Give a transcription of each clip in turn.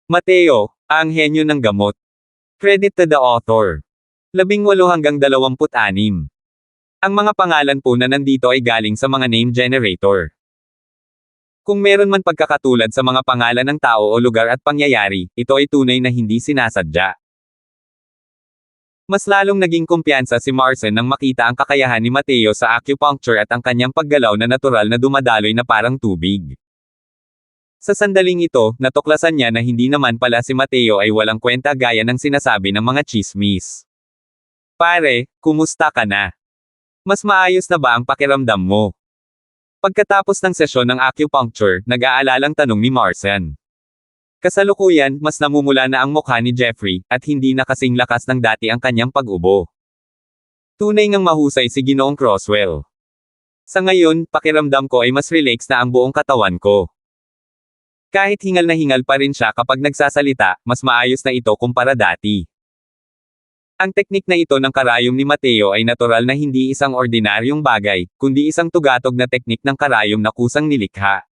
Mateo, ang henyo ng gamot. Credit to the author. 18 hanggang 26. Ang mga pangalan po na nandito ay galing sa mga name generator. Kung meron man pagkakatulad sa mga pangalan ng tao o lugar at pangyayari, ito ay tunay na hindi sinasadya. Mas lalong naging kumpiyansa si Marcin nang makita ang kakayahan ni Mateo sa acupuncture at ang kanyang paggalaw na natural na dumadaloy na parang tubig. Sa sandaling ito, natuklasan niya na hindi naman pala si Mateo ay walang kwenta gaya ng sinasabi ng mga chismis. Pare, kumusta ka na? Mas maayos na ba ang pakiramdam mo? Pagkatapos ng sesyon ng acupuncture, nag-aalalang tanong ni Marcin. Kasalukuyan, mas namumula na ang mukha ni Jeffrey, at hindi na kasing lakas ng dati ang kanyang pag-ubo. Tunay ngang mahusay si Ginoong Croswell. Sa ngayon, pakiramdam ko ay mas relax na ang buong katawan ko. Kahit hingal na hingal pa rin siya kapag nagsasalita, mas maayos na ito kumpara dati. Ang teknik na ito ng karayom ni Mateo ay natural na hindi isang ordinaryong bagay, kundi isang tugatog na teknik ng karayom na kusang nilikha.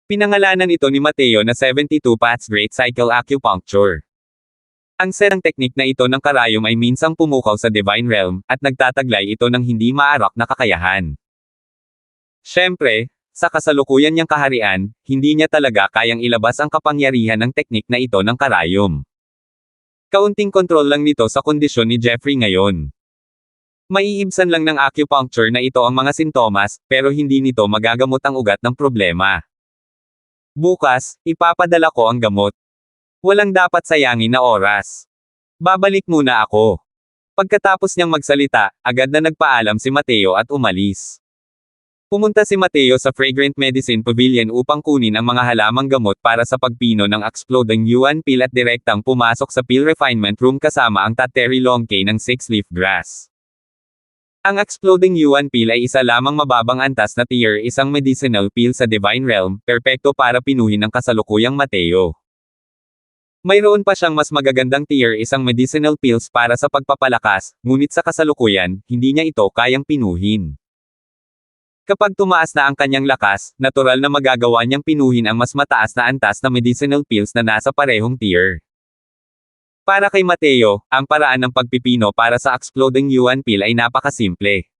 Pinangalanan ito ni Mateo na 72 Paths Great Cycle Acupuncture. Ang serang teknik na ito ng karayom ay minsang pumukaw sa divine realm, at nagtataglay ito ng hindi maarak na kakayahan. Siyempre, sa kasalukuyan niyang kaharian, hindi niya talaga kayang ilabas ang kapangyarihan ng teknik na ito ng karayom. Kaunting kontrol lang nito sa kondisyon ni Jeffrey ngayon. Maiibsan lang ng acupuncture na ito ang mga sintomas, pero hindi nito magagamot ang ugat ng problema. Bukas, ipapadala ko ang gamot. Walang dapat sayangin na oras. Babalik muna ako. Pagkatapos niyang magsalita, agad na nagpaalam si Mateo at umalis. Pumunta si Mateo sa Fragrant Medicine Pavilion upang kunin ang mga halamang gamot para sa pagpino ng Exploding Yuan Pill at direktang pumasok sa Pill Refinement Room kasama ang Tateri Longkay ng 6-leaf grass. Ang Exploding Yuan Pill ay isa lamang mababang antas na tier isang medicinal pill sa Divine Realm, perpekto para pinuhin ng kasalukuyang Mateo. Mayroon pa siyang mas magagandang tier isang medicinal pills para sa pagpapalakas, ngunit sa kasalukuyan, hindi niya ito kayang pinuhin. Kapag tumaas na ang kanyang lakas, natural na magagawa niyang pinuhin ang mas mataas na antas na medicinal pills na nasa parehong tier. Para kay Mateo, ang paraan ng pagpipino para sa Exploding Yuan Pill ay napakasimple.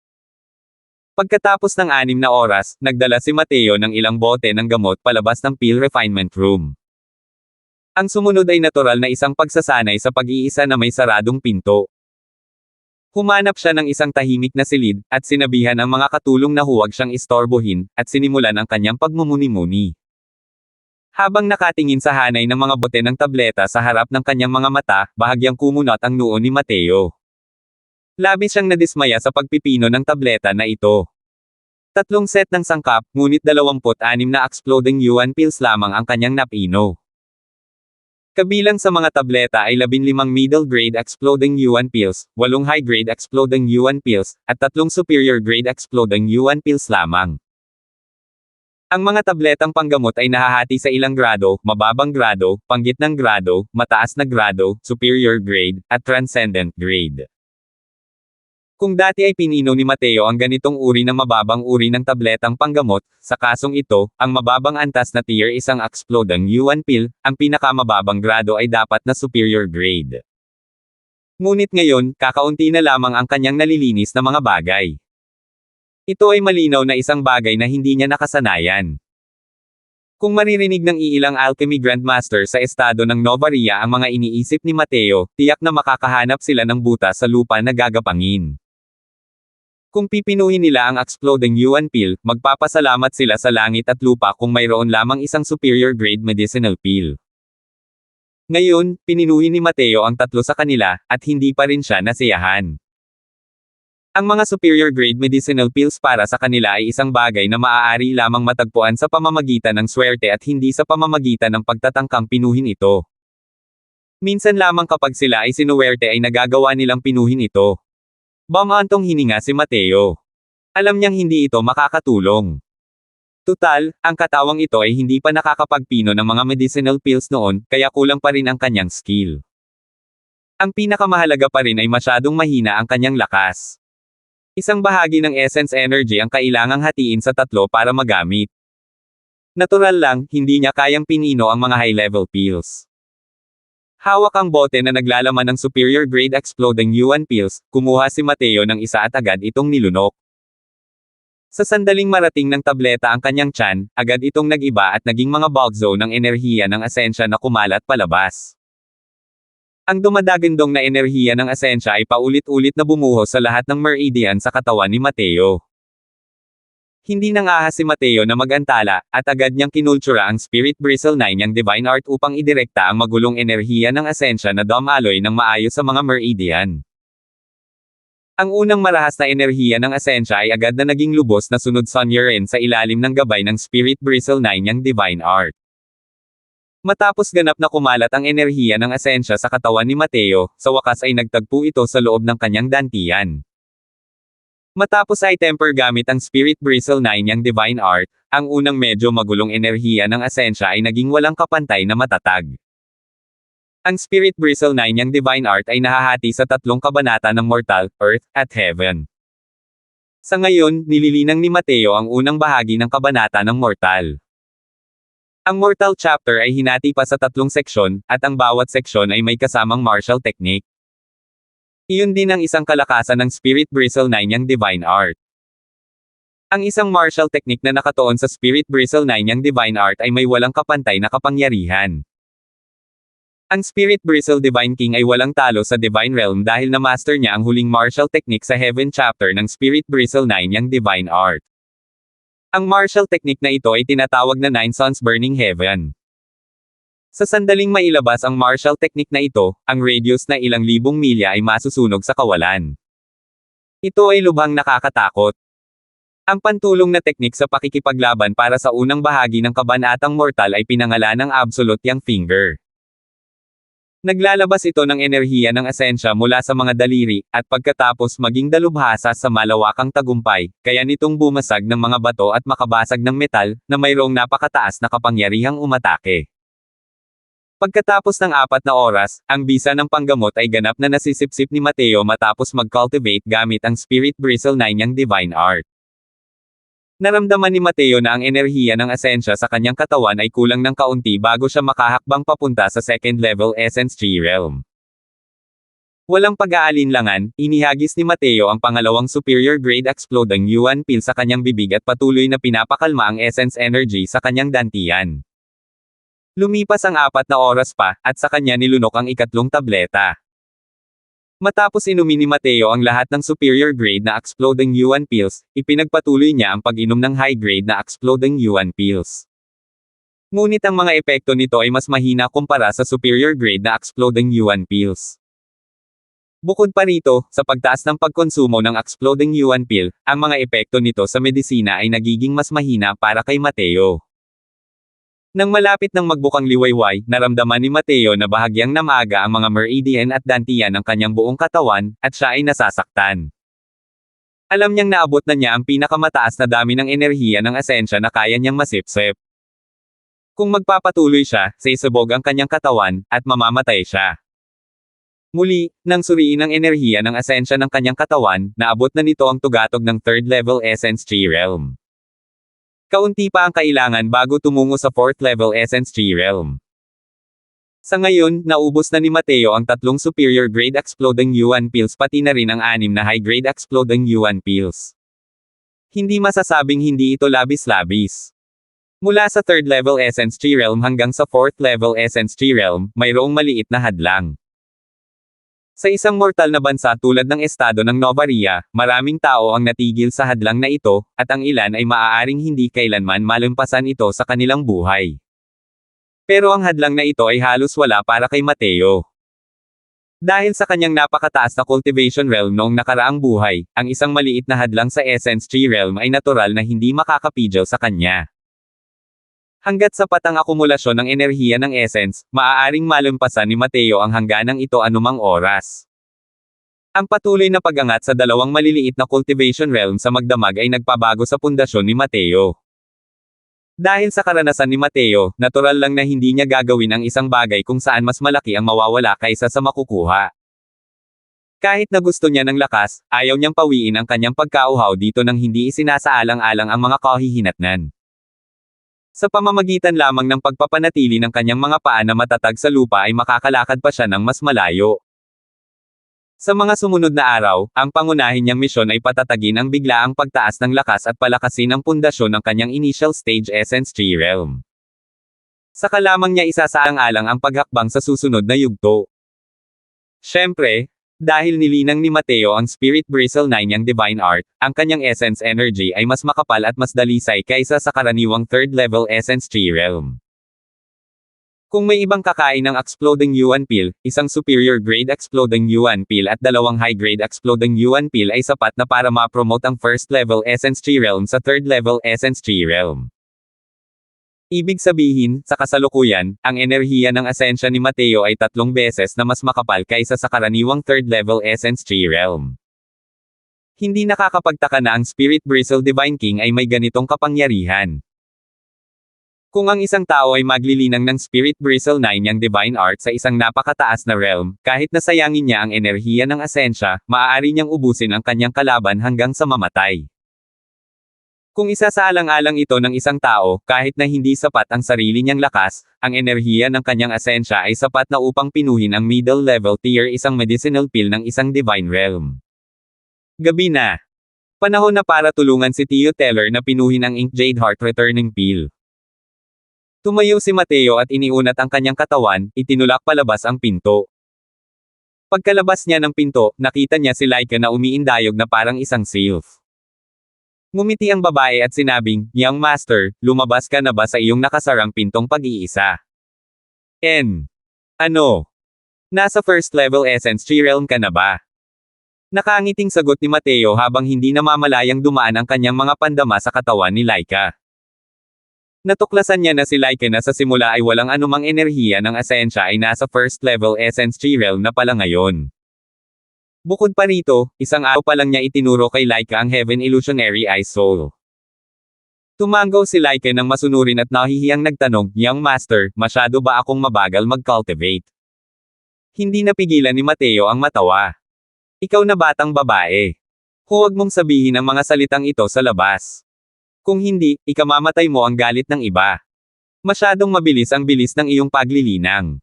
Pagkatapos ng 6 na oras, nagdala si Mateo ng ilang bote ng gamot palabas ng Pill Refinement Room. Ang sumunod ay natural na isang pagsasanay sa pag-iisa na may saradong pinto. Humanap siya ng isang tahimik na silid, at sinabihan ang mga katulong na huwag siyang istorbohin, at sinimulan ang kanyang pagmumuni-muni. Habang nakatingin sa hanay ng mga bote ng tableta sa harap ng kanyang mga mata, bahagyang kumunot ang noo ni Mateo. Labis siyang nadismaya sa pagpipino ng tableta na ito. 3 set ng sangkap, ngunit 26 na Exploding Yuan Pills lamang ang kanyang napino. Kabilang sa mga tableta ay 15 middle-grade Exploding Yuan Pills, 8 high-grade Exploding Yuan Pills, at 3 superior-grade Exploding Yuan Pills lamang. Ang mga tabletang panggamot ay nahahati sa ilang grado, mababang grado, panggitnang grado, mataas na grado, superior grade, at transcendent grade. Kung dati ay pinino ni Mateo ang ganitong uri ng mababang uri ng tabletang panggamot, sa kasong ito, ang mababang antas na tier isang Exploding Yuan Pill, ang pinakamababang grado ay dapat na superior grade. Ngunit ngayon, kakaunti na lamang ang kanyang nalilinis na mga bagay. Ito ay malinaw na isang bagay na hindi niya nakasanayan. Kung maririnig ng iilang alchemy grandmaster sa estado ng Novaria ang mga iniisip ni Mateo, tiyak na makakahanap sila ng butas sa lupa na gagapangin. Kung pipinuhin nila ang Exploding Yuan Pill, magpapasalamat sila sa langit at lupa kung mayroon lamang isang superior grade medicinal pill. Ngayon, pininuhin ni Mateo ang 3 sa kanila, at hindi pa rin siya nasiyahan. Ang mga superior grade medicinal pills para sa kanila ay isang bagay na maaari lamang matagpuan sa pamamagitan ng swerte at hindi sa pamamagitan ng pagtatangkang pinuhin ito. Minsan lamang kapag sila ay sinuwerte ay nagagawa nilang pinuhin ito. Bamantong hininga si Mateo. Alam niyang hindi ito makakatulong. Tutal, ang katawang ito ay hindi pa nakakapagpino ng mga medicinal pills noon, kaya kulang pa rin ang kanyang skill. Ang pinakamahalaga pa rin ay masyadong mahina ang kanyang lakas. Isang bahagi ng essence energy ang kailangang hatiin sa 3 para magamit. Natural lang, hindi niya kayang pinino ang mga high-level pills. Hawak ang bote na naglalaman ng superior grade exploding yuan pills, kumuha si Mateo ng isa at agad itong nilunok. Sa sandaling marating ng tableta ang kanyang tiyan, agad itong nag-iba at naging mga bulk zone ng enerhiya ng asensya na kumalat palabas. Ang dumadagandong na enerhiya ng asensya ay paulit-ulit na bumuhos sa lahat ng meridian sa katawan ni Mateo. Hindi nang ahas si Mateo na mag-antala, at agad niyang kinultura ang Spirit Bristle 9 niyang Divine Art upang idirekta ang magulong enerhiya ng asensya na dumaloy ng maayos sa mga meridian. Ang unang marahas na enerhiya ng asensya ay agad na naging lubos na sunod Sunyerin sa ilalim ng gabay ng Spirit Bristle 9 niyang Divine Art. Matapos ganap na kumalat ang enerhiya ng asensya sa katawan ni Mateo, sa wakas ay nagtagpo ito sa loob ng kanyang dantian. Matapos ay temper gamit ang Spirit Bristle 9 niyang Divine Art, ang unang medyo magulong enerhiya ng asensya ay naging walang kapantay na matatag. Ang Spirit Bristle 9 niyang Divine Art ay nahahati sa tatlong kabanata ng Mortal, Earth, at Heaven. Sa ngayon, nililinang ni Mateo ang unang bahagi ng kabanata ng Mortal. Ang Mortal chapter ay hinati pa sa tatlong seksyon, at ang bawat seksyon ay may kasamang martial technique. Iyon din ang isang kalakasan ng Spirit Bristle 9 niyang Divine Art. Ang isang martial technique na nakatuon sa Spirit Bristle 9 niyang Divine Art ay may walang kapantay na kapangyarihan. Ang Spirit Bristle Divine King ay walang talo sa Divine Realm dahil na-master niya ang huling martial technique sa Heaven chapter ng Spirit Bristle 9 niyang Divine Art. Ang martial technique na ito ay tinatawag na Nine Suns Burning Heaven. Sa sandaling mailabas ang martial technique na ito, ang radius na ilang libong milya ay masusunog sa kawalan. Ito ay lubhang nakakatakot. Ang pantulong na teknik sa pakikipaglaban para sa unang bahagi ng kabanatang Mortal ay pinangalan ng Absolute Yang Finger. Naglalabas ito ng enerhiya ng asensya mula sa mga daliri, at pagkatapos maging dalubhasa sa malawakang tagumpay, kaya nitong bumasag ng mga bato at makabasag ng metal, na mayroong napakataas na kapangyarihang umatake. Pagkatapos ng 4 na oras, ang bisa ng panggamot ay ganap na nasisipsip ni Mateo matapos mag-cultivate gamit ang Spirit Bristle 9 niyang Divine Art. Naramdaman ni Mateo na ang enerhiya ng asensya sa kanyang katawan ay kulang ng kaunti bago siya makahakbang papunta sa second level Essence Tree Realm. Walang pag-aalinlangan, inihagis ni Mateo ang pangalawang superior grade exploding yuan pill sa kanyang bibig at patuloy na pinapakalma ang essence energy sa kanyang dantian. Lumipas ang 4 na oras pa, at sa kanya nilunok ang ikatlong tableta. Matapos inumin ni Mateo ang lahat ng superior grade na exploding yuan pills, ipinagpatuloy niya ang pag-inom ng high grade na exploding yuan pills. Ngunit ang mga epekto nito ay mas mahina kumpara sa superior grade na exploding yuan pills. Bukod pa rito, sa pagtaas ng pagkonsumo ng exploding yuan pill, ang mga epekto nito sa medisina ay nagiging mas mahina para kay Mateo. Nang malapit ng magbukang liwayway, naramdaman ni Mateo na bahagyang namaga ang mga meridian at dantian ng kanyang buong katawan, at siya ay nasasaktan. Alam niyang naabot na niya ang pinakamataas na dami ng enerhiya ng asensya na kaya niyang masipsip. Kung magpapatuloy siya, sisabog ang kanyang katawan, at mamamatay siya. Muli, nang suriin ang enerhiya ng asensya ng kanyang katawan, naabot na nito ang tugatog ng third level Essence Tree Realm. Kaunti pa ang kailangan bago tumungo sa 4th level Essence Tree Realm. Sa ngayon, naubos na ni Mateo ang 3 superior grade exploding yuan pills pati na rin ang 6 na high grade exploding yuan pills. Hindi masasabing hindi ito labis-labis. Mula sa 3rd level Essence Tree Realm hanggang sa 4th level Essence Tree Realm, mayroong maliit na hadlang. Sa isang mortal na bansa tulad ng estado ng Novaria, maraming tao ang natigil sa hadlang na ito, at ang ilan ay maaaring hindi kailanman malampasan ito sa kanilang buhay. Pero ang hadlang na ito ay halos wala para kay Mateo. Dahil sa kanyang napakataas na cultivation realm noong nakaraang buhay, ang isang maliit na hadlang sa Essence Tree Realm ay natural na hindi makakapigil sa kanya. Hanggat sapat ang akumulasyon ng enerhiya ng essence, maaaring malampasan ni Mateo ang hangganang ito anumang oras. Ang patuloy na pag-angat sa dalawang maliliit na cultivation realm sa magdamag ay nagpabago sa pundasyon ni Mateo. Dahil sa karanasan ni Mateo, natural lang na hindi niya gagawin ang isang bagay kung saan mas malaki ang mawawala kaysa sa makukuha. Kahit na gusto niya ng lakas, ayaw niyang pawiin ang kanyang pagkauhaw dito nang hindi isinasaalang-alang ang mga kahihinatnan. Sa pamamagitan lamang ng pagpapanatili ng kanyang mga paa na matatag sa lupa ay makakalakad pa siya ng mas malayo. Sa mga sumunod na araw, ang pangunahin niyang misyon ay patatagin ang biglaang pagtaas ng lakas at palakasin ang pundasyon ng kanyang initial stage Essence Tree Realm. Saka lamang niya isasaalang-alang ang paghakbang sa susunod na yugto. Siyempre, dahil nilinang ni Mateo ang Spirit Bristle 9 niyang Divine Art, ang kanyang Essence Energy ay mas makapal at mas dalisay kaysa sa karaniwang third level Essence Tree Realm. Kung may ibang kakain ng Exploding Yuan Pill, isang superior grade Exploding Yuan Pill at dalawang high grade Exploding Yuan Pill ay sapat na para ma-promote ang first level Essence Tree Realm sa third level Essence Tree Realm. Ibig sabihin, sa kasalukuyan, ang enerhiya ng asensya ni Mateo ay 3 beses na mas makapal kaysa sa karaniwang third level Essence Tree Realm. Hindi nakakapagtaka na ang Spirit Bristle Divine King ay may ganitong kapangyarihan. Kung ang isang tao ay maglilinang ng Spirit Bristle 9 niyang Divine Art sa isang napakataas na realm, kahit nasayangin niya ang enerhiya ng asensya, maaari niyang ubusin ang kanyang kalaban hanggang sa mamatay. Kung isasaalang-alang ito ng isang tao, kahit na hindi sapat ang sarili niyang lakas, ang enerhiya ng kanyang asensya ay sapat na upang pinuhin ang middle level tier isang medicinal pill ng isang divine realm. Gabi na. Panahon na para tulungan si Theo Teller na pinuhin ang Ink Jade Heart Returning Pill. Tumayo si Mateo at iniunat ang kanyang katawan, itinulak palabas ang pinto. Pagkalabas niya ng pinto, nakita niya si Laika na umiindayog na parang isang sylph. Ngumiti ang babae at sinabing, "Young Master, lumabas ka na ba sa iyong nakasarang pintong pag-iisa?" Ano? Nasa first level Essence Tree Realm ka na ba? Nakangiting sagot ni Mateo habang hindi namamalayang dumaan ang kanyang mga pandama sa katawan ni Laika. Natuklasan niya na si Laika na sa simula ay walang anumang enerhiya ng asensya ay nasa first level Essence Tree Realm na pala ngayon. Bukod pa rito, isang araw pa lang niya itinuro kay Laika ang Heaven Illusionary Eye Soul. Tumangaw si Laika ng masunurin at nahihiyang nagtanong, "Young Master, masyado ba akong mabagal mag-cultivate?" Hindi napigilan ni Mateo ang matawa. "Ikaw na batang babae. Huwag mong sabihin ang mga salitang ito sa labas. Kung hindi, ikamamatay mo ang galit ng iba. Masyadong mabilis ang bilis ng iyong paglilinang.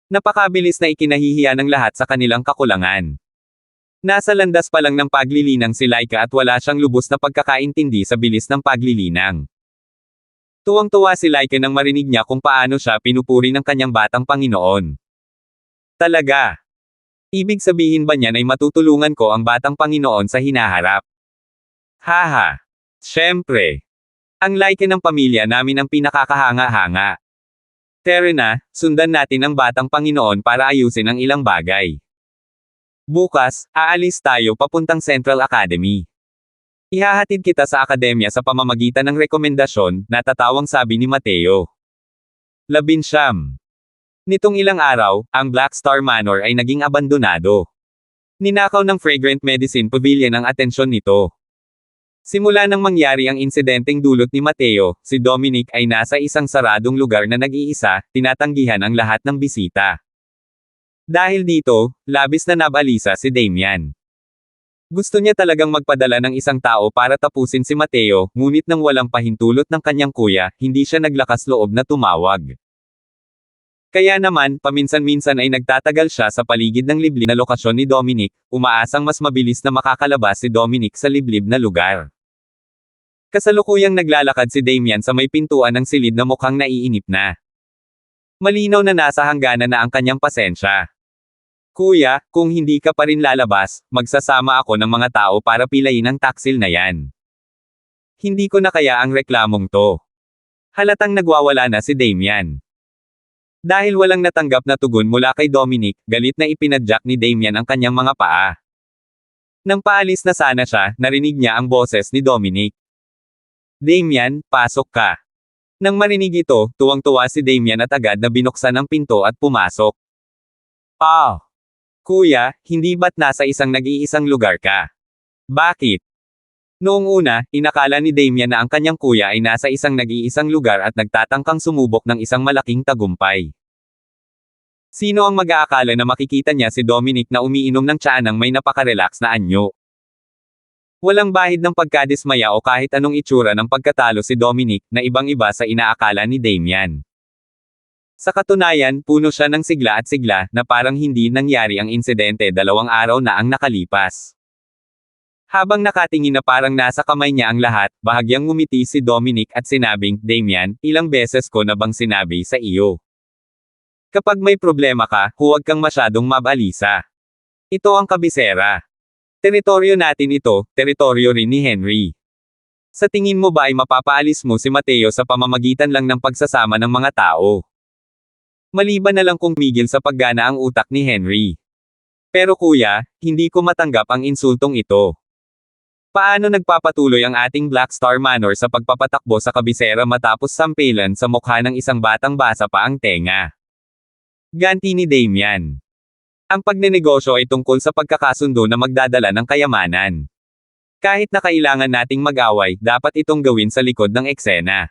Napakabilis na ikinahihiya ng lahat sa kanilang kakulangan." Nasa landas pa lang ng paglilinang si Laika at wala siyang lubos na pagkakaintindi sa bilis ng paglilinang. Tuwang-tuwa si Laika nang marinig niya kung paano siya pinupuri ng kanyang batang Panginoon. Talaga? Ibig sabihin ba niyan ay matutulungan ko ang batang Panginoon sa hinaharap? Haha. Siyempre. Ang Laika ng pamilya namin ang pinakakahanga-hanga. Tara na, sundan natin ang batang Panginoon para ayusin ang ilang bagay. Bukas, aalis tayo papuntang Central Academy. Ihahatid kita sa akademya sa pamamagitan ng rekomendasyon, natatawang sabi ni Mateo. 19. Nitong ilang araw, ang Black Star Manor ay naging abandonado. Ninakaw ng Fragrant Medicine Pavilion ang atensyon nito. Simula nang mangyari ang insidenteng dulot ni Mateo, si Dominic ay nasa isang saradong lugar na nag-iisa, tinatanggihan ang lahat ng bisita. Dahil dito, labis na nabalisa si Damian. Gusto niya talagang magpadala ng isang tao para tapusin si Mateo, ngunit nang walang pahintulot ng kanyang kuya, hindi siya naglakas loob na tumawag. Kaya naman, paminsan-minsan ay nagtatagal siya sa paligid ng liblib na lokasyon ni Dominic, umaasang mas mabilis na makakalabas si Dominic sa liblib na lugar. Kasalukuyang naglalakad si Damian sa may pintuan ng silid na mukhang naiinip na. Malinaw na nasa hangganan na ang kanyang pasensya. "Kuya, kung hindi ka pa rin lalabas, magsasama ako ng mga tao para pilayin ang taksil na yan. Hindi ko na kaya ang reklamong to." Halatang nagwawala na si Damian. Dahil walang natanggap na tugon mula kay Dominic, galit na ipinadyak ni Damian ang kanyang mga paa. Nang paalis na sana siya, narinig niya ang boses ni Dominic. "Damian, pasok ka." Nang marinig ito, tuwang-tuwa si Damian at agad na binuksan ang pinto at pumasok. "Ah! Kuya, hindi ba't nasa isang nag-iisang lugar ka? Bakit?" Noong una, inakala ni Damian na ang kanyang kuya ay nasa isang nag-iisang lugar at nagtatangkang sumubok ng isang malaking tagumpay. Sino ang mag-aakala na makikita niya si Dominic na umiinom ng tsaa ng may napaka-relax na anyo? Walang bahid ng pagkadismaya o kahit anong itsura ng pagkatalo si Dominic, na ibang-iba sa inaakala ni Damian. Sa katunayan, puno siya ng sigla at sigla, na parang hindi nangyari ang insidente 2 araw na ang nakalipas. Habang nakatingin na parang nasa kamay niya ang lahat, bahagyang ngumiti si Dominic at sinabing, Damian, ilang beses ko na bang sinabi sa iyo? Kapag may problema ka, huwag kang masyadong mabalisa. Ito ang kabisera. Teritoryo natin ito, teritoryo rin ni Henry. Sa tingin mo ba ay mapapaalis mo si Mateo sa pamamagitan lang ng pagsasama ng mga tao? Maliban na lang kung migil sa paggana ang utak ni Henry. Pero kuya, hindi ko matanggap ang insultong ito. Paano nagpapatuloy ang ating Black Star Manor sa pagpapatakbo sa kabisera matapos sampelan sa mukha ng isang batang basa pa ang tenga? Ganti ni Damian. Ang pagnenegosyo ay tungkol sa pagkakasundo na magdadala ng kayamanan. Kahit na kailangan nating mag-away, dapat itong gawin sa likod ng eksena.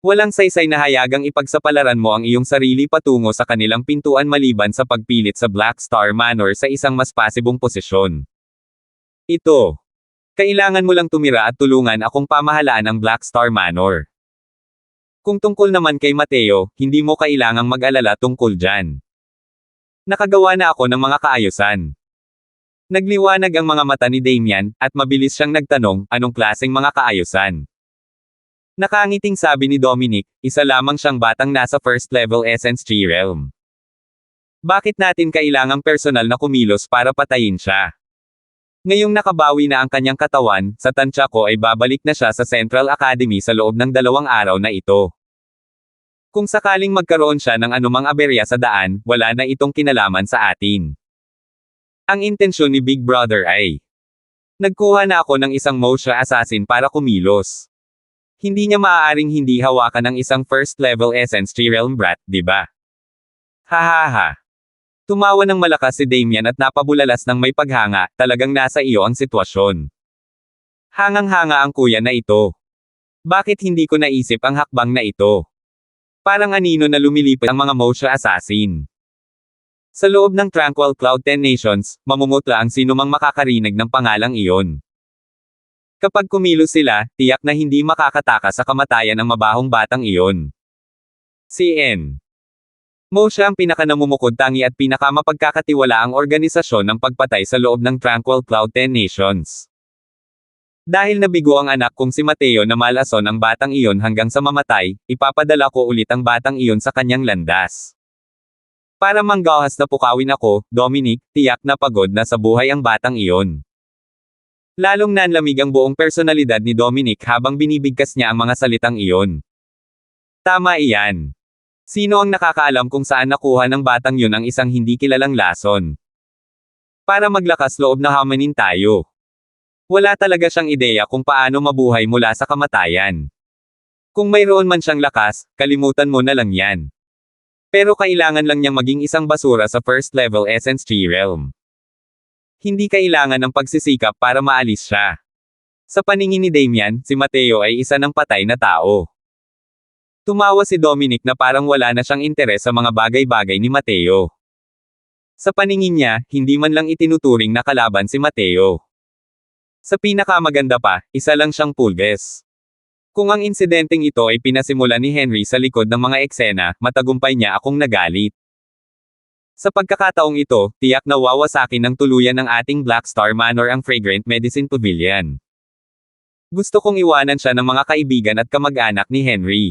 Walang saysay na hayagang ipagsapalaran mo ang iyong sarili patungo sa kanilang pintuan maliban sa pagpilit sa Black Star Manor sa isang mas pasibong posisyon. Ito. Kailangan mo lang tumira at tulungan akong pamahalaan ang Black Star Manor. Kung tungkol naman kay Mateo, hindi mo kailangang mag-alala tungkol dyan. Nakagawa na ako ng mga kaayusan. Nagliwanag ang mga mata ni Damian, at mabilis siyang nagtanong, anong klaseng mga kaayusan? Nakangiting sabi ni Dominic, isa lamang siyang batang nasa first level Essence Tree Realm. Bakit natin kailangang personal na kumilos para patayin siya? Ngayong nakabawi na ang kanyang katawan, sa tansya ko ay babalik na siya sa Central Academy sa loob ng 2 araw na ito. Kung sakaling magkaroon siya ng anumang aberya sa daan, wala na itong kinalaman sa atin. Ang intensyon ni Big Brother ay, nagkuha na ako ng isang Mosha Assassin para kumilos. Hindi niya maaaring hindi hawakan ng isang first level Essence Tree Realm brat, diba? Hahaha. Tumawa ng malakas si Damian at napabulalas ng may paghanga, talagang nasa iyo ang sitwasyon. Hangang-hanga ang kuya na ito. Bakit hindi ko naisip ang hakbang na ito? Parang anino na lumilipad ang mga Mosha Assassin. Sa loob ng Tranquil Cloud 10 Nations, mamumutla ang sinumang makakarinig ng pangalang iyon. Kapag kumilos sila, tiyak na hindi makakatakas sa kamatayan ng mabahong batang iyon. CN. Mosha ang pinakanamumukod tangi at pinakamapagkakatiwalaang organisasyon ng pagpatay sa loob ng Tranquil Cloud 10 Nations. Dahil nabigo ang anak kong si Mateo na malason ang batang iyon hanggang sa mamatay, ipapadala ko ulit ang batang iyon sa kanyang landas. Para manggahas na pukawin ako, Dominic, tiyak na pagod na sa buhay ang batang iyon. Lalong nanlamig ang buong personalidad ni Dominic habang binibigkas niya ang mga salitang iyon. Tama iyan. Sino ang nakakaalam kung saan nakuha ng batang yun ang isang hindi kilalang lason? Para maglakas loob na hamanin tayo. Wala talaga siyang ideya kung paano mabuhay mula sa kamatayan. Kung mayroon man siyang lakas, kalimutan mo na lang yan. Pero kailangan lang niyang maging isang basura sa first level Essence Tree Realm. Hindi kailangan ng pagsisikap para maalis siya. Sa paningin ni Damian, si Mateo ay isa ng patay na tao. Tumawa si Dominic na parang wala na siyang interes sa mga bagay-bagay ni Mateo. Sa paningin niya, hindi man lang itinuturing na kalaban si Mateo. Sa pinakamaganda pa, isa lang siyang pulges. Kung ang insidenteng ito ay pinasimula ni Henry sa likod ng mga eksena, matagumpay niya akong nagalit. Sa pagkakataong ito, tiyak na wawasakin ng tuluyan ng ating Black Star Manor ang Fragrant Medicine Pavilion. Gusto kong iwanan siya ng mga kaibigan at kamag-anak ni Henry.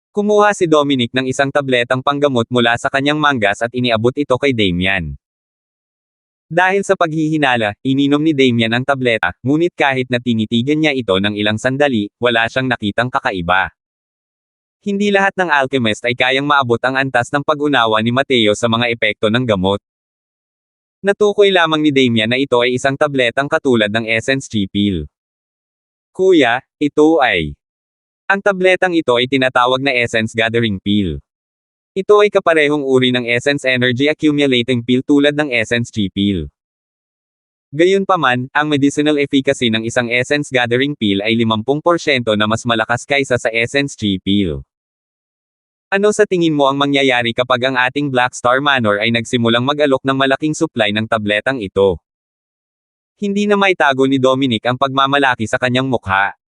Kumuha si Dominic ng isang tabletang panggamot mula sa kanyang manggas at iniabot ito kay Damian. Dahil sa paghihinala, ininom ni Damian ang tableta, ngunit kahit na tinitigan niya ito ng ilang sandali, wala siyang nakitang kakaiba. Hindi lahat ng alchemist ay kayang maabot ang antas ng pag-unawa ni Mateo sa mga epekto ng gamot. Natukoy lamang ni Damian na ito ay isang tabletang katulad ng Essence Tree Pill. Kuya, ito ay. Ang tabletang ito ay tinatawag na Essence Gathering Pill. Ito ay kaparehong uri ng Essence Energy Accumulating Pill tulad ng Essence Tree Pill. Gayunpaman, ang medicinal efficacy ng isang Essence Gathering Pill ay 50% na mas malakas kaysa sa Essence Tree Pill. Ano sa tingin mo ang mangyayari kapag ang ating Black Star Manor ay nagsimulang mag-alok ng malaking supply ng tabletang ito? Hindi na maitago ni Dominic ang pagmamalaki sa kanyang mukha.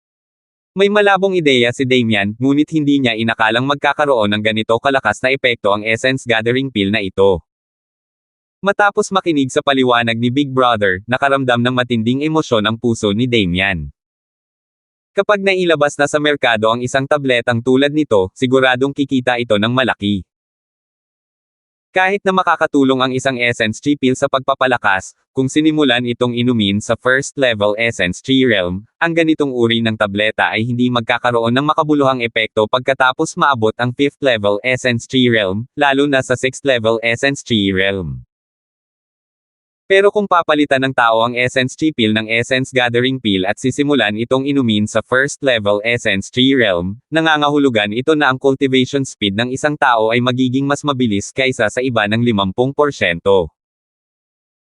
May malabong ideya si Damian, ngunit hindi niya inakalang magkakaroon ng ganito kalakas na epekto ang essence gathering pill na ito. Matapos makinig sa paliwanag ni Big Brother, nakaramdam ng matinding emosyon ang puso ni Damian. Kapag nailabas na sa merkado ang isang tabletang tulad nito, siguradong kikita ito ng malaki. Kahit na makakatulong ang isang Essence Chi pill sa pagpapalakas, kung sinimulan itong inumin sa first level Essence Chi realm, ang ganitong uri ng tableta ay hindi magkakaroon ng makabuluhang epekto pagkatapos maabot ang 5th level Essence Chi realm, lalo na sa 6th level Essence Chi realm. Pero kung papalitan ng tao ang Essence Chi pill ng Essence Gathering pill at sisimulan itong inumin sa first level Essence Chi realm, nangangahulugan ito na ang cultivation speed ng isang tao ay magiging mas mabilis kaysa sa iba ng 50%.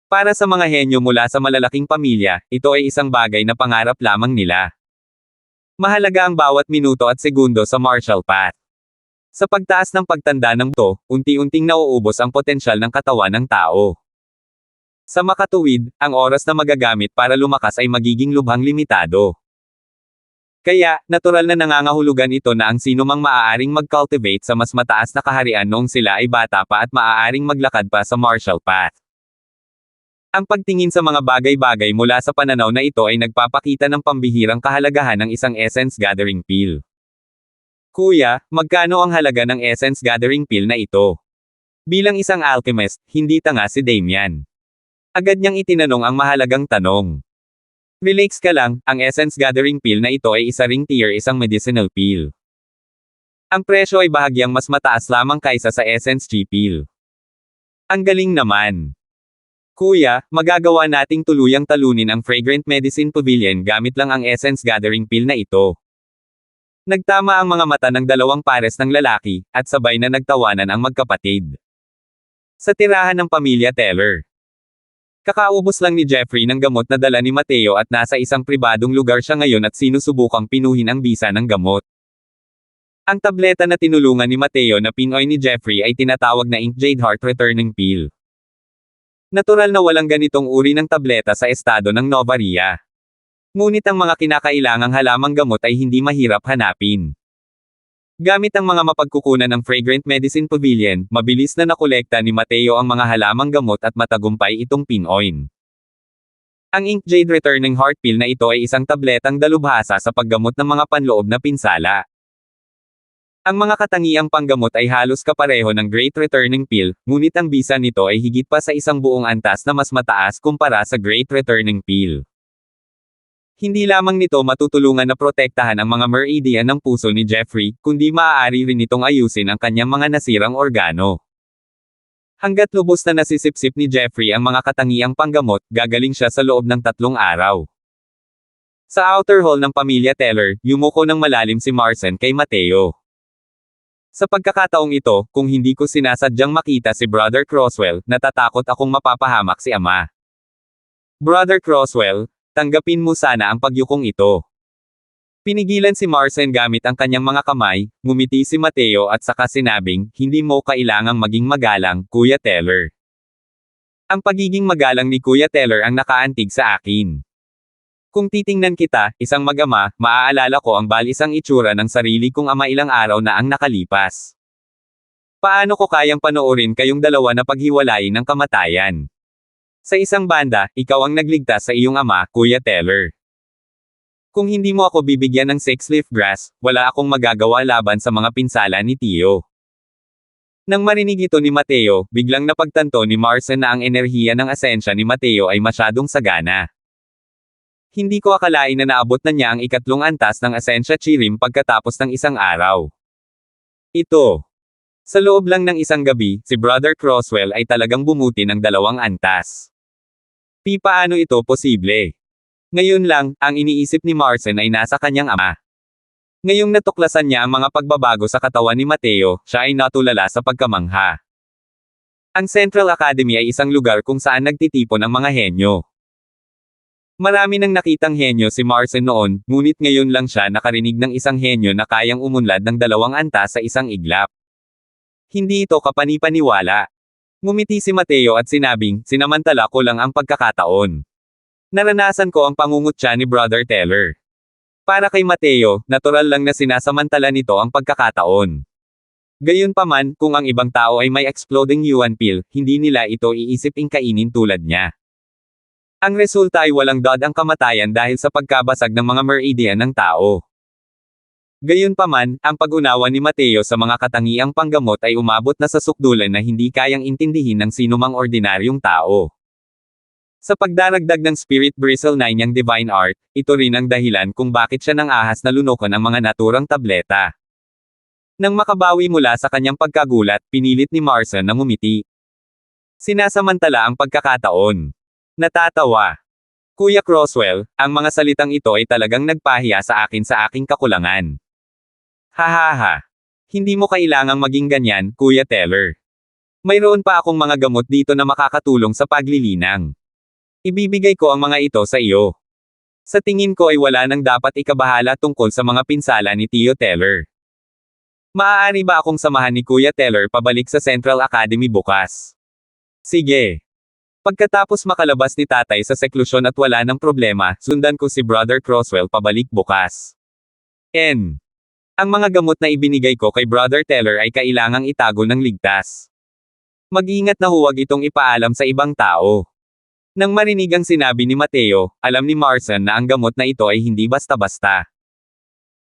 Para sa mga henyo mula sa malalaking pamilya, ito ay isang bagay na pangarap lamang nila. Mahalaga ang bawat minuto at segundo sa martial path. Sa pagtaas ng pagtanda ng buto, unti-unting nauubos ang potensyal ng katawan ng tao. Sa makatuwid, ang oras na magagamit para lumakas ay magiging lubhang limitado. Kaya, natural na nangangahulugan ito na ang sinumang maaaring mag-cultivate sa mas mataas na kaharian noong sila ay bata pa at maaaring maglakad pa sa martial path. Ang pagtingin sa mga bagay-bagay mula sa pananaw na ito ay nagpapakita ng pambihirang kahalagahan ng isang Essence Gathering pill. Kuya, magkano ang halaga ng Essence Gathering pill na ito? Bilang isang alchemist, hindi tanga si Damian. Agad niyang itinanong ang mahalagang tanong. Relax ka lang, ang Essence Gathering pill na ito ay isa ring tier isang medicinal pill. Ang presyo ay bahagyang mas mataas lamang kaysa sa Essence Chi pill. Ang galing naman. Kuya, magagawa nating tuluyang talunin ang Fragrant Medicine Pavilion gamit lang ang Essence Gathering pill na ito. Nagtama ang mga mata ng dalawang pares ng lalaki, at sabay na nagtawanan ang magkapatid. Sa tirahan ng pamilya Teller. Kakaubos lang ni Jeffrey ng gamot na dala ni Mateo at nasa isang pribadong lugar siya ngayon at sinusubukang pinuhin ang bisa ng gamot. Ang tableta na tinulungan ni Mateo na pinoy ni Jeffrey ay tinatawag na Ink Jade Heart Returning Pill. Natural na walang ganitong uri ng tableta sa estado ng Nova Ria. Ngunit ang mga kinakailangang halamang gamot ay hindi mahirap hanapin. Gamit ang mga mapagkukunan ng Fragrant Medicine Pavilion, mabilis na nakolekta ni Mateo ang mga halamang gamot at matagumpay itong pinoin. Ang Ink Jade Returning Heart Pill na ito ay isang tabletang dalubhasa sa paggamot ng mga panloob na pinsala. Ang mga katangiang panggamot ay halos kapareho ng Great Returning Pill, ngunit ang bisa nito ay higit pa sa isang buong antas na mas mataas kumpara sa Great Returning Pill. Hindi lamang nito matutulungan na protektahan ang mga meridian ng puso ni Jeffrey, kundi maaari rin itong ayusin ang kanyang mga nasirang organo. Hanggat lubos na nasisipsip ni Jeffrey ang mga katangiang panggamot, gagaling siya sa loob ng 3 araw. Sa outer hall ng pamilya Teller, yumuko ng malalim si Marcen kay Mateo. Sa pagkakataong ito, kung hindi ko sinasadyang makita si Brother Croswell, natatakot akong mapapahamak si Ama. Brother Croswell, tanggapin mo sana ang pagyukong ito. Pinigilan si Marcen gamit ang kanyang mga kamay, ngumiti si Mateo at saka sinabing, hindi mo kailangang maging magalang, Kuya Teller. Ang pagiging magalang ni Kuya Teller ang nakaantig sa akin. Kung titingnan kita, isang mag-ama, maaalala ko ang balisang itsura ng sarili kong ama ilang araw na ang nakalipas. Paano ko kayang panoorin kayong dalawa na paghiwalayin ng kamatayan? Sa isang banda, ikaw ang nagligtas sa iyong ama, Kuya Teller. Kung hindi mo ako bibigyan ng 6-leaf grass, wala akong magagawa laban sa mga pinsala ni Tio. Nang marinig ito ni Mateo, biglang napagtanto ni Marcen na ang enerhiya ng asensya ni Mateo ay masyadong sagana. Hindi ko akalain na naabot na niya ang 3 antas ng asensya Chirim pagkatapos ng isang araw. Ito. Sa loob lang ng isang gabi, si Brother Croswell ay talagang bumuti ng 2 antas. Paano ito posible? Ngayon lang, ang iniisip ni Marcen ay nasa kanyang ama. Ngayong natuklasan niya ang mga pagbabago sa katawan ni Mateo, siya ay natulala sa pagkamangha. Ang Central Academy ay isang lugar kung saan nagtitipon ang mga henyo. Marami nang nakitang henyo si Marcen noon, ngunit ngayon lang siya nakarinig ng isang henyo na kayang umunlad ng 2 antas sa isang iglap. Hindi ito kapani-paniwala. Ngumiti si Mateo at sinabing, sinamantala ko lang ang pagkakataon. Naranasan ko ang pangungutya ni Brother Teller. Para kay Mateo, natural lang na sinasamantala nito ang pagkakataon. Gayunpaman, kung ang ibang tao ay may exploding yuan pill, hindi nila ito iisiping kainin tulad niya. Ang resulta ay walang dod ang kamatayan dahil sa pagkabasag ng mga meridian ng tao. Gayunpaman, ang pag-unawa ni Mateo sa mga katangiang panggamot ay umabot na sa sukdulan na hindi kayang intindihin ng sinumang ordinaryong tao. Sa pagdaragdag ng Spirit Bristle 9 niyang Divine Art, ito rin ang dahilan kung bakit siya nang ahas na lunukan ang mga naturang tableta. Nang makabawi mula sa kanyang pagkagulat, pinilit ni Marson na ngumiti. Sinasamantala ang pagkakataon. Natatawa. Kuya Croswell, ang mga salitang ito ay talagang nagpahiya sa akin sa aking kakulangan. Hahaha. Hindi mo kailangang maging ganyan, Kuya Teller. Mayroon pa akong mga gamot dito na makakatulong sa paglilinang. Ibibigay ko ang mga ito sa iyo. Sa tingin ko ay wala nang dapat ikabahala tungkol sa mga pinsala ni Tio Teller. Maaari ba akong samahan ni Kuya Teller pabalik sa Central Academy bukas? Sige. Pagkatapos makalabas ni tatay sa seklusyon at wala ng problema, sundan ko si Brother Croswell pabalik bukas. Ang mga gamot na ibinigay ko kay Brother Teller ay kailangang itago ng ligtas. Mag-ingat na huwag itong ipaalam sa ibang tao. Nang marinig ang sinabi ni Mateo, alam ni Marson na ang gamot na ito ay hindi basta-basta.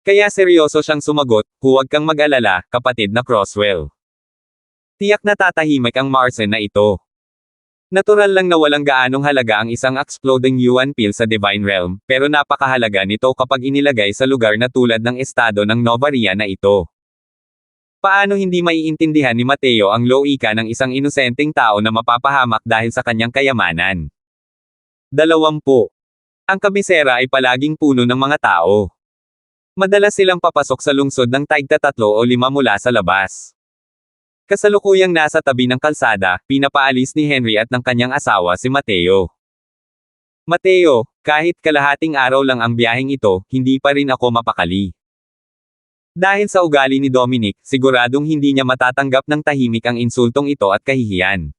Kaya seryoso siyang sumagot, huwag kang mag-alala, kapatid na Croswell. Tiyak na tatahimik ang Marson na ito. Natural lang na walang gaanong halaga ang isang exploding yuan pill sa Divine Realm, pero napakahalaga nito kapag inilagay sa lugar na tulad ng estado ng Novaria na ito. Paano hindi maiintindihan ni Mateo ang loika ng isang inosenteng tao na mapapahamak dahil sa kanyang kayamanan? 20. Ang kabisera ay palaging puno ng mga tao. Madalas silang papasok sa lungsod ng taigta-3 o 5 mula sa labas. Kasalukuyang nasa tabi ng kalsada, pinapaalis ni Henry at ng kanyang asawa si Mateo. Mateo, kahit kalahating araw lang ang biyaheng ito, hindi pa rin ako mapakali. Dahil sa ugali ni Dominic, siguradong hindi niya matatanggap ng tahimik ang insultong ito at kahihiyan.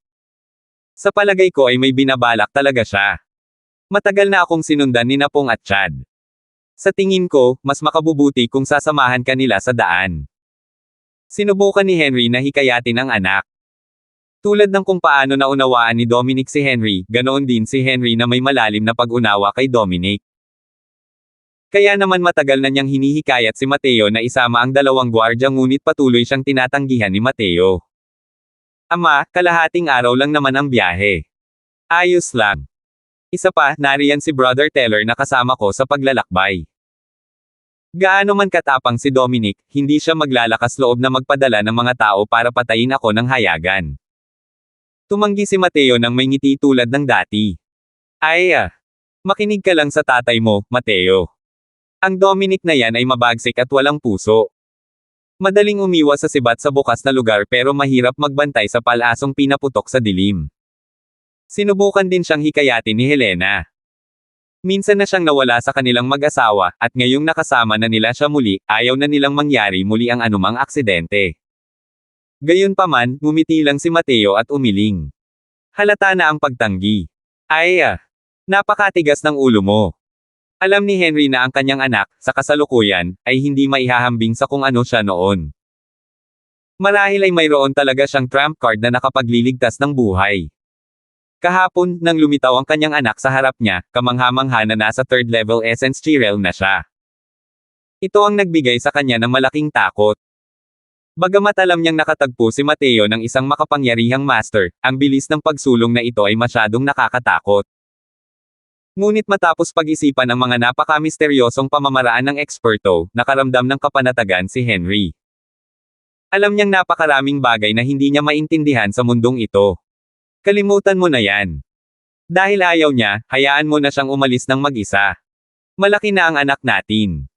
Sa palagay ko ay may binabalak talaga siya. Matagal na akong sinundan ni Napong at Chad. Sa tingin ko, mas makabubuti kung sasamahan ka nila sa daan. Sinubukan ni Henry na hikayatin ang anak. Tulad ng kung paano naunawaan ni Dominic si Henry, ganoon din si Henry na may malalim na pag-unawa kay Dominic. Kaya naman matagal na niyang hinihikayat si Mateo na isama ang dalawang gwardya ngunit patuloy siyang tinatanggihan ni Mateo. Ama, kalahating araw lang naman ang biyahe. Ayos lang. Isa pa, nariyan si Brother Teller na kasama ko sa paglalakbay. Gaano man katapang si Dominic, hindi siya maglalakas loob na magpadala ng mga tao para patayin ako ng hayagan. Tumanggi si Mateo nang may ngiti tulad ng dati. Makinig ka lang sa tatay mo, Mateo. Ang Dominic na yan ay mabagsik at walang puso. Madaling umiwas sa sibat sa bukas na lugar pero mahirap magbantay sa palasong pinaputok sa dilim. Sinubukan din siyang hikayatin ni Helena. Minsan na siyang nawala sa kanilang mag-asawa, at ngayong nakasama na nila siya muli, ayaw na nilang mangyari muli ang anumang aksidente. Gayunpaman, ngumiti lang si Mateo at umiling. Halata na ang pagtanggi. Napakatigas ng ulo mo. Alam ni Henry na ang kanyang anak, sa kasalukuyan, ay hindi maihahambing sa kung ano siya noon. Marahil ay mayroon talaga siyang trump card na nakapagliligtas ng buhay. Kahapon, nang lumitaw ang kanyang anak sa harap niya, kamangha-mangha na nasa 3rd level essence realm na siya. Ito ang nagbigay sa kanya ng malaking takot. Bagamat alam niyang nakatagpo si Mateo ng isang makapangyarihang master, ang bilis ng pagsulong na ito ay masyadong nakakatakot. Ngunit matapos pag-isipan ang mga napaka-misteryosong pamamaraan ng eksperto, nakaramdam ng kapanatagan si Henry. Alam niyang napakaraming bagay na hindi niya maintindihan sa mundong ito. Kalimutan mo na yan. Dahil ayaw niya, hayaan mo na siyang umalis ng mag-isa. Malaki na ang anak natin.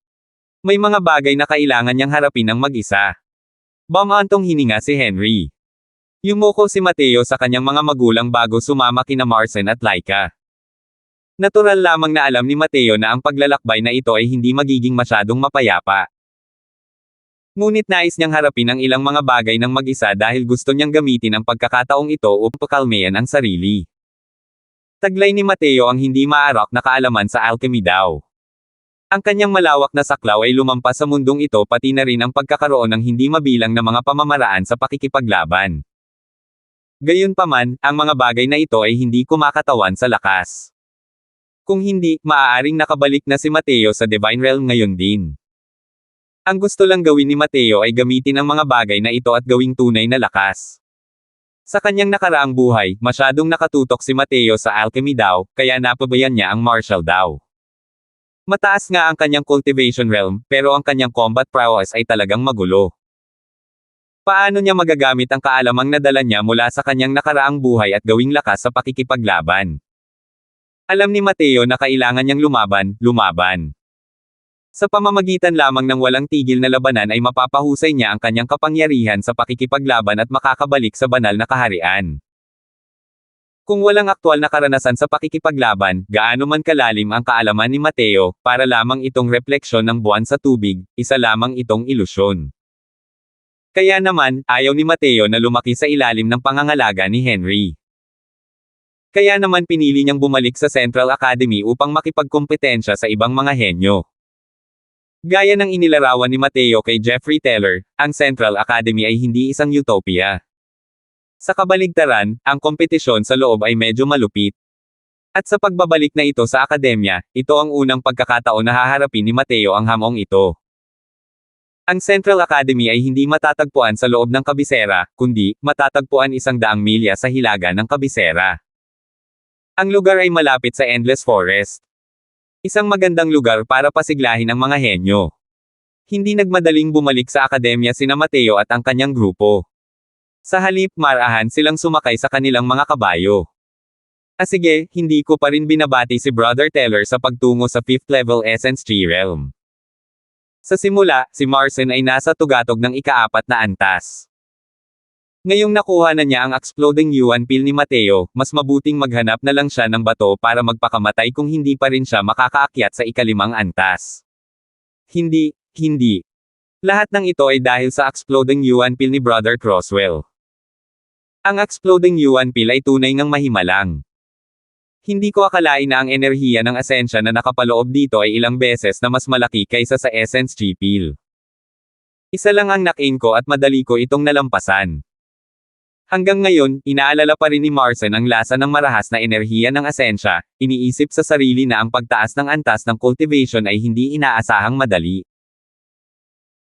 May mga bagay na kailangan niyang harapin ng mag-isa. Bumantong hininga si Henry. Yumuko si Mateo sa kanyang mga magulang bago sumama kina Marson at Laika. Natural lamang na alam ni Mateo na ang paglalakbay na ito ay hindi magiging masyadong mapayapa. Ngunit nais niyang harapin ang ilang mga bagay ng mag-isa dahil gusto niyang gamitin ang pagkakataong ito upang pakalmayan ang sarili. Taglay ni Mateo ang hindi maarok na kaalaman sa alchemy daw. Ang kanyang malawak na saklaw ay lumampas sa mundong ito pati na rin ang pagkakaroon ng hindi mabilang na mga pamamaraan sa pakikipaglaban. Gayunpaman, ang mga bagay na ito ay hindi kumakatawan sa lakas. Kung hindi, maaaring nakabalik na si Mateo sa Divine Realm ngayon din. Ang gusto lang gawin ni Mateo ay gamitin ang mga bagay na ito at gawing tunay na lakas. Sa kanyang nakaraang buhay, masyadong nakatutok si Mateo sa alchemy daw, kaya napabayan niya ang martial daw. Mataas nga ang kanyang cultivation realm, pero ang kanyang combat prowess ay talagang magulo. Paano niya magagamit ang kaalamang nadala niya mula sa kanyang nakaraang buhay at gawing lakas sa pakikipaglaban? Alam ni Mateo na kailangan niyang lumaban. Sa pamamagitan lamang ng walang tigil na labanan ay mapapahusay niya ang kanyang kapangyarihan sa pakikipaglaban at makakabalik sa banal na kaharian. Kung walang aktwal na karanasan sa pakikipaglaban, gaano man kalalim ang kaalaman ni Mateo, para lamang itong refleksyon ng buwan sa tubig, isa lamang itong ilusyon. Kaya naman, ayaw ni Mateo na lumaki sa ilalim ng pangangalaga ni Henry. Kaya naman pinili niyang bumalik sa Central Academy upang makipagkompetensya sa ibang mga henyo. Gaya ng inilarawan ni Mateo kay Jeffrey Teller, ang Central Academy ay hindi isang utopia. Sa kabaligtaran, ang kompetisyon sa loob ay medyo malupit. At sa pagbabalik na ito sa akademya, ito ang unang pagkakataon na haharapin ni Mateo ang hamong ito. Ang Central Academy ay hindi matatagpuan sa loob ng kabisera, kundi, matatagpuan 100 milya sa hilaga ng kabisera. Ang lugar ay malapit sa Endless Forest. Isang magandang lugar para pasiglahin ang mga henyo. Hindi nagmadaling bumalik sa akademya sina Mateo at ang kanyang grupo. Sa halip, marahan silang sumakay sa kanilang mga kabayo. Sige, hindi ko pa rin binabati si Brother Teller sa pagtungo sa 5th level Essence Tree Realm. Sa simula, si Marcin ay nasa tugatog ng ika-4 na antas. Ngayong nakuha na niya ang exploding yuan pill ni Mateo, mas mabuting maghanap na lang siya ng bato para magpakamatay kung hindi pa rin siya makakaakyat sa ika-5 antas. Hindi. Lahat ng ito ay dahil sa exploding yuan pill ni Brother Crosswell. Ang exploding yuan pill ay tunay ngang mahimalang. Hindi ko akalain na ang enerhiya ng asensya na nakapaloob dito ay ilang beses na mas malaki kaysa sa Essence Tree pill. Isa lang ang nakin ko at madali ko itong nalampasan. Hanggang ngayon, inaalala pa rin ni Marcin ang lasa ng marahas na enerhiya ng asensya, iniisip sa sarili na ang pagtaas ng antas ng cultivation ay hindi inaasahang madali.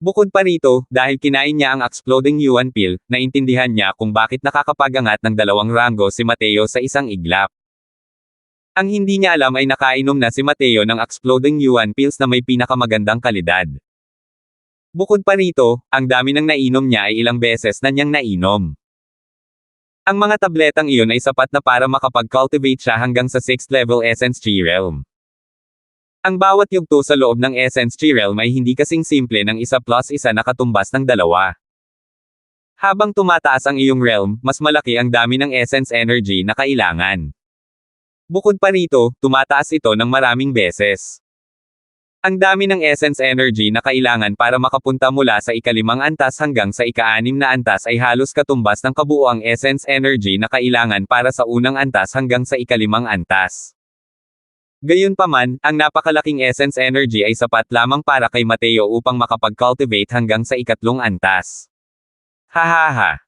Bukod pa rito, dahil kinain niya ang exploding yuan pill, naintindihan niya kung bakit nakakapagangat ng 2 ranggo si Mateo sa isang iglap. Ang hindi niya alam ay nakainom na si Mateo ng exploding yuan pills na may pinakamagandang kalidad. Bukod pa rito, ang dami ng nainom niya ay ilang beses na niyang nainom. Ang mga tabletang iyon ay sapat na para makapag-cultivate siya hanggang sa 6th level Essence Tree Realm. Ang bawat yugto sa loob ng Essence Tree Realm ay hindi kasing simple ng 1+1 na katumbas ng 2. Habang tumataas ang iyong realm, mas malaki ang dami ng essence energy na kailangan. Bukod pa rito, tumataas ito ng maraming beses. Ang dami ng essence energy na kailangan para makapunta mula sa ika-5 antas hanggang sa ika-6 na antas ay halos katumbas ng kabuuang essence energy na kailangan para sa unang antas hanggang sa ika-5 antas. Gayunpaman, ang napakalaking essence energy ay sapat lamang para kay Mateo upang makapag-cultivate hanggang sa ika-3 antas. Hahaha.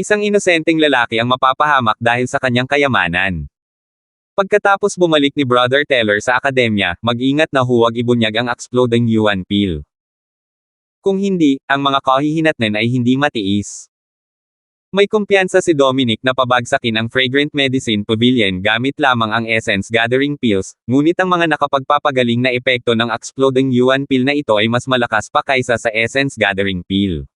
Isang inosenteng lalaki ang mapapahamak dahil sa kanyang kayamanan. Pagkatapos bumalik ni Brother Teller sa akademya, mag-ingat na huwag ibunyag ang exploding yuan pill. Kung hindi, ang mga kahihinatnan ay hindi matiis. May kumpiyansa si Dominic na pabagsakin ang Fragrant Medicine Pavilion gamit lamang ang Essence Gathering Pills, ngunit ang mga nakapagpapagaling na epekto ng exploding yuan pill na ito ay mas malakas pa kaysa sa Essence Gathering Pill.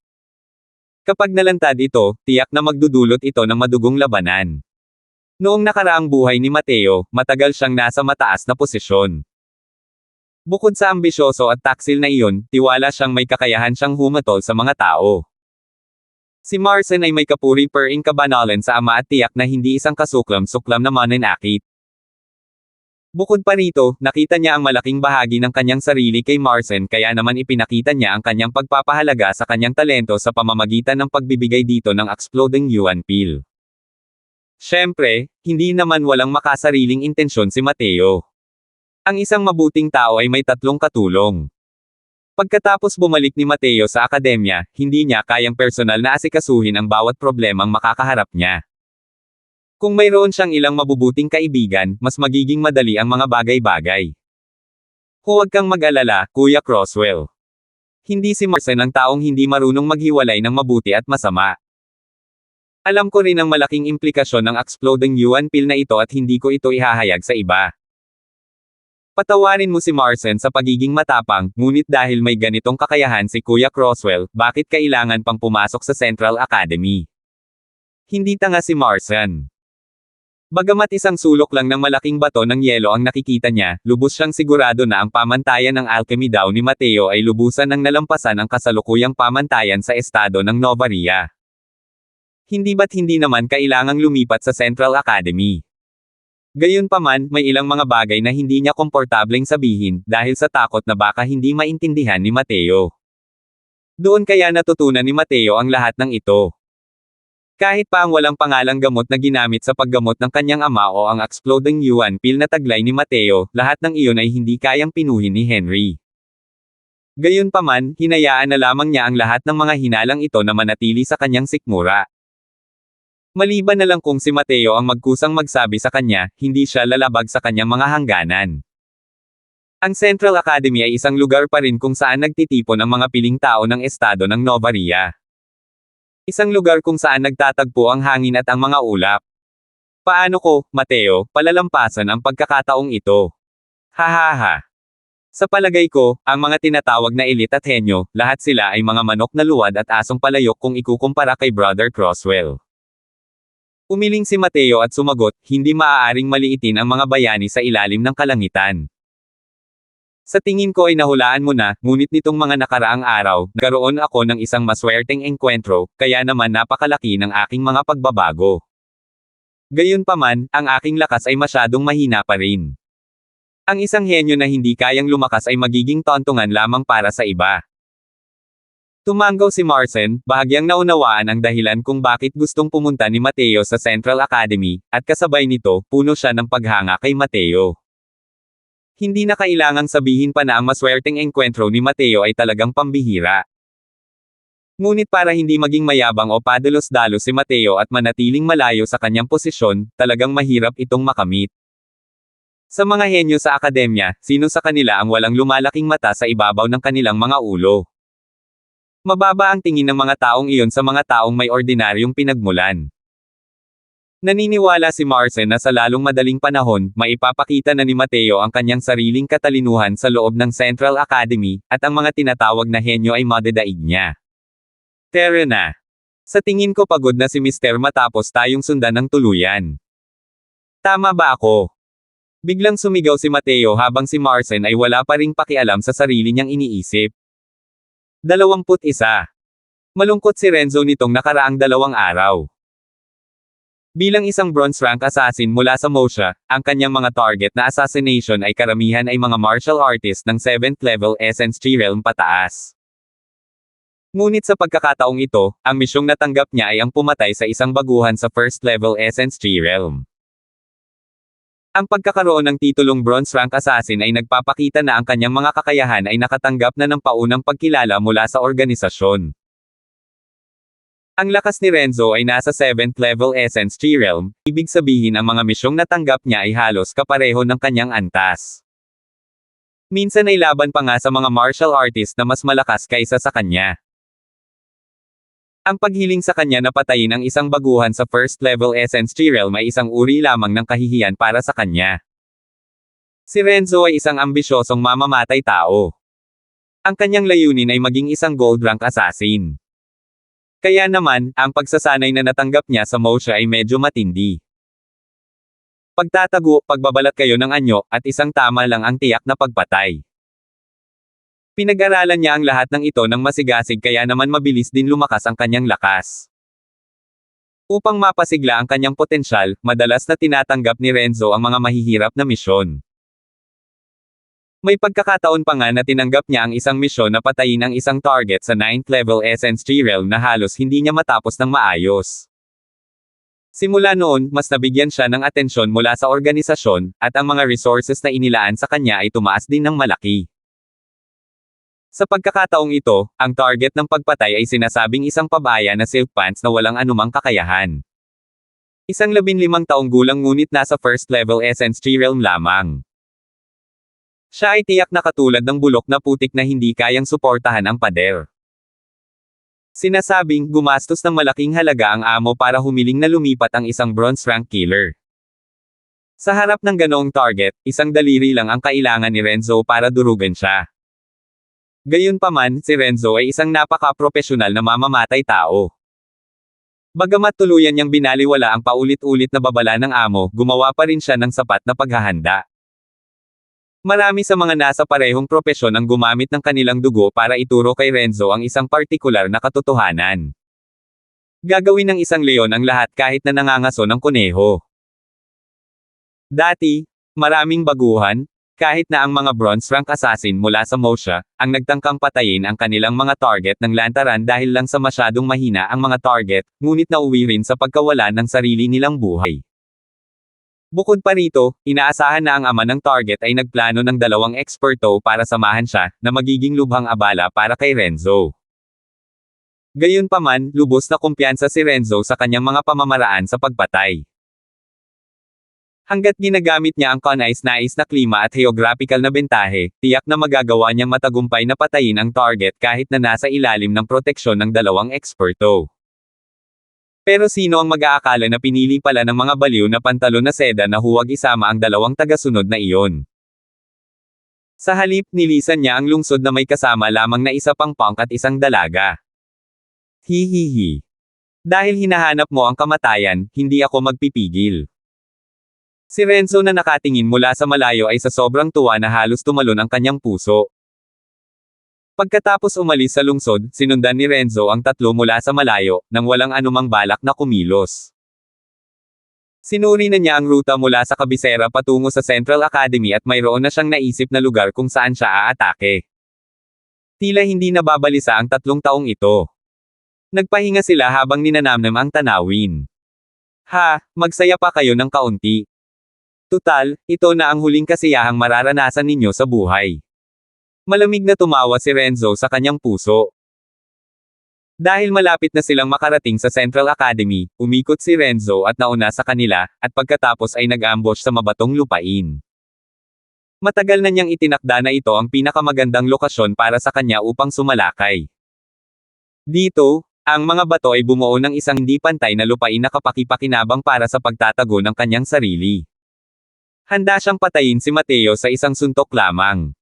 Kapag nalantad ito, tiyak na magdudulot ito ng madugong labanan. Noong nakaraang buhay ni Mateo, matagal siyang nasa mataas na posisyon. Bukod sa ambisyoso at taksil na iyon, tiwala siyang may kakayahan siyang humatol sa mga tao. Si Marcin ay may kapuri per kabanalan sa ama at tiyak na hindi isang kasuklam-suklam na mananakit. Bukod pa rito, nakita niya ang malaking bahagi ng kanyang sarili kay Marcin kaya naman ipinakita niya ang kanyang pagpapahalaga sa kanyang talento sa pamamagitan ng pagbibigay dito ng exploding yuan pill. Siyempre, hindi naman walang makasariling intensyon si Mateo. Ang isang mabuting tao ay may tatlong katulong. Pagkatapos bumalik ni Mateo sa akademya, hindi niya kayang personal na asikasuhin ang bawat problemang makakaharap niya. Kung mayroon siyang ilang mabubuting kaibigan, mas magiging madali ang mga bagay-bagay. Huwag kang mag-alala, Kuya Croswell. Hindi si Marcin ang taong hindi marunong maghiwalay ng mabuti at masama. Alam ko rin ang malaking implikasyon ng exploding yuan pill na ito at hindi ko ito ihahayag sa iba. Patawarin mo si Marcin sa pagiging matapang, ngunit dahil may ganitong kakayahan si Kuya Croswell, bakit kailangan pang pumasok sa Central Academy? Hindi tanga si Marcin. Bagamat isang sulok lang ng malaking bato ng yelo ang nakikita niya, lubos siyang sigurado na ang pamantayan ng alchemy daw ni Mateo ay lubusan ng nalampasan ang kasalukuyang pamantayan sa estado ng Novaria. Hindi ba't hindi naman kailangang lumipat sa Central Academy? Gayunpaman, may ilang mga bagay na hindi niya komportableng sabihin, dahil sa takot na baka hindi maintindihan ni Mateo. Doon kaya natutunan ni Mateo ang lahat ng ito. Kahit pa ang walang pangalang gamot na ginamit sa paggamot ng kanyang ama o ang exploding yuan pill na taglay ni Mateo, lahat ng iyon ay hindi kayang pinuhin ni Henry. Gayunpaman, hinayaan na lamang niya ang lahat ng mga hinalang ito na manatili sa kanyang sikmura. Maliban na lang kung si Mateo ang magkusang magsabi sa kanya, hindi siya lalabag sa kanyang mga hangganan. Ang Central Academy ay isang lugar pa rin kung saan nagtitipon ang mga piling tao ng estado ng Novaria. Isang lugar kung saan nagtatagpo ang hangin at ang mga ulap. Paano ko, Mateo, palalampasan ang pagkakataong ito? Hahaha. Sa palagay ko, ang mga tinatawag na elite at henyo, lahat sila ay mga manok na luwad at asong palayok kung ikukumpara kay Brother Croswell. Umiling si Mateo at sumagot, hindi maaaring maliitin ang mga bayani sa ilalim ng kalangitan. Sa tingin ko ay nahulaan mo na, ngunit nitong mga nakaraang araw, nagkaroon ako ng isang maswerteng engkwentro, kaya naman napakalaki ng aking mga pagbabago. Gayunpaman, ang aking lakas ay masyadong mahina pa rin. Ang isang henyo na hindi kayang lumakas ay magiging tontongan lamang para sa iba. Tumanggaw si Marcin, bahagyang naunawaan ang dahilan kung bakit gustong pumunta ni Mateo sa Central Academy, at kasabay nito, puno siya ng paghanga kay Mateo. Hindi na kailangang sabihin pa na ang maswerteng engkwentro ni Mateo ay talagang pambihira. Ngunit para hindi maging mayabang o padalos-dalos si Mateo at manatiling malayo sa kanyang posisyon, talagang mahirap itong makamit. Sa mga henyo sa akademya, sino sa kanila ang walang lumalaking mata sa ibabaw ng kanilang mga ulo? Mababa ang tingin ng mga taong iyon sa mga taong may ordinaryong pinagmulan. Naniniwala si Marcin na sa lalong madaling panahon, maipapakita na ni Mateo ang kanyang sariling katalinuhan sa loob ng Central Academy, at ang mga tinatawag na henyo ay madadaig niya. Tara na. Sa tingin ko pagod na si Mr. matapos tayong sundan ng tuluyan. Tama ba ako? Biglang sumigaw si Mateo habang si Marcin ay wala pa ring pakialam sa sarili niyang iniisip. 21. Malungkot si Renzo nitong nakaraang 2 araw. Bilang isang bronze rank assassin mula sa Mosha, ang kanyang mga target na assassination ay karamihan ay mga martial artist ng 7th level Essence Tree Realm pataas. Ngunit sa pagkakataong ito, ang misyong natanggap niya ay ang pumatay sa isang baguhan sa 1st level Essence Tree Realm. Ang pagkakaroon ng titulong bronze rank assassin ay nagpapakita na ang kanyang mga kakayahan ay nakatanggap na ng paunang pagkilala mula sa organisasyon. Ang lakas ni Renzo ay nasa 7th level Essence Tree Realm, ibig sabihin ang mga misyong natanggap niya ay halos kapareho ng kanyang antas. Minsan ay laban pa nga sa mga martial artist na mas malakas kaysa sa kanya. Ang paghiling sa kanya na patayin ang isang baguhan sa 1st level Essence Tree Realm ay isang uri lamang ng kahihiyan para sa kanya. Si Renzo ay isang ambisyosong mamamatay tao. Ang kanyang layunin ay maging isang gold rank assassin. Kaya naman, ang pagsasanay na natanggap niya sa Mosha ay medyo matindi. Pagtatago, pagbabalat kayo ng anyo, at isang tama lang ang tiyak na pagpatay. Pinag-aralan niya ang lahat ng ito ng masigasig kaya naman mabilis din lumakas ang kanyang lakas. Upang mapasigla ang kanyang potensyal, madalas na tinatanggap ni Renzo ang mga mahihirap na misyon. May pagkakataon pa nga na tinanggap niya ang isang misyon na patayin ang isang target sa 9th level Essence Tree Realm na halos hindi niya matapos ng maayos. Simula noon, mas nabigyan siya ng atensyon mula sa organisasyon, at ang mga resources na inilaan sa kanya ay tumaas din ng malaki. Sa pagkakataong ito, ang target ng pagpatay ay sinasabing isang pabaya na silk pants na walang anumang kakayahan. Isang 15 taong gulang ngunit nasa first level Essence Tree Realm lamang. Siya ay tiyak na katulad ng bulok na putik na hindi kayang suportahan ang pader. Sinasabing, gumastos ng malaking halaga ang amo para humiling na lumipat ang isang bronze rank killer. Sa harap ng ganoong target, isang daliri lang ang kailangan ni Renzo para durugan siya. Gayunpaman, si Renzo ay isang napaka-propesyonal na mamamatay tao. Bagamat tuluyan niyang binaliwala ang paulit-ulit na babala ng amo, gumawa pa rin siya ng sapat na paghahanda. Marami sa mga nasa parehong propesyon ang gumamit ng kanilang dugo para ituro kay Renzo ang isang partikular na katotohanan. Gagawin ng isang leon ang lahat kahit na nangangaso ng kuneho. Dati, maraming baguhan, kahit na ang mga bronze rank assassin mula sa Mosha, ang nagtangkang patayin ang kanilang mga target ng lantaran dahil lang sa masyadong mahina ang mga target, ngunit nauwi rin sa pagkawala ng sarili nilang buhay. Bukod pa rito, inaasahan na ang ama ng target ay nagplano ng 2 eksperto para samahan siya, na magiging lubhang abala para kay Renzo. Gayunpaman, lubos na kumpiyansa si Renzo sa kanyang mga pamamaraan sa pagpatay. Hangga't ginagamit niya ang kanais-nais na klima at geographical na bentahe, tiyak na magagawa niyang matagumpay na patayin ang target kahit na nasa ilalim ng proteksyon ng 2 eksperto. Pero sino ang mag-aakala na pinili pala ng mga baliw na pantalon na seda na huwag isama ang 2 tagasunod na iyon? Sa halip, nilisan niya ang lungsod na may kasama lamang na isa pang punk at isang dalaga. Hihihi. Dahil hinahanap mo ang kamatayan, hindi ako magpipigil. Si Renzo na nakatingin mula sa malayo ay sa sobrang tuwa na halos tumalon ang kanyang puso. Pagkatapos umalis sa lungsod, sinundan ni Renzo ang 3 mula sa malayo, nang walang anumang balak na kumilos. Sinuri na niya ang ruta mula sa kabisera patungo sa Central Academy at mayroon na siyang naisip na lugar kung saan siya aatake. Tila hindi nababalisa ang 3 taong ito. Nagpahinga sila habang ninanamnam ang tanawin. Ha, magsaya pa kayo ng kaunti. Tutal, ito na ang huling kasiyahang mararanasan ninyo sa buhay. Malamig na tumawa si Renzo sa kanyang puso. Dahil malapit na silang makarating sa Central Academy, umikot si Renzo at nauna sa kanila, at pagkatapos ay nag-ambush sa mabatong lupain. Matagal na niyang itinakda na ito ang pinakamagandang lokasyon para sa kanya upang sumalakay. Dito, ang mga bato ay bumuo ng isang hindi pantay na lupain na kapaki-pakinabang para sa pagtatago ng kanyang sarili. Handa siyang patayin si Mateo sa isang suntok lamang.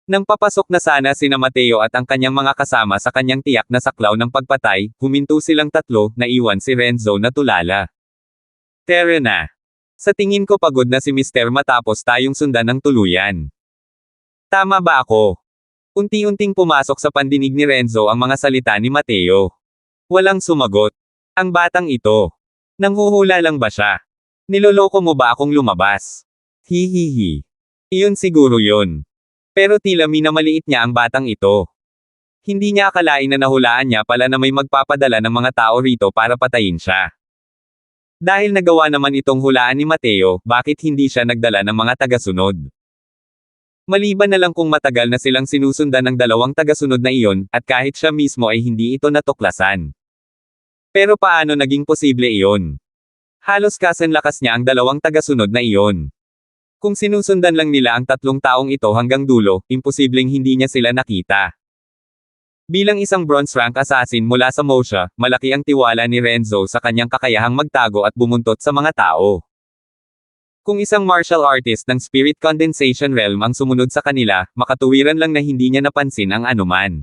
Nang papasok na sana sina Mateo at ang kanyang mga kasama sa kanyang tiyak na saklaw ng pagpatay, huminto silang 3, naiwan si Renzo na tulala. Tara na. Sa tingin ko pagod na si Mr. matapos tayong sundan ng tuluyan. Tama ba ako? Unti-unting pumasok sa pandinig ni Renzo ang mga salita ni Mateo. Walang sumagot. Ang batang ito. Nanghuhula lang ba siya? Niloloko mo ba akong lumabas? Hihihi. Iyon siguro yun. Pero tila minamaliit niya ang batang ito. Hindi niya akalain na nahulaan niya pala na may magpapadala ng mga tao rito para patayin siya. Dahil nagawa naman itong hulaan ni Mateo, bakit hindi siya nagdala ng mga tagasunod? Maliban na lang kung matagal na silang sinusundan ng 2 tagasunod na iyon, at kahit siya mismo ay hindi ito natuklasan. Pero paano naging posible iyon? Halos kasanlakas niya ang 2 tagasunod na iyon. Kung sinusundan lang nila ang 3 taong ito hanggang dulo, imposibleng hindi niya sila nakita. Bilang isang bronze rank assassin mula sa Mosha, malaki ang tiwala ni Renzo sa kanyang kakayahang magtago at bumuntot sa mga tao. Kung isang martial artist ng Spirit Condensation Realm ang sumunod sa kanila, makatuwiran lang na hindi niya napansin ang anuman.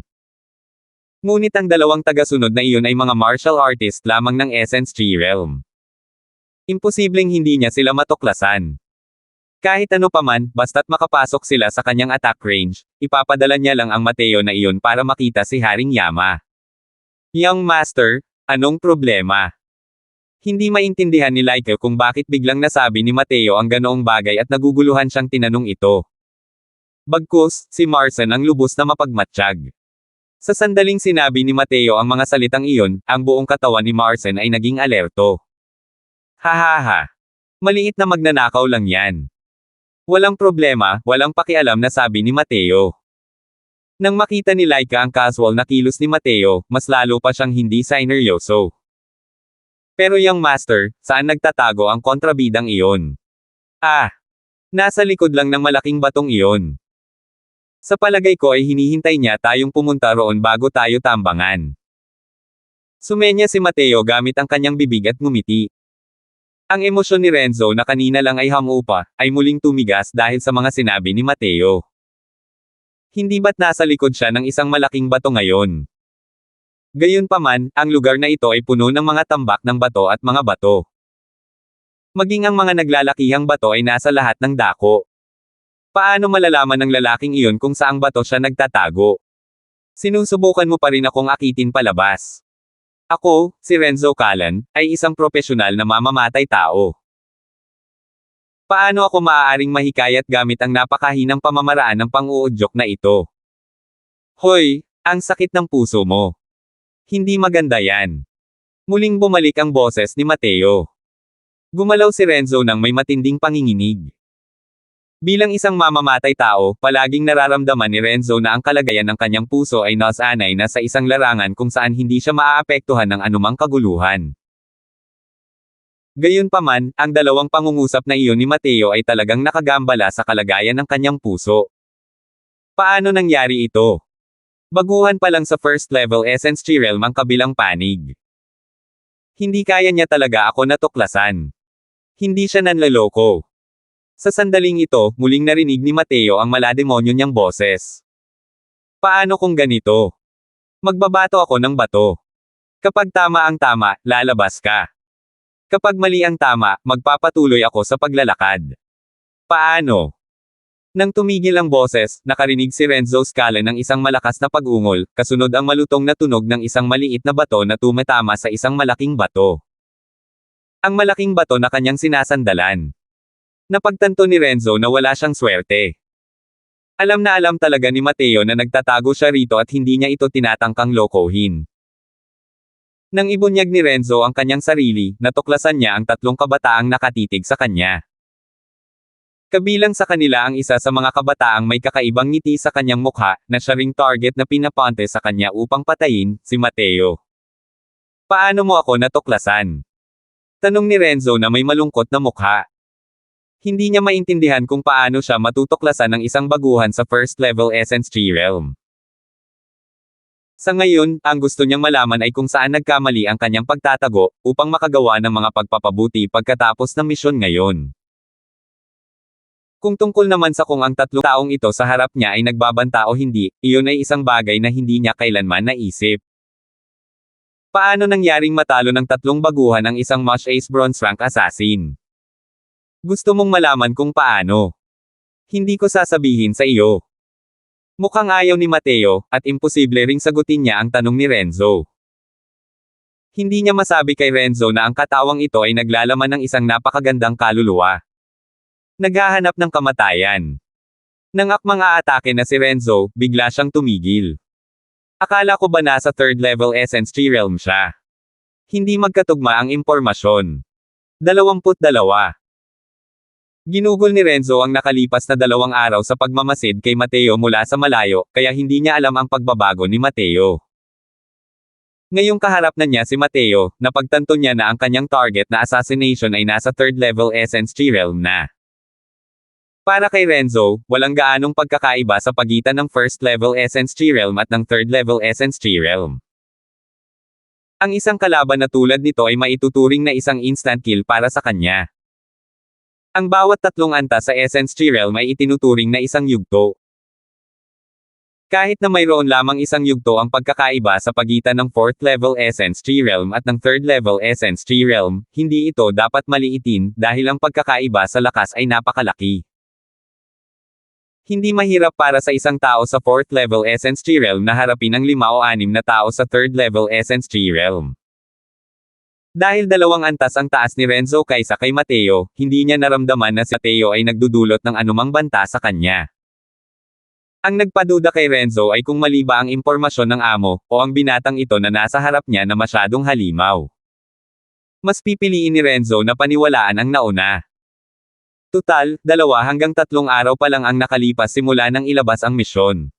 Ngunit ang 2 tagasunod na iyon ay mga martial artist lamang ng Essence Tree Realm. Imposibleng hindi niya sila matuklasan. Kahit ano paman, basta't makapasok sila sa kanyang attack range, ipapadala niya lang ang Mateo na iyon para makita si Haring Yama. Young Master, anong problema? Hindi maintindihan ni Laika kung bakit biglang nasabi ni Mateo ang ganoong bagay at naguguluhan siyang tinanong ito. Bagkus, si Marson ang lubos na mapagmatsyag. Sa sandaling sinabi ni Mateo ang mga salitang iyon, ang buong katawan ni Marson ay naging alerto. Hahaha. Maliit na magnanakaw lang yan. Walang problema, walang pakialam na sabi ni Mateo. Nang makita ni Laika ang casual na kilos ni Mateo, mas lalo pa siyang hindi sineryoso. Pero yung master, saan nagtatago ang kontrabidang iyon? Ah! Nasa likod lang ng malaking batong iyon. Sa palagay ko ay hinihintay niya tayong pumunta roon bago tayo tambangan. Sumenya si Mateo gamit ang kanyang bibig at ngumiti. Ang emosyon ni Renzo na kanina lang ay hamupa, ay muling tumigas dahil sa mga sinabi ni Mateo. Hindi ba't nasa likod siya ng isang malaking bato ngayon? Gayunpaman, ang lugar na ito ay puno ng mga tambak ng bato at mga bato. Maging ang mga naglalakihang bato ay nasa lahat ng dako. Paano malalaman ng lalaking iyon kung saang bato siya nagtatago? Sinusubukan mo pa rin akong akitin palabas. Ako, si Renzo Callan, ay isang propesyonal na mamamatay tao. Paano ako maaaring mahikayat gamit ang napakahinang pamamaraan ng pang-uudyok na ito? Hoy, ang sakit ng puso mo. Hindi maganda yan. Muling bumalik ang boses ni Mateo. Gumalaw si Renzo nang may matinding panginginig. Bilang isang mamamatay tao, palaging nararamdaman ni Renzo na ang kalagayan ng kanyang puso ay nasanay na sa isang larangan kung saan hindi siya maaapektuhan ng anumang kaguluhan. Gayunpaman, ang dalawang pangungusap na iyon ni Mateo ay talagang nakagambala sa kalagayan ng kanyang puso. Paano nangyari ito? Baguhan pa lang sa first level Essence Chi Realm ang kabilang panig. Hindi kaya niya talaga ako natuklasan. Hindi siya nanloloko. Sa sandaling ito, muling narinig ni Mateo ang malademonyo niyang boses. Paano kung ganito? Magbabato ako ng bato. Kapag tama ang tama, lalabas ka. Kapag mali ang tama, magpapatuloy ako sa paglalakad. Paano? Nang tumigil ang boses, nakarinig si Renzo Scala ng isang malakas na pag-ungol, kasunod ang malutong na tunog ng isang maliit na bato na tumatama sa isang malaking bato. Ang malaking bato na kanyang sinasandalan. Napagtanto ni Renzo na wala siyang swerte. Alam na alam talaga ni Mateo na nagtatago siya rito at hindi niya ito tinatangkang lokohin. Nang ibunyag ni Renzo ang kanyang sarili, natuklasan niya ang tatlong kabataang nakatitig sa kanya. Kabilang sa kanila ang isa sa mga kabataang may kakaibang ngiti sa kanyang mukha, na siya ring target na pinapante sa kanya upang patayin, si Mateo. Paano mo ako natuklasan? Tanong ni Renzo na may malungkot na mukha. Hindi niya maintindihan kung paano siya matutuklasan ng isang baguhan sa first level Essence Chi Realm. Sa ngayon, ang gusto niyang malaman ay kung saan nagkamali ang kanyang pagtatago, upang makagawa ng mga pagpapabuti pagkatapos ng misyon ngayon. Kung tungkol naman sa kung ang tatlong taong ito sa harap niya ay nagbabanta o hindi, iyon ay isang bagay na hindi niya kailanman naisip. Paano nangyaring matalo ng tatlong baguhan ang isang Mush Ace Bronze Rank Assassin? Gusto mong malaman kung paano? Hindi ko sasabihin sa iyo. Mukhang ayaw ni Mateo, at imposible ring sagutin niya ang tanong ni Renzo. Hindi niya masabi kay Renzo na ang katawang ito ay naglalaman ng isang napakagandang kaluluwa. Naghahanap ng kamatayan. Nang akmang aatake na si Renzo, bigla siyang tumigil. Akala ko ba nasa third level Essence Chi Realm siya? Hindi magkatugma ang impormasyon. 22. Ginugol ni Renzo ang nakalipas na 2 araw sa pagmamasid kay Mateo mula sa malayo, kaya hindi niya alam ang pagbabago ni Mateo. Ngayong kaharap na niya si Mateo, napagtanto niya na ang kanyang target na assassination ay nasa third level Essence Chi Realm na. Para kay Renzo, walang gaanong pagkakaiba sa pagitan ng first level Essence Chi Realm at ng third level Essence Chi Realm. Ang isang kalaban na tulad nito ay maituturing na isang instant kill para sa kanya. Ang bawat tatlong antas sa Essence Chi Realm ay itinuturing na isang yugto. Kahit na mayroon lamang isang yugto ang pagkakaiba sa pagitan ng 4th level Essence Chi Realm at ng 3rd level Essence Chi Realm, hindi ito dapat maliitin dahil ang pagkakaiba sa lakas ay napakalaki. Hindi mahirap para sa isang tao sa 4th level Essence Chi Realm na harapin ang 5 o 6 na tao sa 3rd level Essence Chi Realm. Dahil 2 antas ang taas ni Renzo kaysa kay Mateo, hindi niya naramdaman na si Mateo ay nagdudulot ng anumang banta sa kanya. Ang nagpaduda kay Renzo ay kung mali ba ang impormasyon ng amo, o ang binatang ito na nasa harap niya na masyadong halimaw. Mas pipiliin ni Renzo na paniwalaan ang nauna. Tutal, 2 hanggang 3 araw pa lang ang nakalipas simula nang ilabas ang misyon.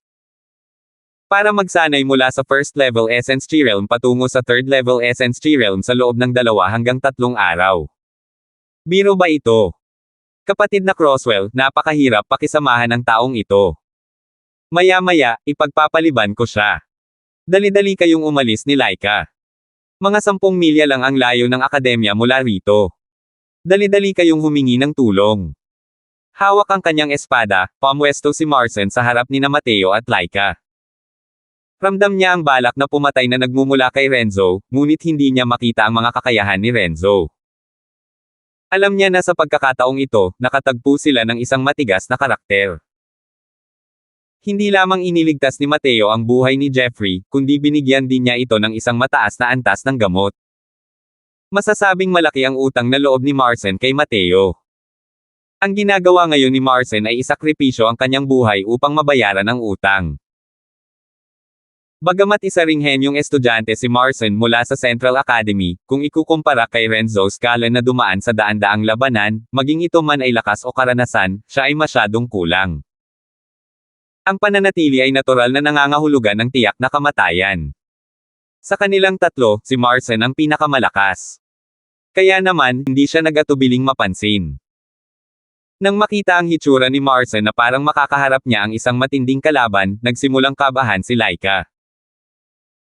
Para magsanay mula sa first level Essence Chi Realm patungo sa third level Essence Chi Realm sa loob ng 2 hanggang 3 araw. Biro ba ito? Kapatid na Crosswell, napakahirap pakisamahan ng taong ito. Maya-maya, ipagpapaliban ko siya. Dali-dali kayong umalis ni Laika. Mga 10 milya lang ang layo ng akademya mula rito. Dali-dali kayong humingi ng tulong. Hawak ang kanyang espada, pumwesto si Marcin sa harap ni Mateo at Laika. Ramdam niya ang balak na pumatay na nagmumula kay Renzo, ngunit hindi niya makita ang mga kakayahan ni Renzo. Alam niya na sa pagkakataong ito, nakatagpo sila ng isang matigas na karakter. Hindi lamang iniligtas ni Mateo ang buhay ni Jeffrey, kundi binigyan din niya ito ng isang mataas na antas ng gamot. Masasabing malaki ang utang na loob ni Marcin kay Mateo. Ang ginagawa ngayon ni Marcin ay isakripisyo ang kanyang buhay upang mabayaran ang utang. Bagamat isa ring henyong estudyante si Marcin mula sa Central Academy, kung ikukumpara kay Renzo Scala na dumaan sa daan-daang labanan, maging ito man ay lakas o karanasan, siya ay masyadong kulang. Ang pananatili ay natural na nangangahulugan ng tiyak na kamatayan. Sa kanilang tatlo, si Marcin ang pinakamalakas. Kaya naman, hindi siya nagatubiling mapansin. Nang makita ang hitsura ni Marcin na parang makakaharap niya ang isang matinding kalaban, nagsimulang kabahan si Laika.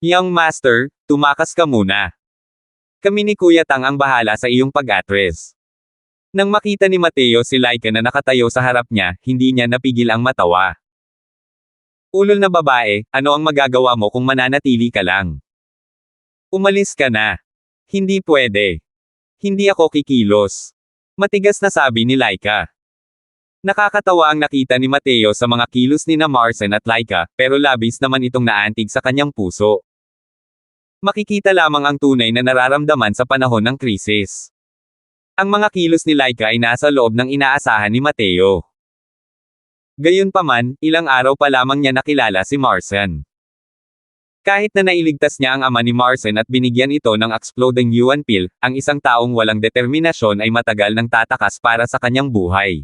Young Master, tumakas ka muna. Kami ni Kuya Tang ang bahala sa iyong pag-address. Nang makita ni Mateo si Laika na nakatayo sa harap niya, hindi niya napigil ang matawa. Ulol na babae, ano ang magagawa mo kung mananatili ka lang? Umalis ka na. Hindi pwede. Hindi ako kikilos. Matigas na sabi ni Laika. Nakakatawa ang nakita ni Mateo sa mga kilos ni Marcin at Laika, pero labis naman itong naantig sa kanyang puso. Makikita lamang ang tunay na nararamdaman sa panahon ng krisis. Ang mga kilos ni Laika ay nasa loob ng inaasahan ni Mateo. Gayunpaman, ilang araw pa lamang niya nakilala si Marcin. Kahit na nailigtas niya ang ama ni Marcin at binigyan ito ng exploding yuan pill, ang isang taong walang determinasyon ay matagal nang tatakas para sa kanyang buhay.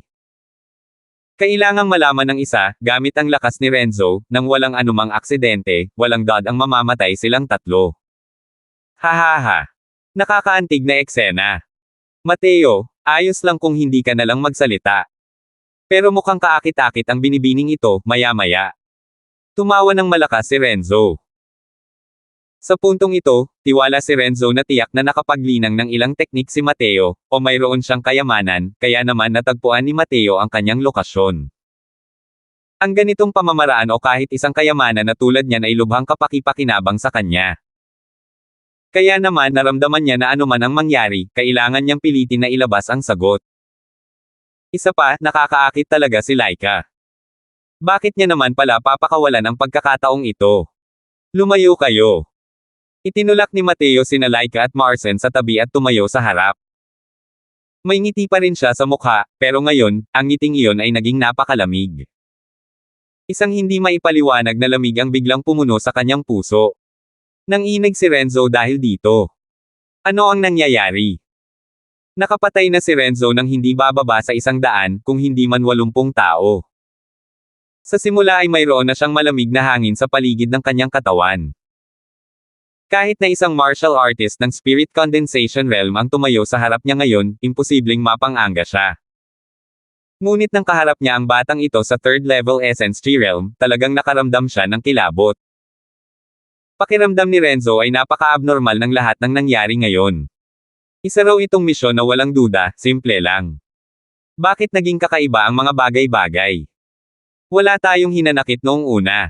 Kailangang malaman ng isa, gamit ang lakas ni Renzo, nang walang anumang aksidente, walang dad ang mamamatay silang tatlo. Hahaha. Nakakaantig na eksena. Mateo, ayos lang kung hindi ka nalang magsalita. Pero mukhang kaakit-akit ang binibining ito, maya-maya. Tumawa ng malakas si Renzo. Sa puntong ito, tiwala si Renzo na tiyak na nakapaglinang ng ilang teknik si Mateo, o mayroon siyang kayamanan, kaya naman natagpuan ni Mateo ang kanyang lokasyon. Ang ganitong pamamaraan o kahit isang kayamanan na tulad niyan ay lubhang kapaki-pakinabang sa kanya. Kaya naman naramdaman niya na anuman ang mangyari, kailangan niyang pilitin na ilabas ang sagot. Isa pa, nakakaakit talaga si Laika. Bakit niya naman pala papakawalan ang pagkakataong ito? Lumayo kayo. Itinulak ni Mateo sina Laika at Marcin sa tabi at tumayo sa harap. May ngiti pa rin siya sa mukha, pero ngayon, ang ngiting iyon ay naging napakalamig. Isang hindi maipaliwanag na lamig ang biglang pumuno sa kanyang puso. Nanginig si Renzo dahil dito. Ano ang nangyayari? Nakapatay na si Renzo nang hindi bababa sa 100, kung hindi man 80 tao. Sa simula ay mayroon na siyang malamig na hangin sa paligid ng kanyang katawan. Kahit na isang martial artist ng Spirit Condensation Realm ang tumayo sa harap niya ngayon, imposibleng mapang-anga siya. Ngunit nang kaharap niya ang batang ito sa third level Essence Chi Realm, talagang nakaramdam siya ng kilabot. Pakiramdam ni Renzo ay napaka-abnormal ng lahat ng nangyari ngayon. Isa raw itong misyon na walang duda, simple lang. Bakit naging kakaiba ang mga bagay-bagay? Wala tayong hinanakit noong una.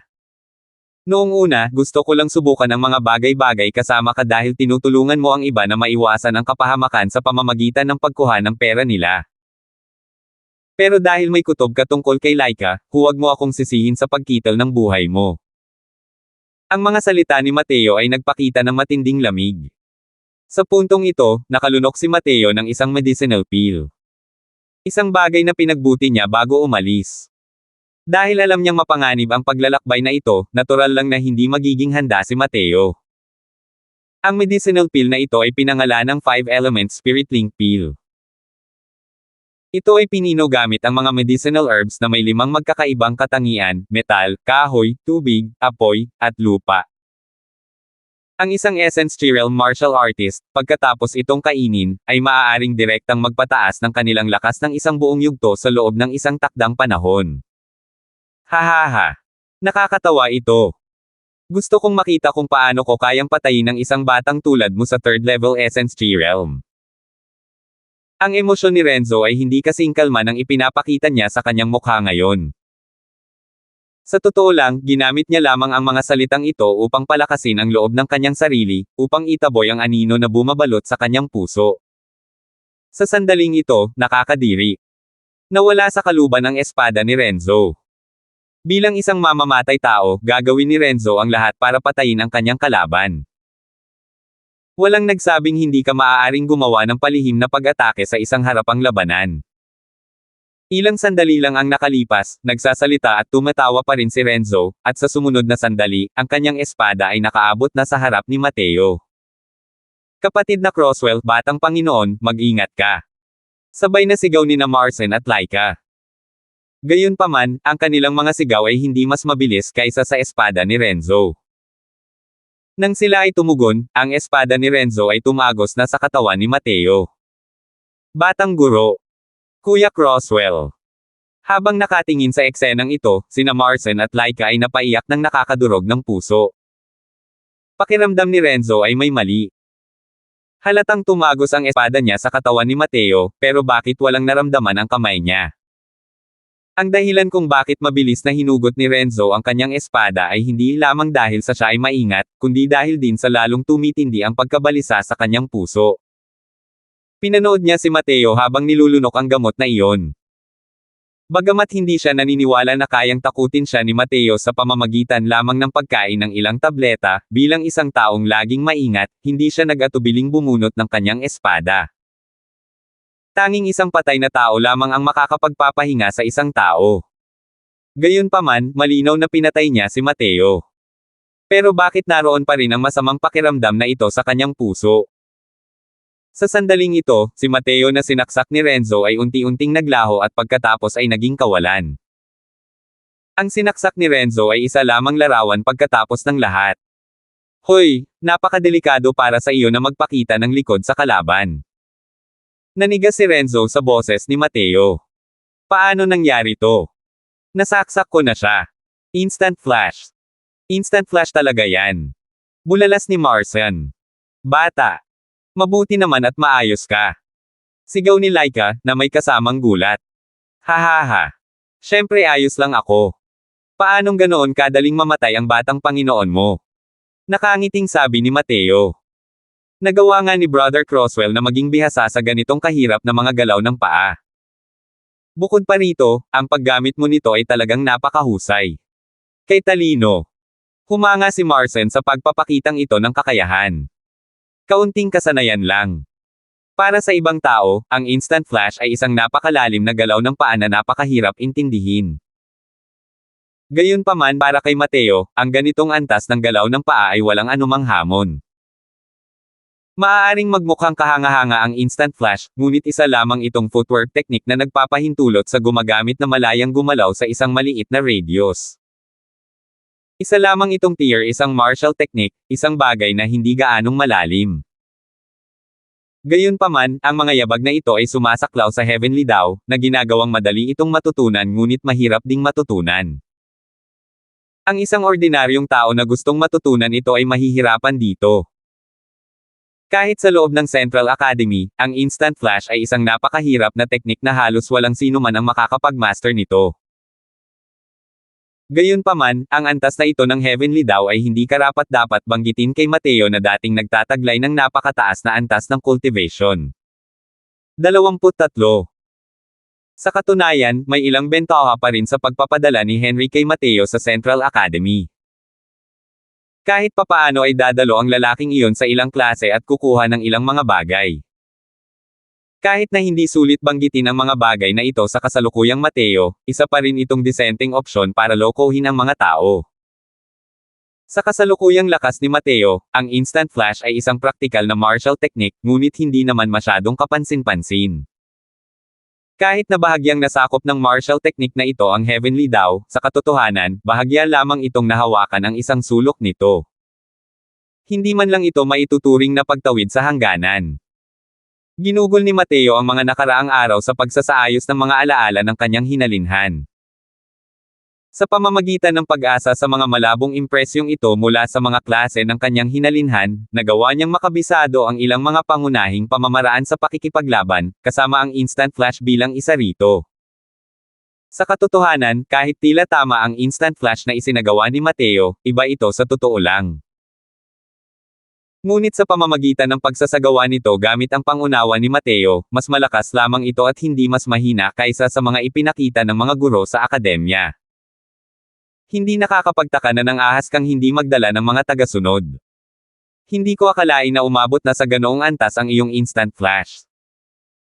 Noong una, gusto ko lang subukan ang mga bagay-bagay kasama ka dahil tinutulungan mo ang iba na maiwasan ang kapahamakan sa pamamagitan ng pagkuha ng pera nila. Pero dahil may kutob ka tungkol kay Laika, huwag mo akong sisihin sa pagkital ng buhay mo. Ang mga salita ni Mateo ay nagpakita ng matinding lamig. Sa puntong ito, nakalunok si Mateo ng isang medicinal pill. Isang bagay na pinagbuti niya bago umalis. Dahil alam niyang mapanganib ang paglalakbay na ito, natural lang na hindi magiging handa si Mateo. Ang medicinal pill na ito ay pinangalanang 5-element spirit link pill. Ito ay pinino gamit ang mga medicinal herbs na may 5 magkakaibang katangian, metal, kahoy, tubig, apoy, at lupa. Ang isang essence cereal martial artist, pagkatapos itong kainin, ay maaaring direktang magpataas ng kanilang lakas ng isang buong yugto sa loob ng isang takdang panahon. Hahaha. Nakakatawa ito. Gusto kong makita kung paano ko kayang patayin ng isang batang tulad mo sa 3rd level essence realm. Ang emosyon ni Renzo ay hindi kasing kalma nang ipinapakita niya sa kanyang mukha ngayon. Sa totoo lang, ginamit niya lamang ang mga salitang ito upang palakasin ang loob ng kanyang sarili, upang itaboy ang anino na bumabalot sa kanyang puso. Sa sandaling ito, nakakadiri. Nawala sa kaluban ang espada ni Renzo. Bilang isang mamamatay tao, gagawin ni Renzo ang lahat para patayin ang kanyang kalaban. Walang nagsabing hindi ka maaaring gumawa ng palihim na pag-atake sa isang harapang labanan. Ilang sandali lang ang nakalipas, nagsasalita at tumatawa pa rin si Renzo, at sa sumunod na sandali, ang kanyang espada ay nakaabot na sa harap ni Mateo. Kapatid na Crosswell, batang Panginoon, mag-ingat ka. Sabay na sigaw ni na Marcin at Laika. Gayunpaman, ang kanilang mga sigaw ay hindi mas mabilis kaysa sa espada ni Renzo. Nang sila ay tumugon, ang espada ni Renzo ay tumagos na sa katawan ni Mateo. Batang guro. Kuya Crosswell. Habang nakatingin sa eksenang ito, sina Marcin at Laika ay napaiyak ng nakakadurog ng puso. Pakiramdam ni Renzo ay may mali. Halatang tumagos ang espada niya sa katawan ni Mateo, pero bakit walang naramdaman ang kamay niya? Ang dahilan kung bakit mabilis na hinugot ni Renzo ang kanyang espada ay hindi lamang dahil sa siya ay maingat, kundi dahil din sa lalong tumitindi ang pagkabalisa sa kanyang puso. Pinanood niya si Mateo habang nilulunok ang gamot na iyon. Bagamat hindi siya naniniwala na kayang takutin siya ni Mateo sa pamamagitan lamang ng pagkain ng ilang tableta, bilang isang taong laging maingat, hindi siya nag-atubiling bumunot ng kanyang espada. Tanging isang patay na tao lamang ang makakapagpapahinga sa isang tao. Gayunpaman, malinaw na pinatay niya si Mateo. Pero bakit naroon pa rin ang masamang pakiramdam na ito sa kanyang puso? Sa sandaling ito, si Mateo na sinaksak ni Renzo ay unti-unting naglaho at pagkatapos ay naging kawalan. Ang sinaksak ni Renzo ay isa lamang larawan pagkatapos ng lahat. Hoy, napakadelikado para sa iyo na magpakita ng likod sa kalaban. Nanigas si Renzo sa boses ni Mateo. Paano nangyari to? Nasaksak ko na siya. Instant flash. Instant flash talaga yan. Bulalas ni Marcin. Bata. Mabuti naman at maayos ka. Sigaw ni Laika, na may kasamang gulat. Hahaha. Siyempre ayos lang ako. Paanong ganoon kadaling mamatay ang batang Panginoon mo? Nakangiting sabi ni Mateo. Nagawa nga ni Brother Crosswell na maging bihasa sa ganitong kahirap na mga galaw ng paa. Bukod pa rito, ang paggamit mo nito ay talagang napakahusay. Kay talino. Humanga si Marcin sa pagpapakitang ito ng kakayahan. Kaunting kasanayan lang. Para sa ibang tao, ang instant flash ay isang napakalalim na galaw ng paa na napakahirap intindihin. Gayunpaman para kay Mateo, ang ganitong antas ng galaw ng paa ay walang anumang hamon. Maaaring magmukhang kahanga-hanga ang instant flash, ngunit isa lamang itong footwork technique na nagpapahintulot sa gumagamit na malayang gumalaw sa isang maliit na radius. Isa lamang itong tier isang martial technique, isang bagay na hindi gaanong malalim. Gayunpaman, ang mga yabag na ito ay sumasaklaw sa Heavenly Dao, na ginagawang madali itong matutunan ngunit mahirap ding matutunan. Ang isang ordinaryong tao na gustong matutunan ito ay mahihirapan dito. Kahit sa loob ng Central Academy, ang Instant Flash ay isang napakahirap na teknik na halos walang sino man ang makakapag-master nito. Gayunpaman, ang antas na ito ng Heavenly Dao ay hindi karapat-dapat banggitin kay Mateo na dating nagtataglay ng napakataas na antas ng cultivation. 23. Sa katunayan, may ilang bentaha pa rin sa pagpapadala ni Henry kay Mateo sa Central Academy. Kahit papaano ay dadalo ang lalaking iyon sa ilang klase at kukuha ng ilang mga bagay. Kahit na hindi sulit banggitin ang mga bagay na ito sa kasalukuyang Mateo, isa pa rin itong disenteng opsyon para lokohin ang mga tao. Sa kasalukuyang lakas ni Mateo, ang instant flash ay isang praktikal na martial technique, ngunit hindi naman masyadong kapansin-pansin. Kahit na bahagyang nasakop ng martial technique na ito ang Heavenly Dao, sa katotohanan, bahagya lamang itong nahawakan ang isang sulok nito. Hindi man lang ito maituturing na pagtawid sa hangganan. Ginugol ni Mateo ang mga nakaraang araw sa pagsasaayos ng mga alaala ng kanyang hinalinhan. Sa pamamagitan ng pag-asa sa mga malabong impresyong ito mula sa mga klase ng kanyang hinalinhan, nagawa niyang makabisado ang ilang mga pangunahing pamamaraan sa pakikipaglaban, kasama ang instant flash bilang isa rito. Sa katotohanan, kahit tila tama ang instant flash na isinagawa ni Mateo, iba ito sa totoo lang. Ngunit sa pamamagitan ng pagsasagawa nito gamit ang pangunawa ni Mateo, mas malakas lamang ito at hindi mas mahina kaysa sa mga ipinakita ng mga guro sa akademya. Hindi nakakapagtaka na nang ahas kang hindi magdala ng mga tagasunod. Hindi ko akalain na umabot na sa ganoong antas ang iyong instant flash.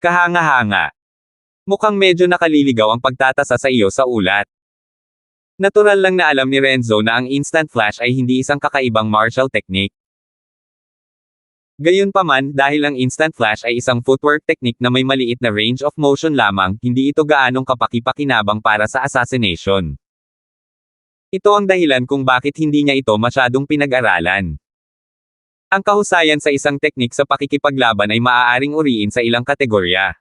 Kahanga-hanga. Mukhang medyo nakaliligaw ang pagtatasa sa iyo sa ulat. Natural lang na alam ni Renzo na ang instant flash ay hindi isang kakaibang martial technique. Gayunpaman, dahil ang instant flash ay isang footwork technique na may maliit na range of motion lamang, hindi ito gaanong kapaki-pakinabang para sa assassination. Ito ang dahilan kung bakit hindi niya ito masyadong pinag-aralan. Ang kahusayan sa isang teknik sa pakikipaglaban ay maaaring uriin sa ilang kategorya.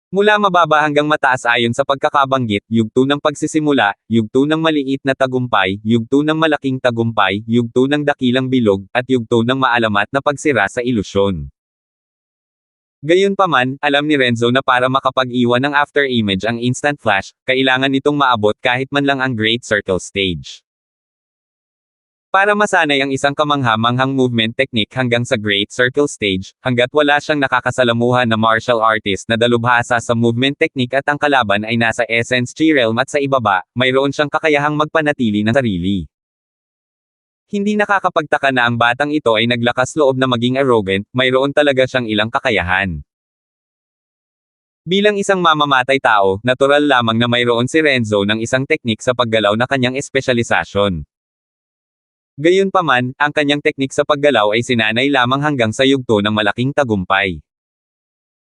Mula mababa hanggang mataas ayon sa pagkakabanggit, yugto ng pagsisimula, yugto ng maliit na tagumpay, yugto ng malaking tagumpay, yugto ng dakilang bilog, at yugto ng maalamat na pagsira sa ilusyon. Gayunpaman, alam ni Renzo na para makapag-iwan ng after image ang instant flash, kailangan nitong maabot kahit man lang ang Great Circle stage. Para masanay ang isang kamangha-manghang movement technique hanggang sa Great Circle stage, hanggat wala siyang nakakasalamuhan na martial artist na dalubhasa sa movement technique at ang kalaban ay nasa essence chi realm at sa ibaba, mayroon siyang kakayahang magpanatili ng sarili. Hindi nakakapagtaka na ang batang ito ay naglakas loob na maging arrogant, mayroon talaga siyang ilang kakayahan. Bilang isang mamamatay tao, natural lamang na mayroon si Renzo ng isang teknik sa paggalaw na kanyang espesyalisasyon. Gayunpaman, ang kanyang teknik sa paggalaw ay sinanay lamang hanggang sa yugto ng malaking tagumpay.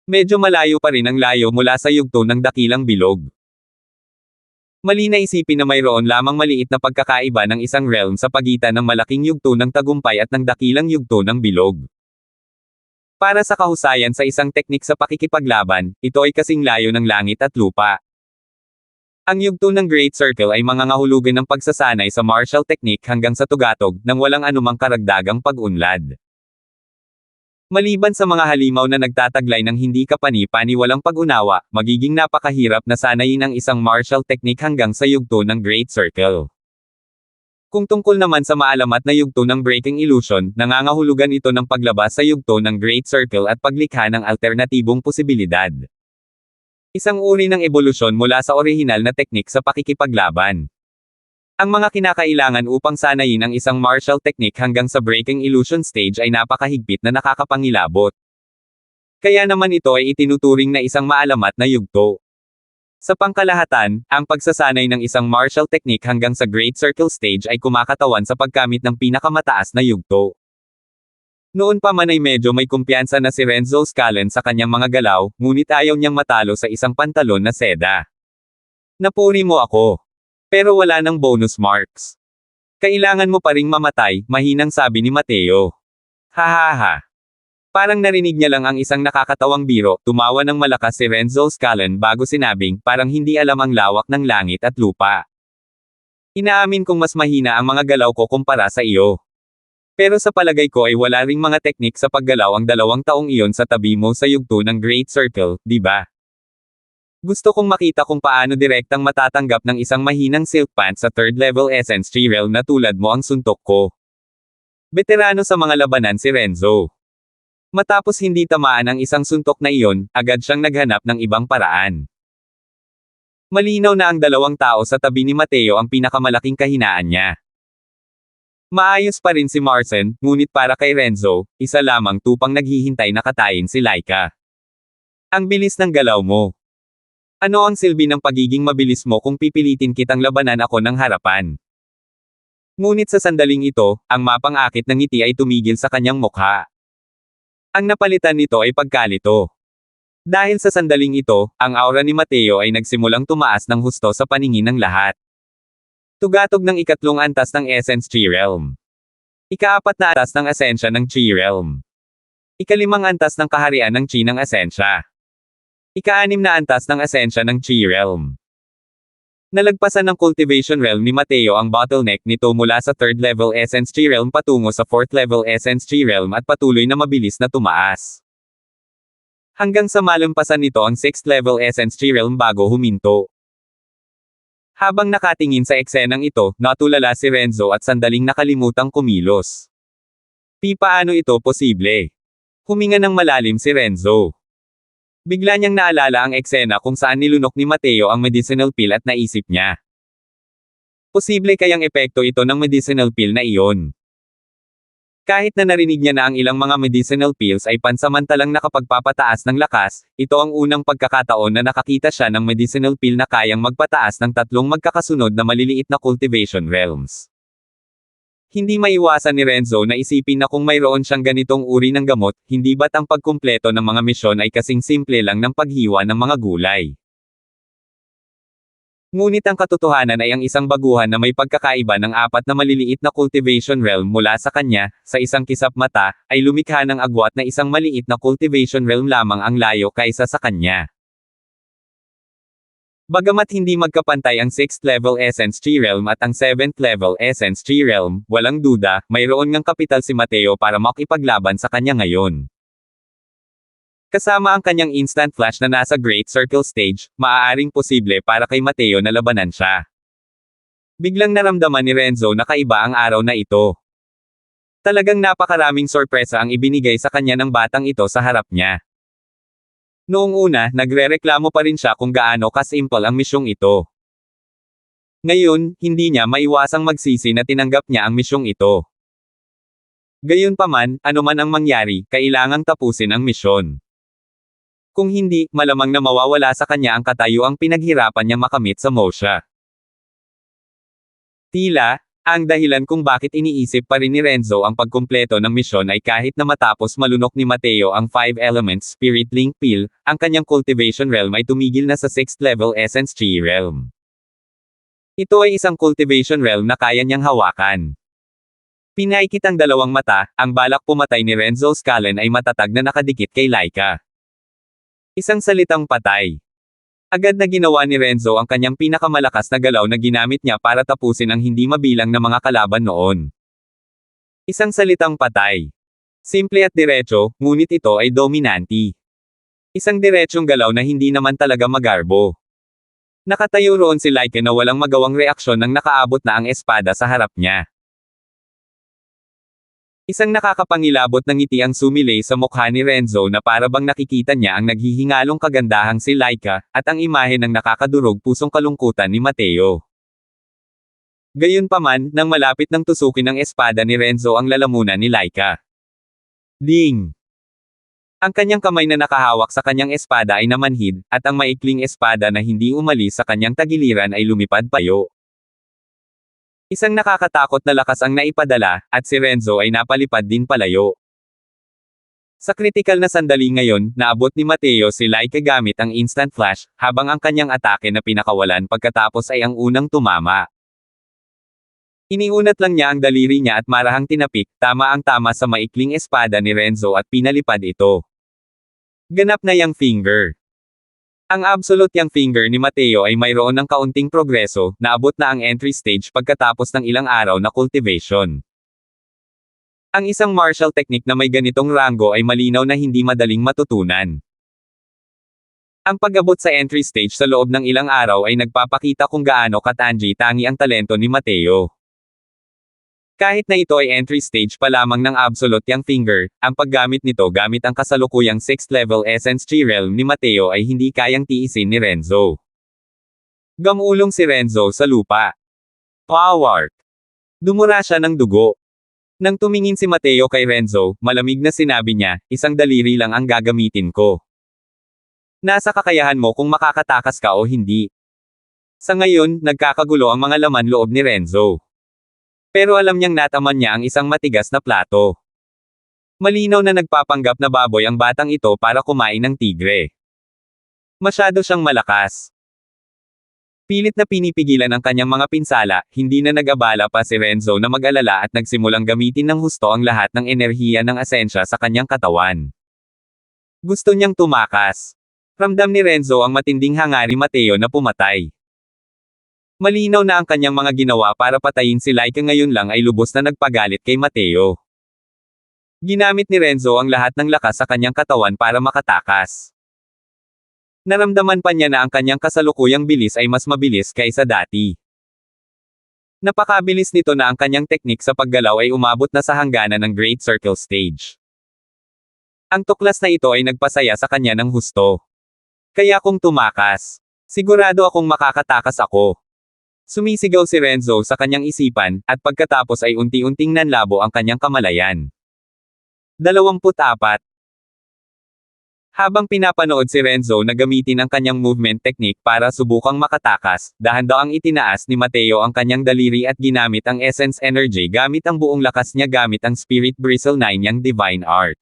Medyo malayo pa rin ang layo mula sa yugto ng dakilang bilog. Mali na isipin na mayroon lamang maliit na pagkakaiba ng isang realm sa pagitan ng malaking yugto ng tagumpay at ng dakilang yugto ng bilog. Para sa kahusayan sa isang teknik sa pakikipaglaban, ito ay kasing layo ng langit at lupa. Ang yugto ng Great Circle ay mangangahulugan ng pagsasanay sa martial technique hanggang sa tugatog, nang walang anumang karagdagang pag-unlad. Maliban sa mga halimaw na nagtataglay ng hindi kapani-paniwalang pag-unawa, magiging napakahirap na sanayin ang isang martial technique hanggang sa yugto ng Great Circle. Kung tungkol naman sa maalamat na yugto ng Breaking Illusion, nangangahulugan ito ng paglabas sa yugto ng Great Circle at paglikha ng alternatibong posibilidad. Isang uri ng ebolusyon mula sa orihinal na teknik sa pakikipaglaban. Ang mga kinakailangan upang sanayin ang isang martial technique hanggang sa Breaking Illusion stage ay napakahigpit na nakakapangilabot. Kaya naman ito ay itinuturing na isang maalamat na yugto. Sa pangkalahatan, ang pagsasanay ng isang martial technique hanggang sa Great Circle stage ay kumakatawan sa pagkamit ng pinakamataas na yugto. Noon pa man ay medyo may kumpiyansa na si Renzo Scallen sa kanyang mga galaw, ngunit ayaw niyang matalo sa isang pantalon na seda. Napuri mo ako. Pero wala ng bonus marks. Kailangan mo pa ring mamatay, mahinang sabi ni Mateo. Hahaha. Parang narinig niya lang ang isang nakakatawang biro, tumawa ng malakas si Renzo Scallen bago sinabing, parang hindi alam ang lawak ng langit at lupa. Inaamin kong mas mahina ang mga galaw ko kumpara sa iyo. Pero sa palagay ko ay wala ring mga teknik sa paggalaw ang 2 taong iyon sa tabi mo sa yugto ng Great Circle, di ba? Gusto kong makita kung paano direktang matatanggap ng isang mahinang silk pants sa 3rd level essence chi realm na tulad mo ang suntok ko. Veterano sa mga labanan si Renzo. Matapos hindi tamaan ang isang suntok na iyon, agad siyang naghanap ng ibang paraan. Malinaw na ang 2 tao sa tabi ni Mateo ang pinakamalaking kahinaan niya. Maayos pa rin si Marcin, ngunit para kay Renzo, isa lamang tupang naghihintay na katayin si Laika. Ang bilis ng galaw mo. Ano ang silbi ng pagiging mabilis mo kung pipilitin kitang labanan ako ng harapan? Ngunit sa sandaling ito, ang mapang-akit ng ngiti ay tumigil sa kanyang mukha. Ang napalitan nito ay pagkalito. Dahil sa sandaling ito, ang aura ni Mateo ay nagsimulang tumaas ng husto sa paningin ng lahat. Tugatog ng ikatlong antas ng Essence Chi Realm. Ikaapat na antas ng Asensya ng Chi Realm. Ikalimang antas ng Kaharian ng Chi ng Asensya. Ika-anim na antas ng Asensya ng Chi Realm. Nalagpasan ng Cultivation Realm ni Mateo ang bottleneck nito mula sa 3rd level Essence Chi Realm patungo sa 4th level Essence Chi Realm at patuloy na mabilis na tumaas. Hanggang sa malampasan nito ang 6th level Essence Chi Realm bago huminto. Habang nakatingin sa eksenang ito, natulala si Renzo at sandaling nakalimutang kumilos. Paano ito posible? Huminga ng malalim si Renzo. Bigla niyang naalala ang eksena kung saan nilunok ni Mateo ang medicinal pill at naisip niya. Posible kayang epekto ito ng medicinal pill na iyon. Kahit na narinig niya na ang ilang mga medicinal pills ay pansamantalang nakapagpapataas ng lakas, ito ang unang pagkakataon na nakakita siya ng medicinal pill na kayang magpataas ng 3 magkakasunod na maliliit na cultivation realms. Hindi maiwasan ni Renzo na isipin na kung mayroon siyang ganitong uri ng gamot, hindi ba't ang pagkumpleto ng mga misyon ay kasing simple lang ng paghiwa ng mga gulay. Ngunit ang katotohanan ay ang isang baguhan na may pagkakaiba ng 4 na maliliit na cultivation realm mula sa kanya, sa isang kisap mata, ay lumikha ng agwat na isang maliit na cultivation realm lamang ang layo kaysa sa kanya. Bagamat hindi magkapantay ang 6th level Essence Chi Realm at ang 7th level Essence Chi Realm, walang duda, mayroon ngang kapital si Mateo para makipaglaban sa kanya ngayon. Kasama ang kanyang instant flash na nasa Great Circle Stage, maaaring posible para kay Mateo na labanan siya. Biglang naramdaman ni Renzo na kaiba ang araw na ito. Talagang napakaraming sorpresa ang ibinigay sa kanya ng batang ito sa harap niya. Noong una, nagrereklamo pa rin siya kung gaano kasimple ang misyong ito. Ngayon, hindi niya maiwasang magsisi na tinanggap niya ang misyong ito. Gayunpaman, anuman ang mangyari, kailangang tapusin ang misyon. Kung hindi, malamang na mawawala sa kanya ang katayuang pinaghirapan niya makamit sa Mosha. Tila, ang dahilan kung bakit iniisip pa rin ni Renzo ang pagkumpleto ng misyon ay kahit na matapos malunok ni Mateo ang 5 Elements Spirit Link Pill, ang kanyang cultivation realm ay tumigil na sa 6th level Essence Chi Realm. Ito ay isang cultivation realm na kaya niyang hawakan. Pinaikit ang dalawang mata, ang balak pumatay ni Renzo Scallen ay matatag na nakadikit kay Laika. Isang salitang patay. Agad na ginawa ni Renzo ang kanyang pinakamalakas na galaw na ginamit niya para tapusin ang hindi mabilang na mga kalaban noon. Isang salitang patay. Simple at diretso, ngunit ito ay dominanti. Isang diretsong galaw na hindi naman talaga magarbo. Nakatayo roon si Laika na walang magawang reaksyon nang nakaabot na ang espada sa harap niya. Isang nakakapangilabot na ngiti ang sumilay sa mukha ni Renzo na para bang nakikita niya ang naghihingalong kagandahang si Laika, at ang imahe ng nakakadurog pusong kalungkutan ni Mateo. Gayunpaman, nang malapit ng tusukin ng espada ni Renzo ang lalamunan ni Laika. Ding! Ang kanyang kamay na nakahawak sa kanyang espada ay namanhid, at ang maikling espada na hindi umalis sa kanyang tagiliran ay lumipad payo. Isang nakakatakot na lakas ang naipadala, at si Renzo ay napalipad din palayo. Sa kritikal na sandali ngayon, naabot ni Mateo si Laika gamit ang instant flash, habang ang kanyang atake na pinakawalan pagkatapos ay ang unang tumama. Iniunat lang niya ang daliri niya at marahang tinapik, tama ang tama sa maikling espada ni Renzo at pinalipad ito. Ganap na yang finger. Ang absolute yang finger ni Mateo ay mayroon ng kaunting progreso, naabot na ang entry stage pagkatapos ng ilang araw na cultivation. Ang isang martial technique na may ganitong rango ay malinaw na hindi madaling matutunan. Ang pag-abot sa entry stage sa loob ng ilang araw ay nagpapakita kung gaano katangi-tangi ang talento ni Mateo. Kahit na ito ay entry stage pa lamang ng absolute yang finger, ang paggamit nito gamit ang kasalukuyang 6th level Essence Chi Realm ni Mateo ay hindi kayang tiisin ni Renzo. Gamulong si Renzo sa lupa. Power! Dumura siya ng dugo. Nang tumingin si Mateo kay Renzo, malamig na sinabi niya, isang daliri lang ang gagamitin ko. Nasa kakayahan mo kung makakatakas ka o hindi. Sa ngayon, nagkakagulo ang mga laman loob ni Renzo. Pero alam niyang nataman niya ang isang matigas na plato. Malinaw na nagpapanggap na baboy ang batang ito para kumain ng tigre. Masyado siyang malakas. Pilit na pinipigilan ang kanyang mga pinsala, hindi na nag-abala pa si Renzo na mag-alala at nagsimulang gamitin ng husto ang lahat ng enerhiya ng asensya sa kanyang katawan. Gusto niyang tumakas. Ramdam ni Renzo ang matinding hangarin ni Mateo na pumatay. Malinaw na ang kanyang mga ginawa para patayin si Laika ngayon lang ay lubos na nagpagalit kay Mateo. Ginamit ni Renzo ang lahat ng lakas sa kanyang katawan para makatakas. Naramdaman pa niya na ang kanyang kasalukuyang bilis ay mas mabilis kaysa dati. Napakabilis nito na ang kanyang teknik sa paggalaw ay umabot na sa hangganan ng Great Circle Stage. Ang tuklas na ito ay nagpasaya sa kanya ng husto. Kaya kung tumakas, sigurado akong makakatakas ako. Sumisigaw si Renzo sa kanyang isipan, at pagkatapos ay unti-unting nanlabo ang kanyang kamalayan. 24. Habang pinapanood si Renzo na gamitin ang kanyang movement technique para subukang makatakas, dahan-dahang itinaas ni Mateo ang kanyang daliri at ginamit ang essence energy gamit ang buong lakas niya gamit ang Spirit Bristle 9 niyang Divine Art.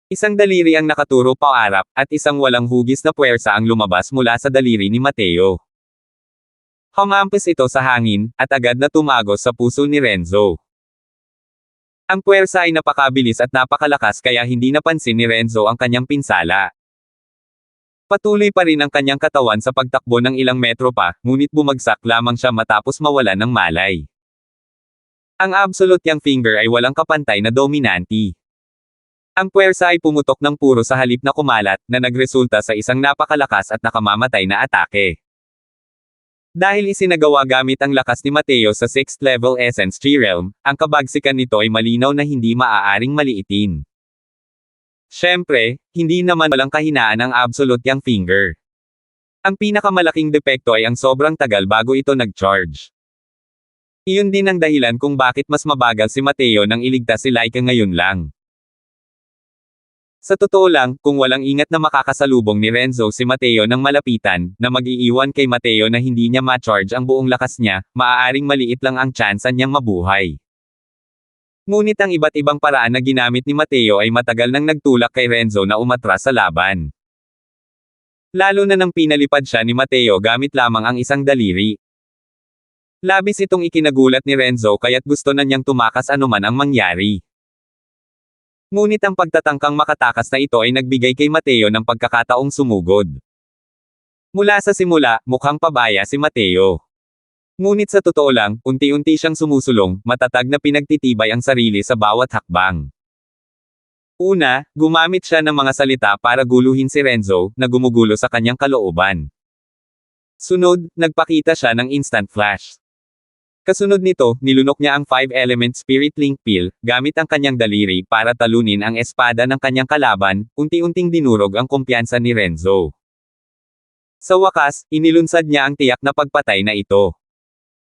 Isang daliri ang nakaturo paarap, at isang walang hugis na puwersa ang lumabas mula sa daliri ni Mateo. Humampis ito sa hangin, at agad na tumagos sa puso ni Renzo. Ang puwersa ay napakabilis at napakalakas kaya hindi napansin ni Renzo ang kanyang pinsala. Patuloy pa rin ang kanyang katawan sa pagtakbo ng ilang metro pa, ngunit bumagsak lamang siya matapos mawalan ng malay. Ang absolute yang finger ay walang kapantay na dominanti. Ang puwersa ay pumutok ng puro sa halip na kumalat, na nagresulta sa isang napakalakas at nakamamatay na atake. Dahil isinagawa gamit ang lakas ni Mateo sa 6th level Essence Tree Realm, ang kabagsikan nito ay malinaw na hindi maaaring maliitin. Siyempre, hindi naman walang kahinaan ang absolute yang finger. Ang pinakamalaking depekto ay ang sobrang tagal bago ito nag-charge. Iyon din ang dahilan kung bakit mas mabagal si Mateo nang iligtas si Laika ngayon lang. Sa totoo lang, kung walang ingat na makakasalubong ni Renzo si Mateo ng malapitan, na mag-iiwan kay Mateo na hindi niya ma-charge ang buong lakas niya, maaaring maliit lang ang tsansa niyang mabuhay. Ngunit ang iba't ibang paraan na ginamit ni Mateo ay matagal nang nagtulak kay Renzo na umatras sa laban. Lalo na nang pinalipad siya ni Mateo gamit lamang ang isang daliri. Labis itong ikinagulat ni Renzo kaya't gusto na niyang tumakas anuman ang mangyari. Ngunit ang pagtatangkang makatakas na ito ay nagbigay kay Mateo ng pagkakataong sumugod. Mula sa simula, mukhang pabaya si Mateo. Ngunit sa totoo lang, unti-unti siyang sumusulong, matatag na pinagtitibay ang sarili sa bawat hakbang. Una, gumamit siya ng mga salita para guluhin si Renzo, na gumugulo sa kanyang kalooban. Sunod, nagpakita siya ng instant flash. Kasunod nito, nilunok niya ang 5-element Spirit Link Pill, gamit ang kanyang daliri para talunin ang espada ng kanyang kalaban, unti-unting dinurog ang kumpiyansa ni Renzo. Sa wakas, inilunsad niya ang tiyak na pagpatay na ito.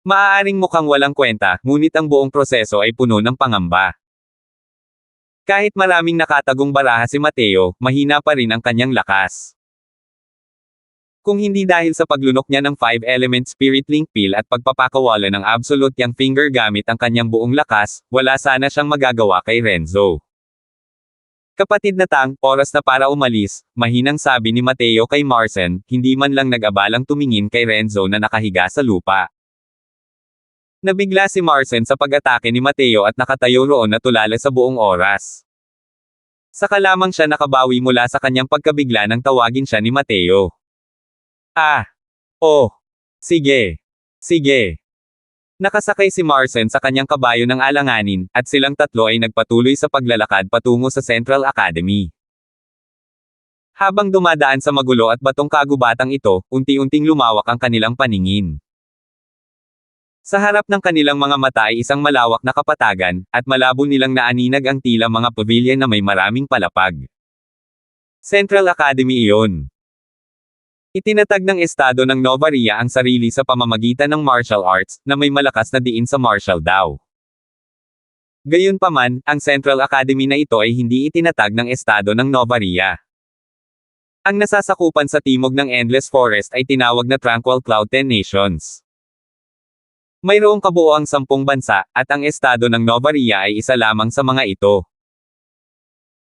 Maaaring mukhang walang kwenta, ngunit ang buong proseso ay puno ng pangamba. Kahit maraming nakatagong baraha si Mateo, mahina pa rin ang kanyang lakas. Kung hindi dahil sa paglunok niya ng 5-element Spirit Link Pill at pagpapakawala ng absolute yang finger gamit ang kanyang buong lakas, wala sana siyang magagawa kay Renzo. Kapatid na Tang, oras na para umalis, mahinang sabi ni Mateo kay Marcen, hindi man lang nag-abalang tumingin kay Renzo na nakahiga sa lupa. Nabigla si Marcen sa pag-atake ni Mateo at nakatayo roon na tulala sa buong oras. Saka lamang siya nakabawi mula sa kanyang pagkabigla nang tawagin siya ni Mateo. Oh. Sige. Nakasakay si Marcen sa kanyang kabayo ng alanganin, at silang tatlo ay nagpatuloy sa paglalakad patungo sa Central Academy. Habang dumadaan sa magulo at batong kagubatang ito, unti-unting lumawak ang kanilang paningin. Sa harap ng kanilang mga mata ay isang malawak na kapatagan, at malabo nilang naaninag ang tila mga pavilion na may maraming palapag. Central Academy iyon. Itinatag ng estado ng Novaria ang sarili sa pamamagitan ng martial arts, na may malakas na diin sa martial daw. Gayunpaman, ang Central Academy na ito ay hindi itinatag ng estado ng Novaria. Ang nasasakupan sa timog ng Endless Forest ay tinawag na Tranquil Cloud 10 Nations. Mayroong kabuoang 10 bansa, at ang estado ng Novaria ay isa lamang sa mga ito.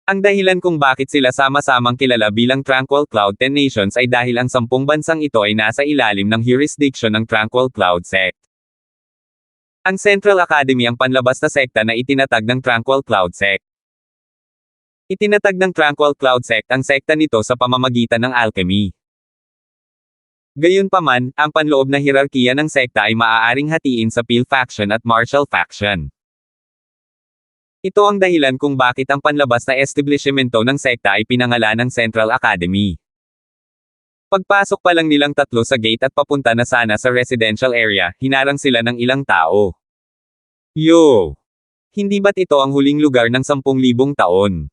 Ang dahilan kung bakit sila sama-samang kilala bilang Tranquil Cloud 10 Nations ay dahil ang 10 bansang ito ay nasa ilalim ng jurisdiction ng Tranquil Cloud Sect. Ang Central Academy ang panlabas na sekta na itinatag ng Tranquil Cloud Sect. Itinatag ng Tranquil Cloud Sect ang sekta nito sa pamamagitan ng alchemy. Gayunpaman, ang panloob na hierarkiya ng sekta ay maaaring hatiin sa Peel Faction at Marshall Faction. Ito ang dahilan kung bakit ang panlabas na establishmento ng sekta ay pinangalan ng Central Academy. Pagpasok pa lang nilang tatlo sa gate at papunta na sana sa residential area, hinarang sila ng ilang tao. Yo! Hindi ba't ito ang huling lugar ng 10,000 taon?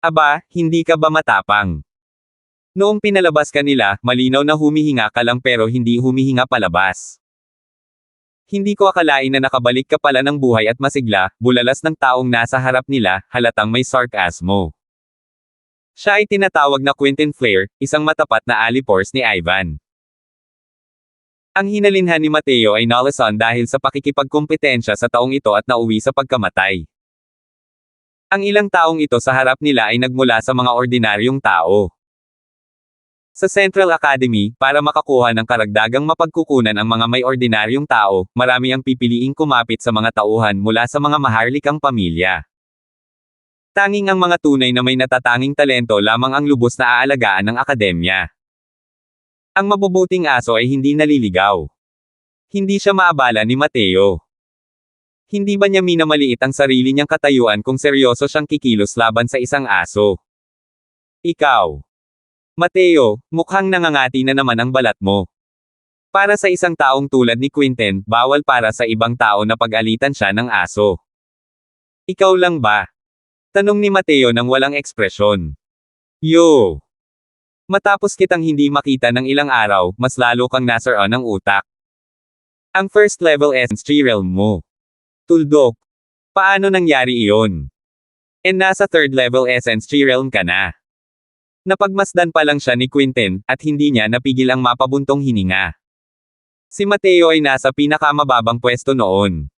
Aba, hindi ka ba matapang? Noong pinalabas ka nila, malinaw na humihinga ka lang pero hindi humihinga palabas. Hindi ko akalain na nakabalik ka pala ng buhay at masigla, bulalas ng taong nasa harap nila, halatang may sarkasmo. Siya ay tinatawag na Quentin Flair, isang matapat na alipors ni Ivan. Ang hinalinhan ni Mateo ay nalasan dahil sa pakikipagkompetensya sa taong ito at nauwi sa pagkamatay. Ang ilang taong ito sa harap nila ay nagmula sa mga ordinaryong tao. Sa Central Academy, para makakuha ng karagdagang mapagkukunan ang mga may ordinaryong tao, marami ang pipiliing kumapit sa mga tauhan mula sa mga maharlikang pamilya. Tanging ang mga tunay na may natatanging talento lamang ang lubos na aalagaan ng akademya. Ang mabubuting aso ay hindi naliligaw. Hindi siya maabala ni Mateo. Hindi ba niya minamaliit ang sarili niyang katayuan kung seryoso siyang kikilos laban sa isang aso? Ikaw, Mateo, mukhang nangangati na naman ang balat mo. Para sa isang taong tulad ni Quentin, bawal para sa ibang tao na pag-alitan siya ng aso. Ikaw lang ba? Tanong ni Mateo nang walang ekspresyon. Yo! Matapos kitang hindi makita ng ilang araw, mas lalo kang nasaroon ng utak. Ang first level essence realm mo. Tuldok. Paano nangyari iyon? And nasa third level essence realm ka na. Napagmasdan pa lang siya ni Quentin, at hindi niya napigil ang mapabuntong hininga. Si Mateo ay nasa pinakamababang pwesto noon.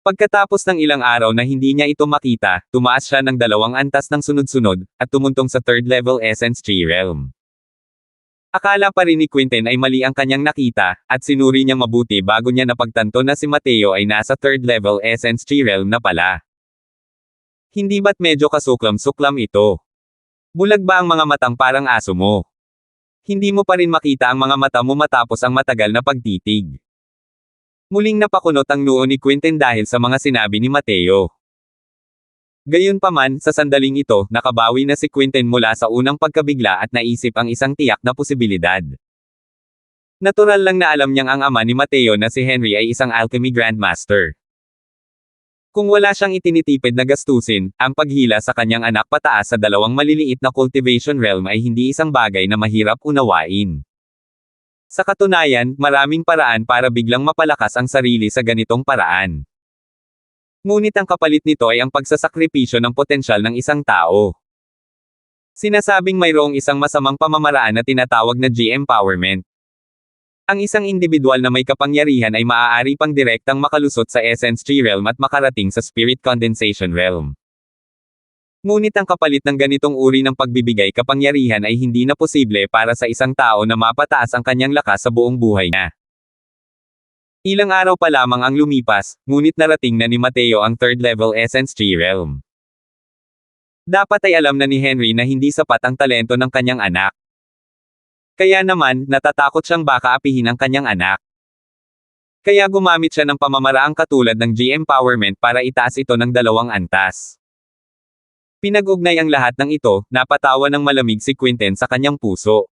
Pagkatapos ng ilang araw na hindi niya ito makita, tumaas siya ng 2 antas ng sunod-sunod, at tumuntong sa third level essence tree realm. Akala pa rin ni Quentin ay mali ang kanyang nakita, at sinuri niyang mabuti bago niya napagtanto na si Mateo ay nasa third level essence tree realm na pala. Hindi ba't medyo kasuklam-suklam ito? Bulag ba ang mga matang parang aso mo? Hindi mo pa rin makita ang mga mata mo matapos ang matagal na pagtitig. Muling napakunot ang noo ni Quentin dahil sa mga sinabi ni Mateo. Gayunpaman, sa sandaling ito, nakabawi na si Quentin mula sa unang pagkabigla at naisip ang isang tiyak na posibilidad. Natural lang na alam niyang ang ama ni Mateo na si Henry ay isang alchemy grandmaster. Kung wala siyang itinitipid na gastusin, ang paghila sa kanyang anak pataas sa 2 maliliit na cultivation realm ay hindi isang bagay na mahirap unawain. Sa katunayan, maraming paraan para biglang mapalakas ang sarili sa ganitong paraan. Ngunit ang kapalit nito ay ang pagsasakripisyo ng potensyal ng isang tao. Sinasabing mayroong isang masamang pamamaraan na tinatawag na G-empowerment. Ang isang individual na may kapangyarihan ay maaari pang direktang makalusot sa Essence Tree Realm at makarating sa Spirit Condensation Realm. Ngunit ang kapalit ng ganitong uri ng pagbibigay kapangyarihan ay hindi na posible para sa isang tao na mapataas ang kanyang lakas sa buong buhay niya. Ilang araw pa lamang ang lumipas, ngunit narating na ni Mateo ang third level Essence Tree Realm. Dapat ay alam na ni Henry na hindi sapat ang talento ng kanyang anak. Kaya naman, natatakot siyang baka apihin ang kanyang anak. Kaya gumamit siya ng pamamaraang katulad ng G-empowerment para itaas ito ng 2 antas. Pinag-ugnay ang lahat ng ito, napatawa ng malamig si Quentin sa kanyang puso.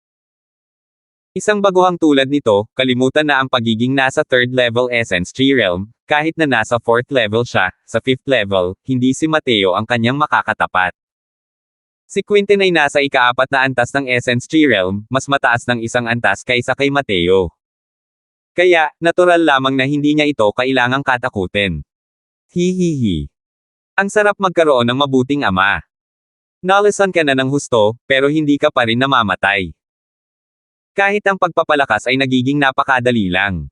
Isang baguhang tulad nito, kalimutan na ang pagiging nasa third level Essence Tree Realm, kahit na nasa 4th level siya, sa 5th level, hindi si Mateo ang kanyang makakatapat. Si Quentin ay nasa ika-4 na antas ng Essence Tree Realm, mas mataas ng 1 antas kaysa kay Mateo. Kaya, natural lamang na hindi niya ito kailangang katakutin. Hihihi. Ang sarap magkaroon ng mabuting ama. Nalasan ka na ng husto, pero hindi ka pa rin namamatay. Kahit ang pagpapalakas ay nagiging napakadali lang.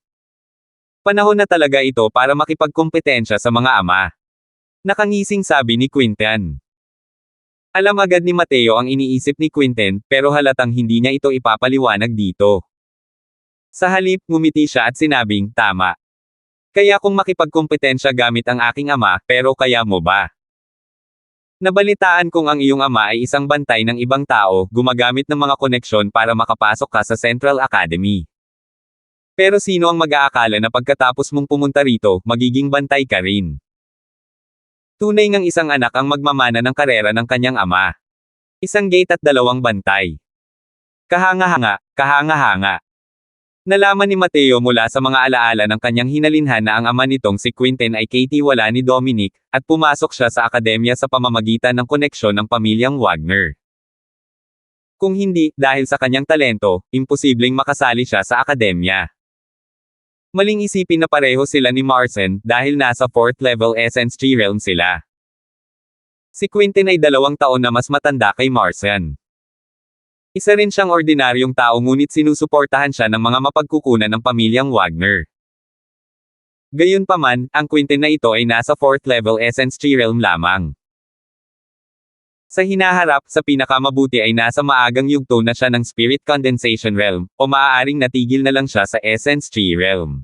Panahon na talaga ito para makipagkompetensya sa mga ama. Nakangising sabi ni Quinten. Alam agad ni Mateo ang iniisip ni Quinten, pero halatang hindi niya ito ipapaliwanag dito. Sa halip, ngumiti siya at sinabing, tama. Kaya kung makipagkompetensya gamit ang aking ama, pero kaya mo ba? Nabalitaan kong ang iyong ama ay isang bantay ng ibang tao, gumagamit ng mga koneksyon para makapasok ka sa Central Academy. Pero sino ang mag-aakala na pagkatapos mong pumunta rito, magiging bantay ka rin? Tunay ngang isang anak ang magmamana ng karera ng kanyang ama. Isang gate at dalawang bantay. Kahanga-hanga, kahanga-hanga. Nalaman ni Mateo mula sa mga alaala ng kanyang hinalinhan na ang ama nitong si Quinten ay kaitiwala ni Dominic, at pumasok siya sa akademya sa pamamagitan ng koneksyon ng pamilyang Wagner. Kung hindi, dahil sa kanyang talento, imposibleng makasali siya sa akademya. Maling isipin na pareho sila ni Marcin, dahil nasa 4th level Essence Tree Realm sila. Si Quinten ay 2 taon na mas matanda kay Marcin. Isa rin siyang ordinaryong tao ngunit sinusuportahan siya ng mga mapagkukunan ng pamilyang Wagner. Gayunpaman, ang Quinten na ito ay nasa 4th level Essence Tree Realm lamang. Sa hinaharap, sa pinakamabuti ay nasa maagang yugto na siya ng Spirit Condensation Realm, o maaaring natigil na lang siya sa Essence Tree Realm.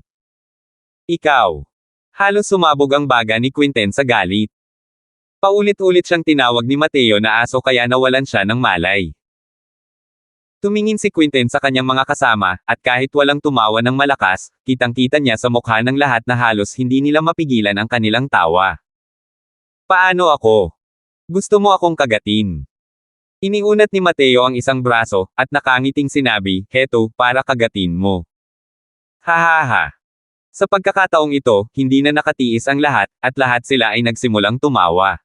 Ikaw. Halos sumabog ang baga ni Quinten sa galit. Paulit-ulit siyang tinawag ni Mateo na aso kaya nawalan siya ng malay. Tumingin si Quinten sa kanyang mga kasama, at kahit walang tumawa ng malakas, kitang-kita niya sa mukha ng lahat na halos hindi nila mapigilan ang kanilang tawa. Paano ako? Gusto mo akong kagatin? Iniunat ni Mateo ang isang braso, at nakangiting sinabi, heto, para kagatin mo. Hahaha. Sa pagkakataong ito, hindi na nakatiis ang lahat, at lahat sila ay nagsimulang tumawa.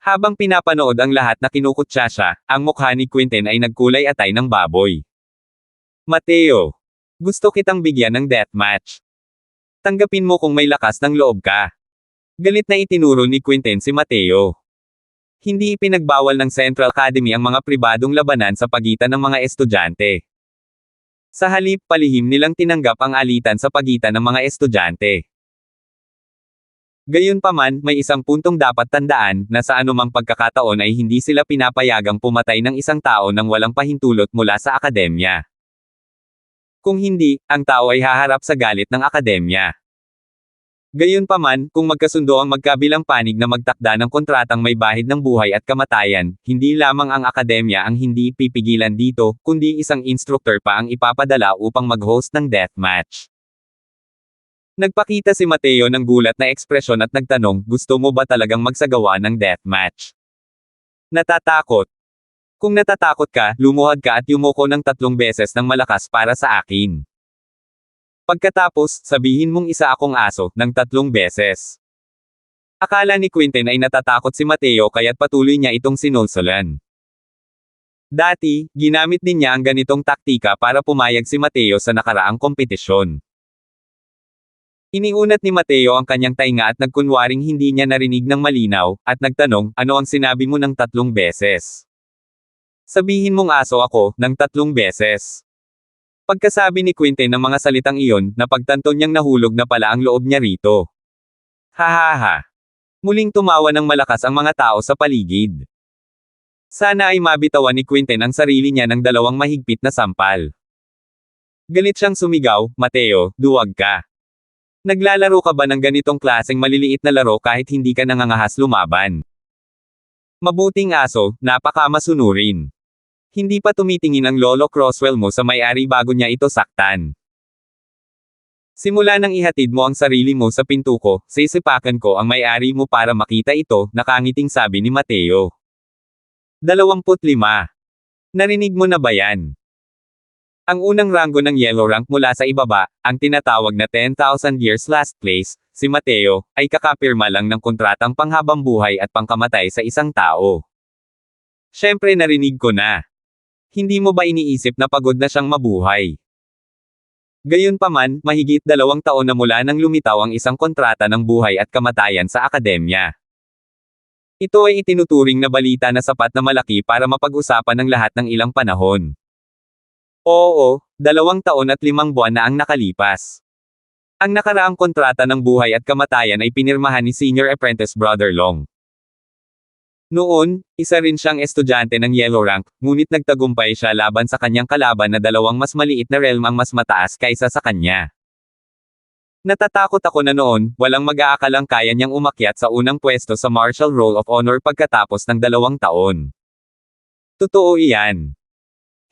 Habang pinapanood ang lahat na kinukutsa siya, ang mukha ni Quinten ay nagkulay atay ng baboy. Mateo. Gusto kitang bigyan ng deathmatch. Tanggapin mo kung may lakas ng loob ka. Galit na itinuro ni Quinten si Mateo. Hindi ipinagbawal ng Central Academy ang mga pribadong labanan sa pagitan ng mga estudyante. Sa halip, palihim nilang tinanggap ang alitan sa pagitan ng mga estudyante. Gayunpaman, may isang puntong dapat tandaan, na sa anumang pagkakataon ay hindi sila pinapayagang pumatay ng isang tao nang walang pahintulot mula sa akademya. Kung hindi, ang tao ay haharap sa galit ng akademya. Gayunpaman, kung magkasundo ang magkabilang panig na magtakda ng kontratang may bahid ng buhay at kamatayan, hindi lamang ang akademya ang hindi pipigilan dito, kundi isang instructor pa ang ipapadala upang mag-host ng deathmatch. Nagpakita si Mateo ng gulat na ekspresyon at nagtanong, gusto mo ba talagang magsagawa ng deathmatch? Natatakot. Kung natatakot ka, lumuhad ka at yumuko ng 3 beses ng malakas para sa akin. Pagkatapos, sabihin mong isa akong aso, ng 3 beses. Akala ni Quinten ay natatakot si Mateo kaya't patuloy niya itong sinulsulan. Dati, ginamit din niya ang ganitong taktika para pumayag si Mateo sa nakaraang kompetisyon. Iniunat ni Mateo ang kanyang tainga at nagkunwaring hindi niya narinig ng malinaw, at nagtanong, ano ang sinabi mo ng 3 beses? Sabihin mong aso ako, ng 3 beses. Pagkasabi ni Quinten ng mga salitang iyon, napagtanto niyang nahulog na pala ang loob niya rito. Hahaha. Muling tumawa ng malakas ang mga tao sa paligid. Sana ay mabitawan ni Quinten ang sarili niya ng 2 mahigpit na sampal. Galit siyang sumigaw, Mateo, duwag ka. Naglalaro ka ba ng ganitong klaseng maliliit na laro kahit hindi ka nangangahas lumaban? Mabuting aso, napakamasunurin. Hindi pa tumitingin ang Lolo Croswell mo sa may-ari bago niya ito saktan. Simula nang ihatid mo ang sarili mo sa pintuko, sisipakan ko ang may-ari mo para makita ito, nakangiting sabi ni Mateo. 25. Narinig mo na ba yan? Ang unang ranggo ng yellow rank mula sa ibaba, ang tinatawag na 10,000 years last place, si Mateo, ay kakapirma lang ng kontratang panghabang buhay at pangkamatay sa isang tao. Siyempre narinig ko na. Hindi mo ba iniisip na pagod na siyang mabuhay? Gayunpaman, mahigit 2 taon na mula nang lumitaw ang isang kontrata ng buhay at kamatayan sa akademya. Ito ay itinuturing na balita na sapat na malaki para mapag-usapan ng lahat ng ilang panahon. Oo, 2 taon at 5 buwan na ang nakalipas. Ang nakaraang kontrata ng buhay at kamatayan ay pinirmahan ni Senior Apprentice Brother Long. Noon, isa rin siyang estudyante ng Yellow Rank, ngunit nagtagumpay siya laban sa kanyang kalaban na dalawang mas maliit na realm ang mas mataas kaysa sa kanya. Natatakot ako na noon, walang mag-aakalang kaya niyang umakyat sa unang pwesto sa Martial Roll of Honor pagkatapos ng 2 taon. Totoo iyan.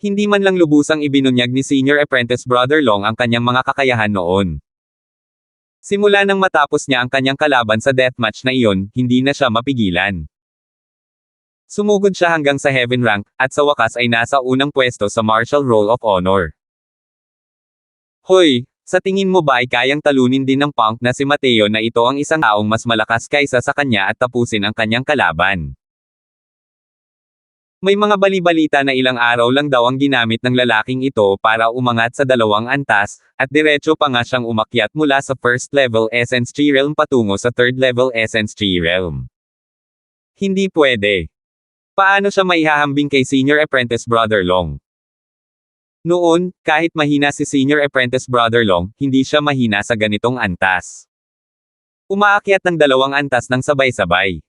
Hindi man lang lubusang ibinunyag ni Senior Apprentice Brother Long ang kanyang mga kakayahan noon. Simula nang matapos niya ang kanyang kalaban sa deathmatch na iyon, hindi na siya mapigilan. Sumugod siya hanggang sa Heaven Rank, at sa wakas ay nasa unang pwesto sa Martial Roll of Honor. Hoy, sa tingin mo ba ay kayang talunin din ng punk na si Mateo na ito ang isang taong mas malakas kaysa sa kanya at tapusin ang kanyang kalaban? May mga bali-balita na ilang araw lang daw ang ginamit ng lalaking ito para umangat sa 2 antas, at diretso pa nga siyang umakyat mula sa first level Essence Tree Realm patungo sa third level Essence Tree Realm. Hindi pwede. Paano siya maihahambing kay Senior Apprentice Brother Long? Noon, kahit mahina si Senior Apprentice Brother Long, hindi siya mahina sa ganitong antas. Umaakyat ng 2 antas ng sabay-sabay.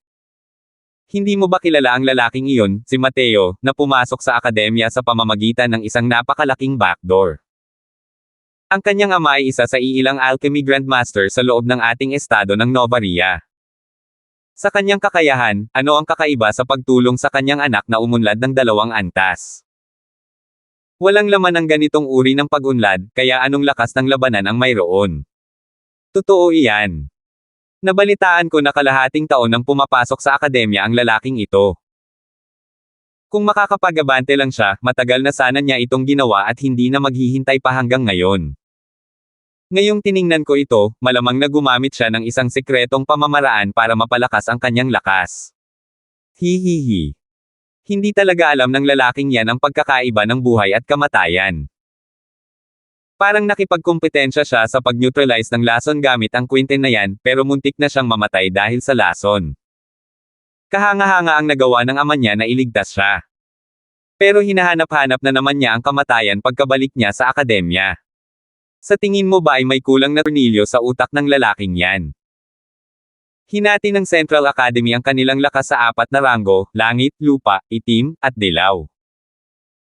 Hindi mo ba kilala ang lalaking iyon, si Mateo, na pumasok sa akademya sa pamamagitan ng isang napakalaking backdoor? Ang kanyang ama ay isa sa iilang alchemy grandmaster sa loob ng ating estado ng Novaria. Sa kanyang kakayahan, ano ang kakaiba sa pagtulong sa kanyang anak na umunlad ng 2 antas? Walang laman ang ganitong uri ng pag-unlad, kaya anong lakas ng labanan ang mayroon? Totoo iyan. Nabalitaan ko na kalahating taon nang pumapasok sa akademya ang lalaking ito. Kung makakapag-abante lang siya, matagal na sana niya itong ginawa at hindi na maghihintay pa hanggang ngayon. Ngayong tiningnan ko ito, malamang na gumamit siya ng isang sekretong pamamaraan para mapalakas ang kanyang lakas. Hihihi. Hindi talaga alam ng lalaking yan ang pagkakaiba ng buhay at kamatayan. Parang nakipagkumpetensya siya sa pag-neutralize ng lason gamit ang Quinten na yan, pero muntik na siyang mamatay dahil sa lason. Kahanga-hanga ang nagawa ng ama niya na iligtas siya. Pero hinahanap-hanap na naman niya ang kamatayan pagkabalik niya sa akademya. Sa tingin mo ba ay may kulang na tornilyo sa utak ng lalaking yan? Hinati ng Central Academy ang kanilang lakas sa 4 na ranggo, langit, lupa, itim, at dilaw.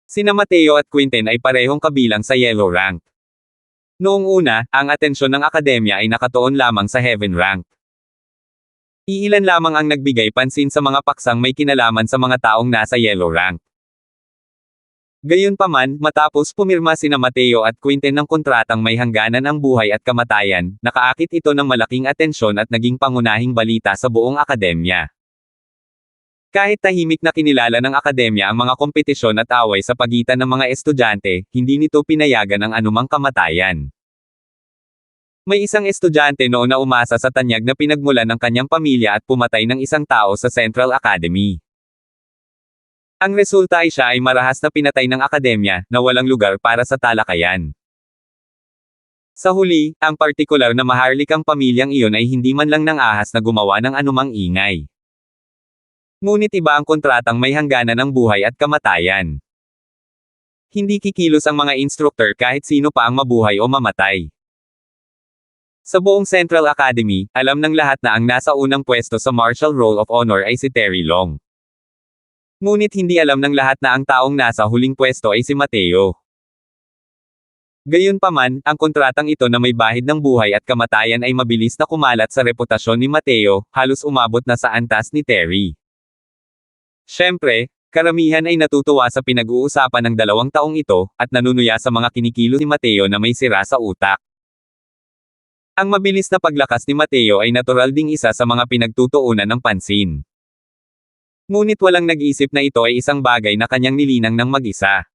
Sina Mateo at Quinten ay parehong kabilang sa Yellow Rank. Noong una, ang atensyon ng akademya ay nakatuon lamang sa Heaven Rank. Iilan lamang ang nagbigay pansin sa mga paksang may kinalaman sa mga taong nasa Yellow Rank. Gayunpaman, matapos pumirma sina Mateo at Quinten ng kontratang may hangganan ang buhay at kamatayan, nakaakit ito ng malaking atensyon at naging pangunahing balita sa buong akademya. Kahit tahimik na kinilala ng akademya ang mga kompetisyon at away sa pagitan ng mga estudyante, hindi nito pinayagan ang anumang kamatayan. May isang estudyante noon na umasa sa tanyag na pinagmulan ng kanyang pamilya at pumatay ng isang tao sa Central Academy. Ang resulta ay siya ay marahas na pinatay ng akademya, na walang lugar para sa talakayan. Sa huli, ang partikular na maharlikang pamilyang iyon ay hindi man lang nang ahas na gumawa ng anumang ingay. Ngunit iba ang kontratang may hangganan ng buhay at kamatayan. Hindi kikilos ang mga instructor kahit sino pa ang mabuhay o mamatay. Sa buong Central Academy, alam ng lahat na ang nasa unang pwesto sa Martial Roll of Honor ay si Terry Long. Ngunit hindi alam ng lahat na ang taong nasa huling pwesto ay si Mateo. Gayunpaman, ang kontratang ito na may bahid ng buhay at kamatayan ay mabilis na kumalat sa reputasyon ni Mateo, halos umabot na sa antas ni Terry. Siyempre, karamihan ay natutuwa sa pinag-uusapan ng 2 taong ito, at nanunuya sa mga kinikilos ni Mateo na may sira sa utak. Ang mabilis na paglakas ni Mateo ay natural ding isa sa mga pinagtutuunan ng pansin. Ngunit walang nag-isip na ito ay isang bagay na kanyang nilinang ng mag-isa.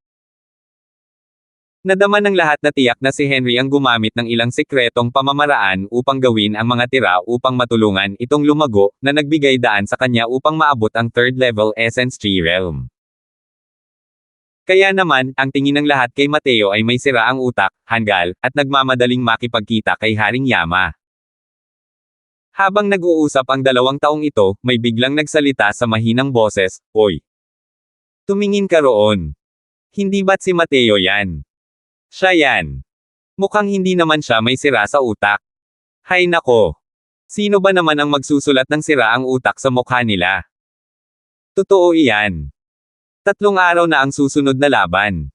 Nadama ng lahat na tiyak na si Henry ang gumamit ng ilang sekretong pamamaraan upang gawin ang mga tira upang matulungan itong lumago, na nagbigay daan sa kanya upang maabot ang 3rd level Essence Tree Realm. Kaya naman, ang tingin ng lahat kay Mateo ay may sira ang utak, hanggal, at nagmamadaling makipagkita kay Haring Yama. Habang nag-uusap ang 2 taong ito, may biglang nagsalita sa mahinang boses, "Oy! Tumingin ka roon. Hindi ba't si Mateo yan? Siya yan." Mukhang hindi naman siya may sira sa utak. Hay nako! Sino ba naman ang magsusulat ng sira ang utak sa mukha nila? Totoo iyan. 3 araw na ang susunod na laban.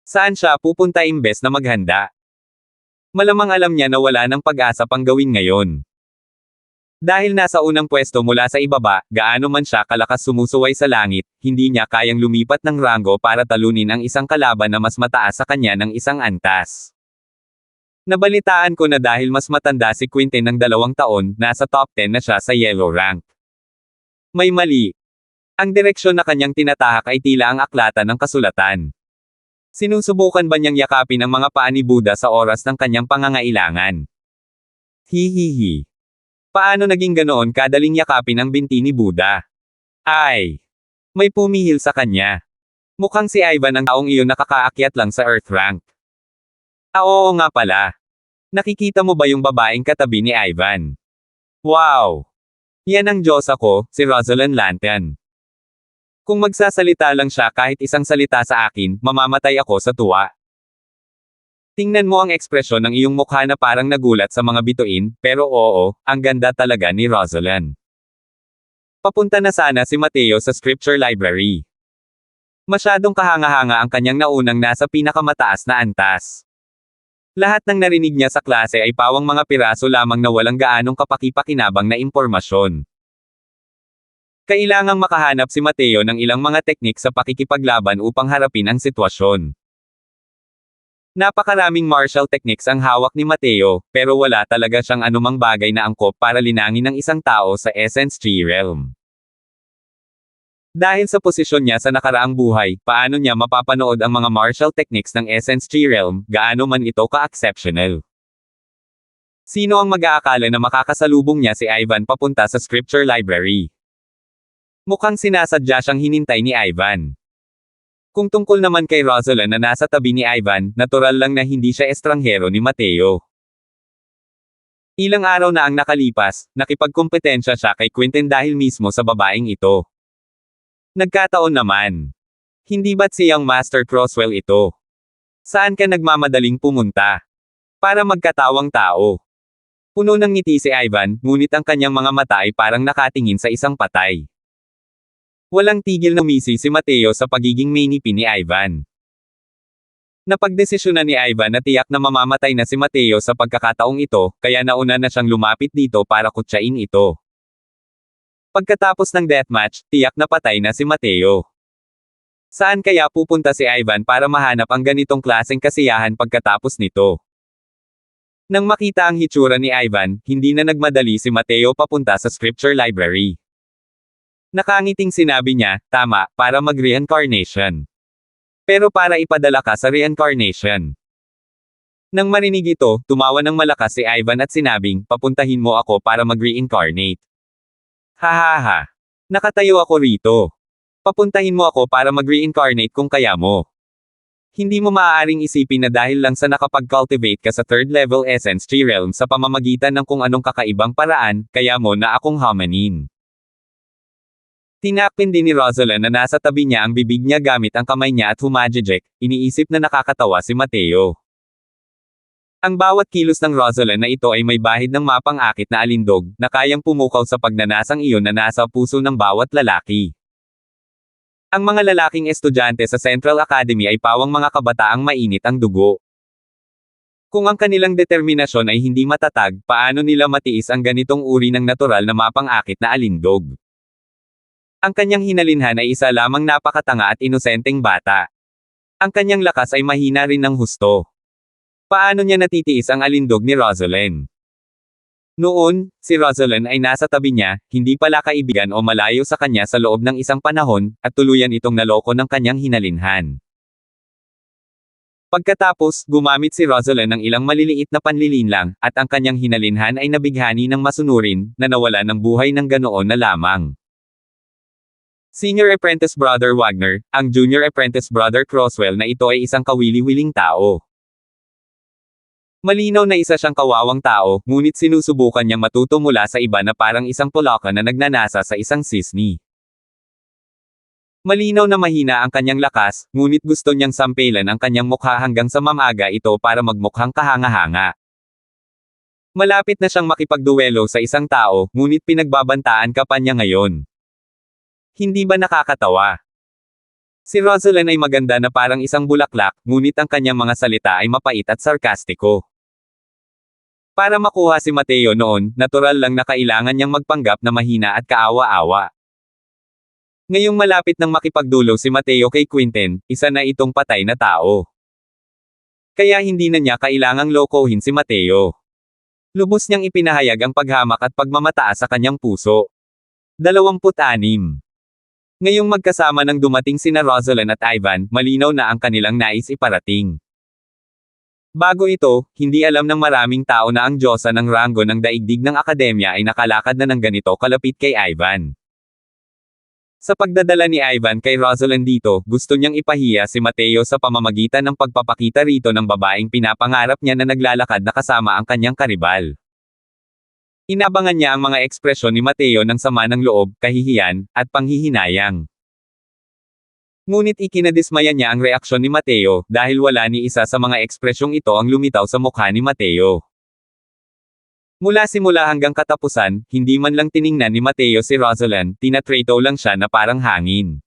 Saan siya pupunta imbes na maghanda? Malamang alam niya na wala ng pag-asa pang gawin ngayon. Dahil nasa unang pwesto mula sa ibaba, gaano man siya kalakas sumusuway sa langit, hindi niya kayang lumipat ng ranggo para talunin ang isang kalaban na mas mataas sa kanya ng isang antas. Nabalitaan ko na dahil mas matanda si Quinten ng 2 taon, nasa top 10 na siya sa yellow rank. May mali. Ang direksyon na kanyang tinatahak ay tila ang aklatan ng kasulatan. Sinusubukan ba niyang yakapin ang mga paa ni Buddha sa oras ng kanyang pangangailangan? Hihihi. Paano naging ganoon kadaling yakapin ang binti ni Buddha? Ay! May pumihil sa kanya. Mukhang si Ivan ang taong iyon nakakaakyat lang sa Earth rank. Oo nga pala. Nakikita mo ba yung babaeng katabi ni Ivan? Wow! Yan ang Diyosa ko, si Rosalind Lantern. Kung magsasalita lang siya kahit isang salita sa akin, mamamatay ako sa tuwa. Tingnan mo ang ekspresyon ng iyong mukha na parang nagulat sa mga bituin, pero oo, ang ganda talaga ni Rosalind. Papunta na sana si Mateo sa scripture library. Masyadong kahanga-hanga ang kanyang naunang nasa pinakamataas na antas. Lahat ng narinig niya sa klase ay pawang mga piraso lamang na walang gaanong kapaki-pakinabang na impormasyon. Kailangang makahanap si Mateo ng ilang mga teknik sa pakikipaglaban upang harapin ang sitwasyon. Napakaraming martial techniques ang hawak ni Mateo, pero wala talaga siyang anumang bagay na angkop para linangin ng isang tao sa Essence Tree Realm. Dahil sa posisyon niya sa nakaraang buhay, paano niya mapapanood ang mga martial techniques ng Essence Tree Realm, gaano man ito ka-exceptional? Sino ang mag-aakala na makakasalubong niya si Ivan papunta sa scripture library? Mukhang sinasadya siyang hinintay ni Ivan. Kung tungkol naman kay Rosalind na nasa tabi ni Ivan, natural lang na hindi siya estranghero ni Mateo. Ilang araw na ang nakalipas, nakipagkompetensya siya kay Quinten dahil mismo sa babaeng ito. Nagkataon naman. Hindi ba't siyang Master Crosswell ito? Saan ka nagmamadaling pumunta? Para magkatawang tao. Puno ng ngiti si Ivan, ngunit ang kanyang mga mata ay parang nakatingin sa isang patay. Walang tigil na umisi si Mateo sa pagiging mainipi ni Ivan. Napagdesisyonan ni Ivan na tiyak na mamamatay na si Mateo sa pagkakataong ito, kaya nauna na siyang lumapit dito para kutsain ito. Pagkatapos ng deathmatch, tiyak na patay na si Mateo. Saan kaya pupunta si Ivan para mahanap ang ganitong klaseng kasiyahan pagkatapos nito? Nang makita ang hitsura ni Ivan, hindi na nagmadali si Mateo papunta sa scripture library. Nakangiting sinabi niya, tama, para mag-reincarnation. Pero para ipadala ka sa reincarnation. Nang marinig ito, tumawa ng malakas si Ivan at sinabing, papuntahin mo ako para mag-reincarnate. Hahaha. Nakatayo ako rito. Papuntahin mo ako para mag-reincarnate kung kaya mo. Hindi mo maaaring isipin na dahil lang sa nakapag-cultivate ka sa 3rd level Essence Tree Realm sa pamamagitan ng kung anong kakaibang paraan, kaya mo na akong hominin. Tinakpin din ni Rosalind na nasa tabi niya ang bibig niya gamit ang kamay niya at humajejek, iniisip na nakakatawa si Mateo. Ang bawat kilos ng Rosalind na ito ay may bahid ng mapang-akit na alindog, na kayang pumukaw sa pagnanasang iyon na nasa puso ng bawat lalaki. Ang mga lalaking estudyante sa Central Academy ay pawang mga kabataang mainit ang dugo. Kung ang kanilang determinasyon ay hindi matatag, paano nila matiis ang ganitong uri ng natural na mapang-akit na alindog? Ang kanyang hinalinhan ay isa lamang napakatanga at inosenteng bata. Ang kanyang lakas ay mahina rin ng husto. Paano niya natitiis ang alindog ni Rosalind? Noon, si Rosalind ay nasa tabi niya, hindi pala kaibigan o malayo sa kanya sa loob ng isang panahon, at tuluyan itong naloko ng kanyang hinalinhan. Pagkatapos, gumamit si Rosalind ng ilang maliliit na panlilinlang, at ang kanyang hinalinhan ay nabighani ng masunurin, na nawala ng buhay ng ganoon na lamang. Senior Apprentice Brother Wagner, ang Junior Apprentice Brother Crosswell na ito ay isang kawili-wiling tao. Malinaw na isa siyang kawawang tao, ngunit sinusubukan niyang matuto mula sa iba na parang isang pulaka na nagnanasa sa isang sisni. Malinaw na mahina ang kanyang lakas, ngunit gusto niyang sampelan ang kanyang mukha hanggang sa mamaga ito para magmukhang kahanga-hanga. Malapit na siyang makipagduwelo sa isang tao, ngunit pinagbabantaan ka pa niya ngayon. Hindi ba nakakatawa? Si Rosalind ay maganda na parang isang bulaklak, ngunit ang kanyang mga salita ay mapait at sarkastiko. Para makuha si Mateo noon, natural lang na kailangan niyang magpanggap na mahina at kaawa-awa. Ngayong malapit nang makipagdulo si Mateo kay Quinten, isa na itong patay na tao. Kaya hindi na niya kailangang lokohin si Mateo. Lubos niyang ipinahayag ang paghamak at pagmamataas sa kanyang puso. 26. Ngayong magkasama nang dumating sina Rosalind at Ivan, malinaw na ang kanilang nais iparating. Bago ito, hindi alam ng maraming tao na ang Diyosa ng ranggo ng daigdig ng akademya ay nakalakad na ng ganito kalapit kay Ivan. Sa pagdadala ni Ivan kay Rosalind dito, gusto niyang ipahiya si Mateo sa pamamagitan ng pagpapakita rito ng babaeng pinapangarap niya na naglalakad na kasama ang kanyang karibal. Inabangan niya ang mga ekspresyon ni Mateo ng sama ng loob, kahihiyan, at panghihinayang. Ngunit ikinadismaya niya ang reaksyon ni Mateo, dahil wala ni isa sa mga ekspresyong ito ang lumitaw sa mukha ni Mateo. Mula simula hanggang katapusan, hindi man lang tiningnan ni Mateo si Rosalind, tinatrato lang siya na parang hangin.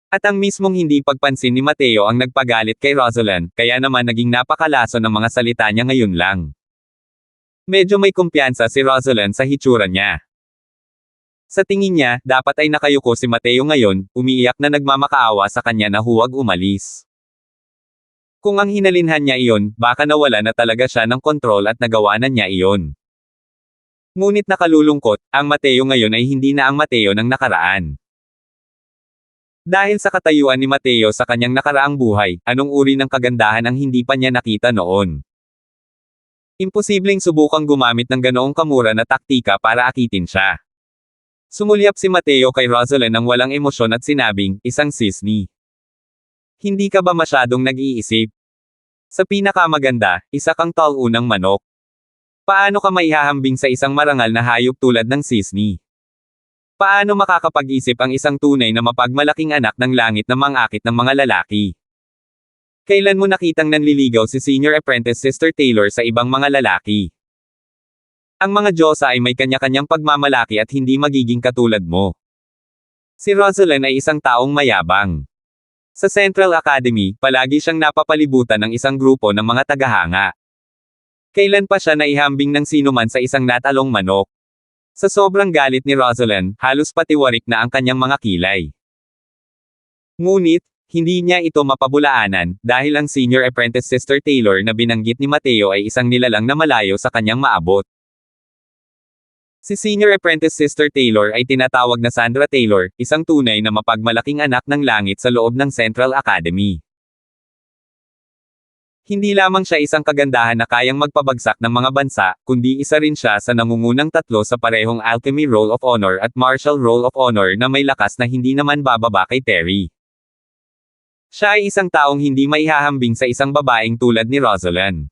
At ang mismong hindi pagpansin ni Mateo ang nagpagalit kay Rosalind, kaya naman naging napakalaso ng mga salita niya ngayon lang. Medyo may kumpiyansa si Rosalind sa hitsura niya. Sa tingin niya, dapat ay nakayuko si Mateo ngayon, umiiyak na nagmamakaawa sa kanya na huwag umalis. Kung ang hinalinhan niya iyon, baka nawala na talaga siya ng kontrol at nagawa na niya iyon. Ngunit nakalulungkot, ang Mateo ngayon ay hindi na ang Mateo ng nakaraan. Dahil sa katayuan ni Mateo sa kanyang nakaraang buhay, anong uri ng kagandahan ang hindi pa niya nakita noon? Imposibleng subukang gumamit ng ganoong kamura na taktika para akitin siya. Sumulyap si Mateo kay Rosalind ng walang emosyon at sinabing, isang sisni. Hindi ka ba masyadong nag-iisip? Sa pinakamaganda, isa kang tal-unang manok. Paano ka maihahambing sa isang marangal na hayop tulad ng sisni? Paano makakapag-isip ang isang tunay na mapagmalaking anak ng langit na mangakit ng mga lalaki? Kailan mo nakitang nanliligaw si Senior Apprentice Sister Taylor sa ibang mga lalaki? Ang mga Diyosa ay may kanya-kanyang pagmamalaki at hindi magiging katulad mo. Si Rosalind ay isang taong mayabang. Sa Central Academy, palagi siyang napapalibutan ng isang grupo ng mga tagahanga. Kailan pa siya naihambing ng sinuman sa isang natalong manok? Sa sobrang galit ni Rosalind, halos patiwarik na ang kanyang mga kilay. Ngunit, hindi niya ito mapabulaanan, dahil ang Senior Apprentice Sister Taylor na binanggit ni Mateo ay isang nilalang na malayo sa kanyang maabot. Si Senior Apprentice Sister Taylor ay tinatawag na Sandra Taylor, isang tunay na mapagmalaking anak ng langit sa loob ng Central Academy. Hindi lamang siya isang kagandahan na kayang magpabagsak ng mga bansa, kundi isa rin siya sa nangungunang tatlo sa parehong Alchemy Roll of Honor at Martial Roll of Honor na may lakas na hindi naman bababa kay Terry. Siya ay isang taong hindi maihahambing sa isang babaeng tulad ni Rosalind.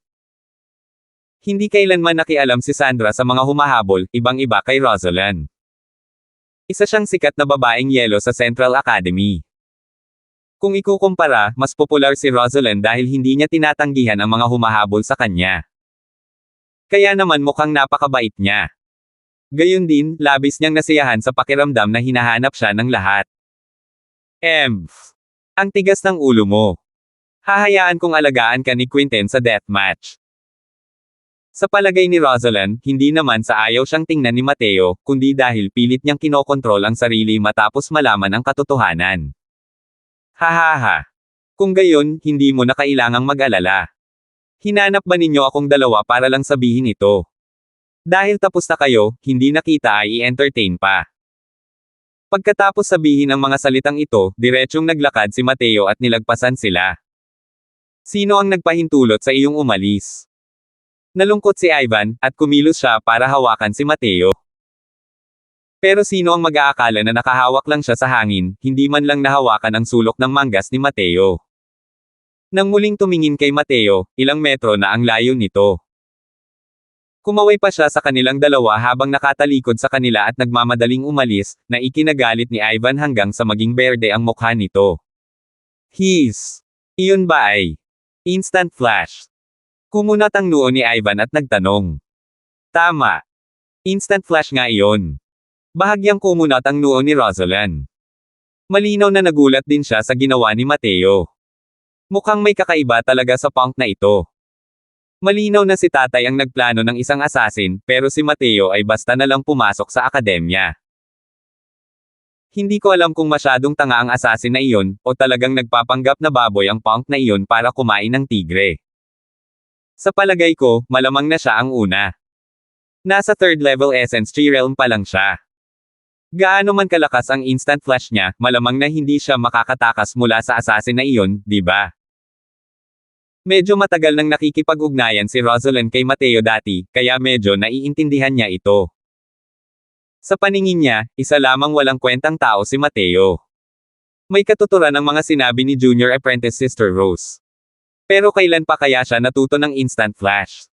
Hindi kailanman nakialam si Sandra sa mga humahabol, ibang-iba kay Rosalind. Isa siyang sikat na babaeng yelo sa Central Academy. Kung ikukumpara, mas popular si Rosalind dahil hindi niya tinatanggihan ang mga humahabol sa kanya. Kaya naman mukhang napakabait niya. Gayun din, labis niyang nasiyahan sa pakiramdam na hinahanap siya ng lahat. Ang tigas ng ulo mo. Hahayaan kong alagaan ka ni Quinten sa deathmatch. Sa palagay ni Rosalind, hindi naman sa ayaw siyang tingnan ni Mateo, kundi dahil pilit niyang kinokontrol ang sarili matapos malaman ang katotohanan. Hahaha. Kung gayon, hindi mo na kailangang mag-alala. Hinanap ba ninyo akong dalawa para lang sabihin ito? Dahil tapos na kayo, hindi na kita ay i-entertain pa. Pagkatapos sabihin ang mga salitang ito, diretsyong naglakad si Mateo at nilagpasan sila. Sino ang nagpahintulot sa iyong umalis? Nalungkot si Ivan, at kumilos siya para hawakan si Mateo. Pero sino ang mag-aakala na nakahawak lang siya sa hangin, hindi man lang nahawakan ang sulok ng manggas ni Mateo. Nang muling tumingin kay Mateo, ilang metro na ang layo nito. Kumaway pa siya sa kanilang dalawa habang nakatalikod sa kanila at nagmamadaling umalis, na ikinagalit ni Ivan hanggang sa maging berde ang mukha nito. Iyon ba ay instant flash? Kumunat ang noo ni Ivan at nagtanong. Tama. Instant flash nga iyon. Bahagyang kumunat ang noo ni Rosalind. Malinaw na nagulat din siya sa ginawa ni Mateo. Mukhang may kakaiba talaga sa punk na ito. Malinaw na si tatay ang nagplano ng isang assassin, pero si Mateo ay basta na lang pumasok sa akademya. Hindi ko alam kung masyadong tanga ang assassin na iyon, o talagang nagpapanggap na baboy ang punk na iyon para kumain ng tigre. Sa palagay ko, malamang na siya ang una. Nasa third level essence tree realm pa lang siya. Gaano man kalakas ang instant flash niya, malamang na hindi siya makakatakas mula sa assassin na iyon, di ba? Medyo matagal nang nakikipag-ugnayan si Rosalind kay Mateo dati, kaya medyo naiintindihan niya ito. Sa paningin niya, isa lamang walang kwentang tao si Mateo. May katuturan ang mga sinabi ni Junior Apprentice Sister Rose. Pero kailan pa kaya siya natuto ng instant flash?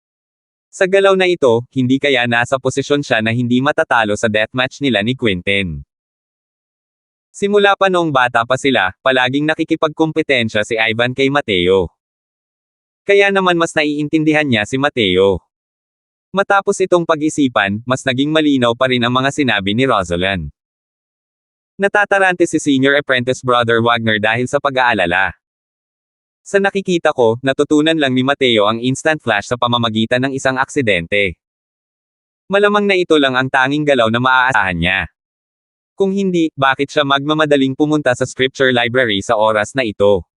Sa galaw na ito, hindi kaya nasa posisyon siya na hindi matatalo sa deathmatch nila ni Quentin. Simula pa noong bata pa sila, palaging nakikipagkumpetensya si Ivan kay Mateo. Kaya naman mas naiintindihan niya si Mateo. Matapos itong pag-isipan, mas naging malinaw pa rin ang mga sinabi ni Rosalind. Natatarante si Senior Apprentice Brother Wagner dahil sa pag-aalala. Sa nakikita ko, natutunan lang ni Mateo ang instant flash sa pamamagitan ng isang aksidente. Malamang na ito lang ang tanging galaw na maaasahan niya. Kung hindi, bakit siya magmamadaling pumunta sa scripture library sa oras na ito?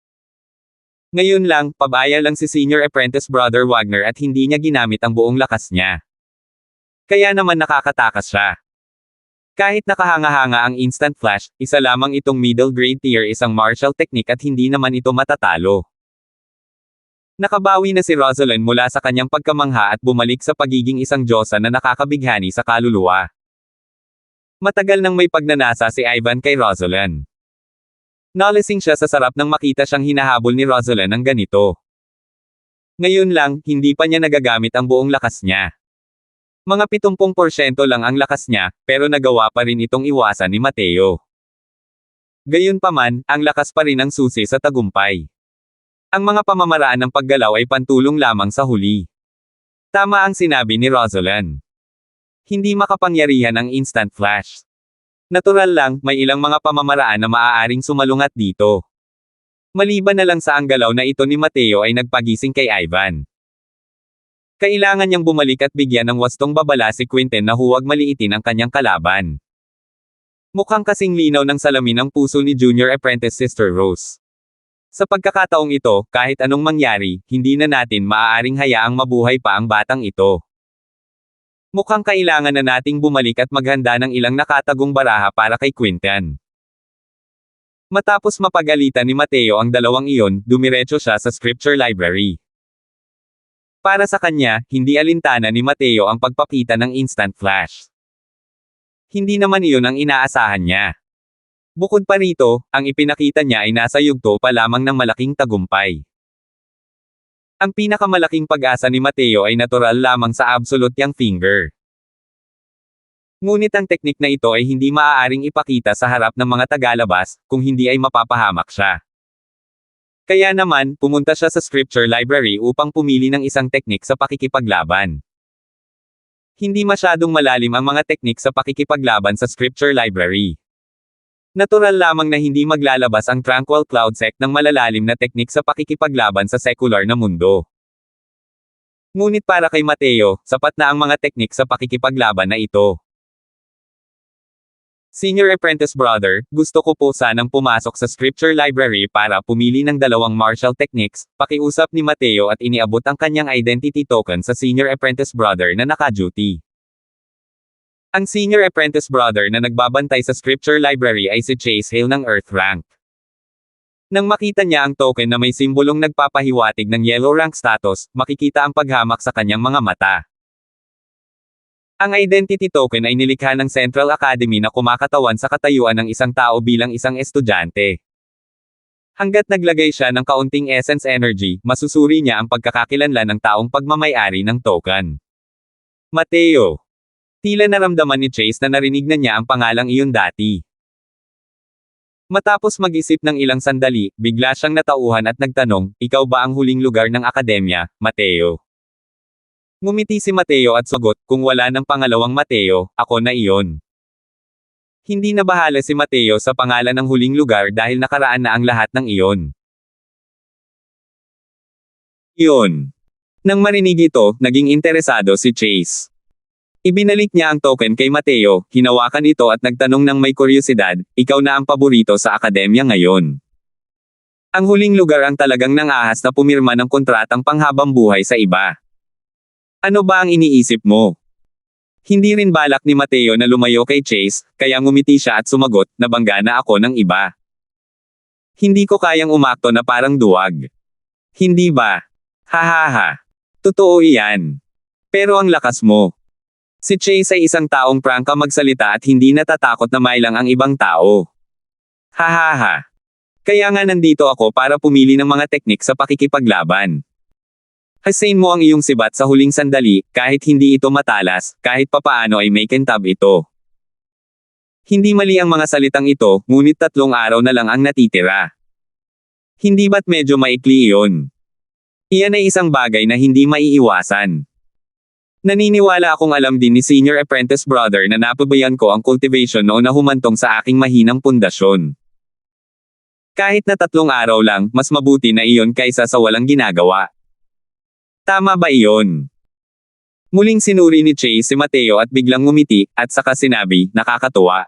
Ngayon lang, pabaya lang si Senior Apprentice Brother Wagner at hindi niya ginamit ang buong lakas niya. Kaya naman nakakatakas siya. Kahit nakahanga-hanga ang instant flash, isa lamang itong middle grade tier isang martial technique at hindi naman ito matatalo. Nakabawi na si Rosalind mula sa kanyang pagkamangha at bumalik sa pagiging isang diyosa na nakakabighani sa kaluluwa. Matagal nang may pagnanasa si Ivan kay Rosalind. Nalasing siya sa sarap nang makita siyang hinahabol ni Rosalind ng ganito. Ngayon lang, hindi pa niya nagagamit ang buong lakas niya. Mga 70% lang ang lakas niya, pero nagawa pa rin itong iwasan ni Mateo. Gayunpaman, ang lakas pa rin ang susi sa tagumpay. Ang mga pamamaraan ng paggalaw ay pantulong lamang sa huli. Tama ang sinabi ni Rosalind. Hindi makapangyarihan ang instant flash. Natural lang, may ilang mga pamamaraan na maaaring sumalungat dito. Maliban na lang sa ang galaw na ito ni Mateo ay nagpagising kay Ivan. Kailangan niyang bumalik at bigyan ng wastong babala si Quentin na huwag maliitin ang kanyang kalaban. Mukhang kasing linaw ng salamin ang puso ni Junior Apprentice Sister Rose. Sa pagkakataong ito, kahit anong mangyari, hindi na natin maaaring hayaang mabuhay pa ang batang ito. Mukhang kailangan na nating bumalik at maghanda ng ilang nakatagong baraha para kay Quentin. Matapos mapagalitan ni Mateo ang dalawang iyon, dumiretso siya sa scripture library. Para sa kanya, hindi alintana ni Mateo ang pagpakita ng instant flash. Hindi naman iyon ang inaasahan niya. Bukod pa rito, ang ipinakita niya ay nasa yugto pa lamang ng malaking tagumpay. Ang pinakamalaking pag-asa ni Mateo ay natural lamang sa absolute yang finger. Ngunit ang teknik na ito ay hindi maaaring ipakita sa harap ng mga tagalabas, kung hindi ay mapapahamak siya. Kaya naman, pumunta siya sa scripture library upang pumili ng isang teknik sa pakikipaglaban. Hindi masyadong malalim ang mga teknik sa pakikipaglaban sa scripture library. Natural lamang na hindi maglalabas ang Tranquil Cloud Sect ng malalalim na teknik sa pakikipaglaban sa sekular na mundo. Ngunit para kay Mateo, sapat na ang mga teknik sa pakikipaglaban na ito. Senior Apprentice Brother, gusto ko po sanang pumasok sa scripture library para pumili ng dalawang martial techniques, pakiusap ni Mateo at iniabot ang kanyang identity token sa Senior Apprentice Brother na naka-duty. Ang Senior Apprentice Brother na nagbabantay sa scripture library ay si Chase Hale ng Earth Rank. Nang makita niya ang token na may simbolong nagpapahiwatig ng yellow rank status, makikita ang paghamak sa kanyang mga mata. Ang identity token ay nilikha ng Central Academy na kumakatawan sa katayuan ng isang tao bilang isang estudyante. Hanggat naglagay siya ng kaunting essence energy, masusuri niya ang pagkakakilanlan ng taong pagmamay-ari ng token. Mateo. Tila naramdaman ni Chase na narinig na niya ang pangalang iyon dati. Matapos mag-isip ng ilang sandali, bigla siyang natauhan at nagtanong, ikaw ba ang huling lugar ng akademya, Mateo? Ngumiti si Mateo at sagot, kung wala ng pangalawang Mateo, ako na iyon. Hindi nabahala si Mateo sa pangalan ng huling lugar dahil nakaraan na ang lahat ng iyon. Iyon. Nang marinig ito, naging interesado si Chase. Ibinalik niya ang token kay Mateo, hinawakan ito at nagtanong ng may kuryosidad, ikaw na ang paborito sa akademya ngayon. Ang huling lugar ang talagang nangahas na pumirma ng kontratang panghabang buhay sa iba. Ano ba ang iniisip mo? Hindi rin balak ni Mateo na lumayo kay Chase, kaya ngumiti siya at sumagot, nabangga na ako ng iba. Hindi ko kayang umakto na parang duwag. Hindi ba? Hahaha. Totoo iyan. Pero ang lakas mo. Si Chase ay isang taong prangka magsalita at hindi natatakot na mailang ang ibang tao. Hahaha. Kaya nga nandito ako para pumili ng mga teknik sa pakikipaglaban. Hasain mo ang iyong sibat sa huling sandali, kahit hindi ito matalas, kahit papaano ay may kintab ito. Hindi mali ang mga salitang ito, ngunit 3 araw na lang ang natitira. Hindi ba't medyo maikli iyon? Iyan ay isang bagay na hindi maiiwasan. Naniniwala akong alam din ni Senior Apprentice Brother na napabayan ko ang cultivation noon na humantong sa aking mahinang pundasyon. Kahit na 3 araw lang, mas mabuti na iyon kaysa sa walang ginagawa. Tama ba iyon? Muling sinuri ni Chase si Mateo at biglang ngumiti, at saka sinabi, nakakatuwa.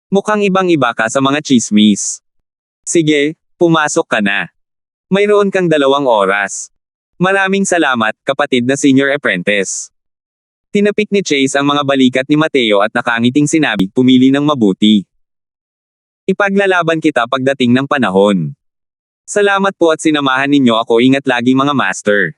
Mukhang ibang-iba ka sa mga chismis. Sige, pumasok ka na. Mayroon kang 2 oras. Maraming salamat, kapatid na Senior Apprentice. Tinapik ni Chase ang mga balikat ni Mateo at nakangiting sinabi, pumili ng mabuti. Ipaglalaban kita pagdating ng panahon. Salamat po at sinamahan ninyo ako, ingat lagi mga master.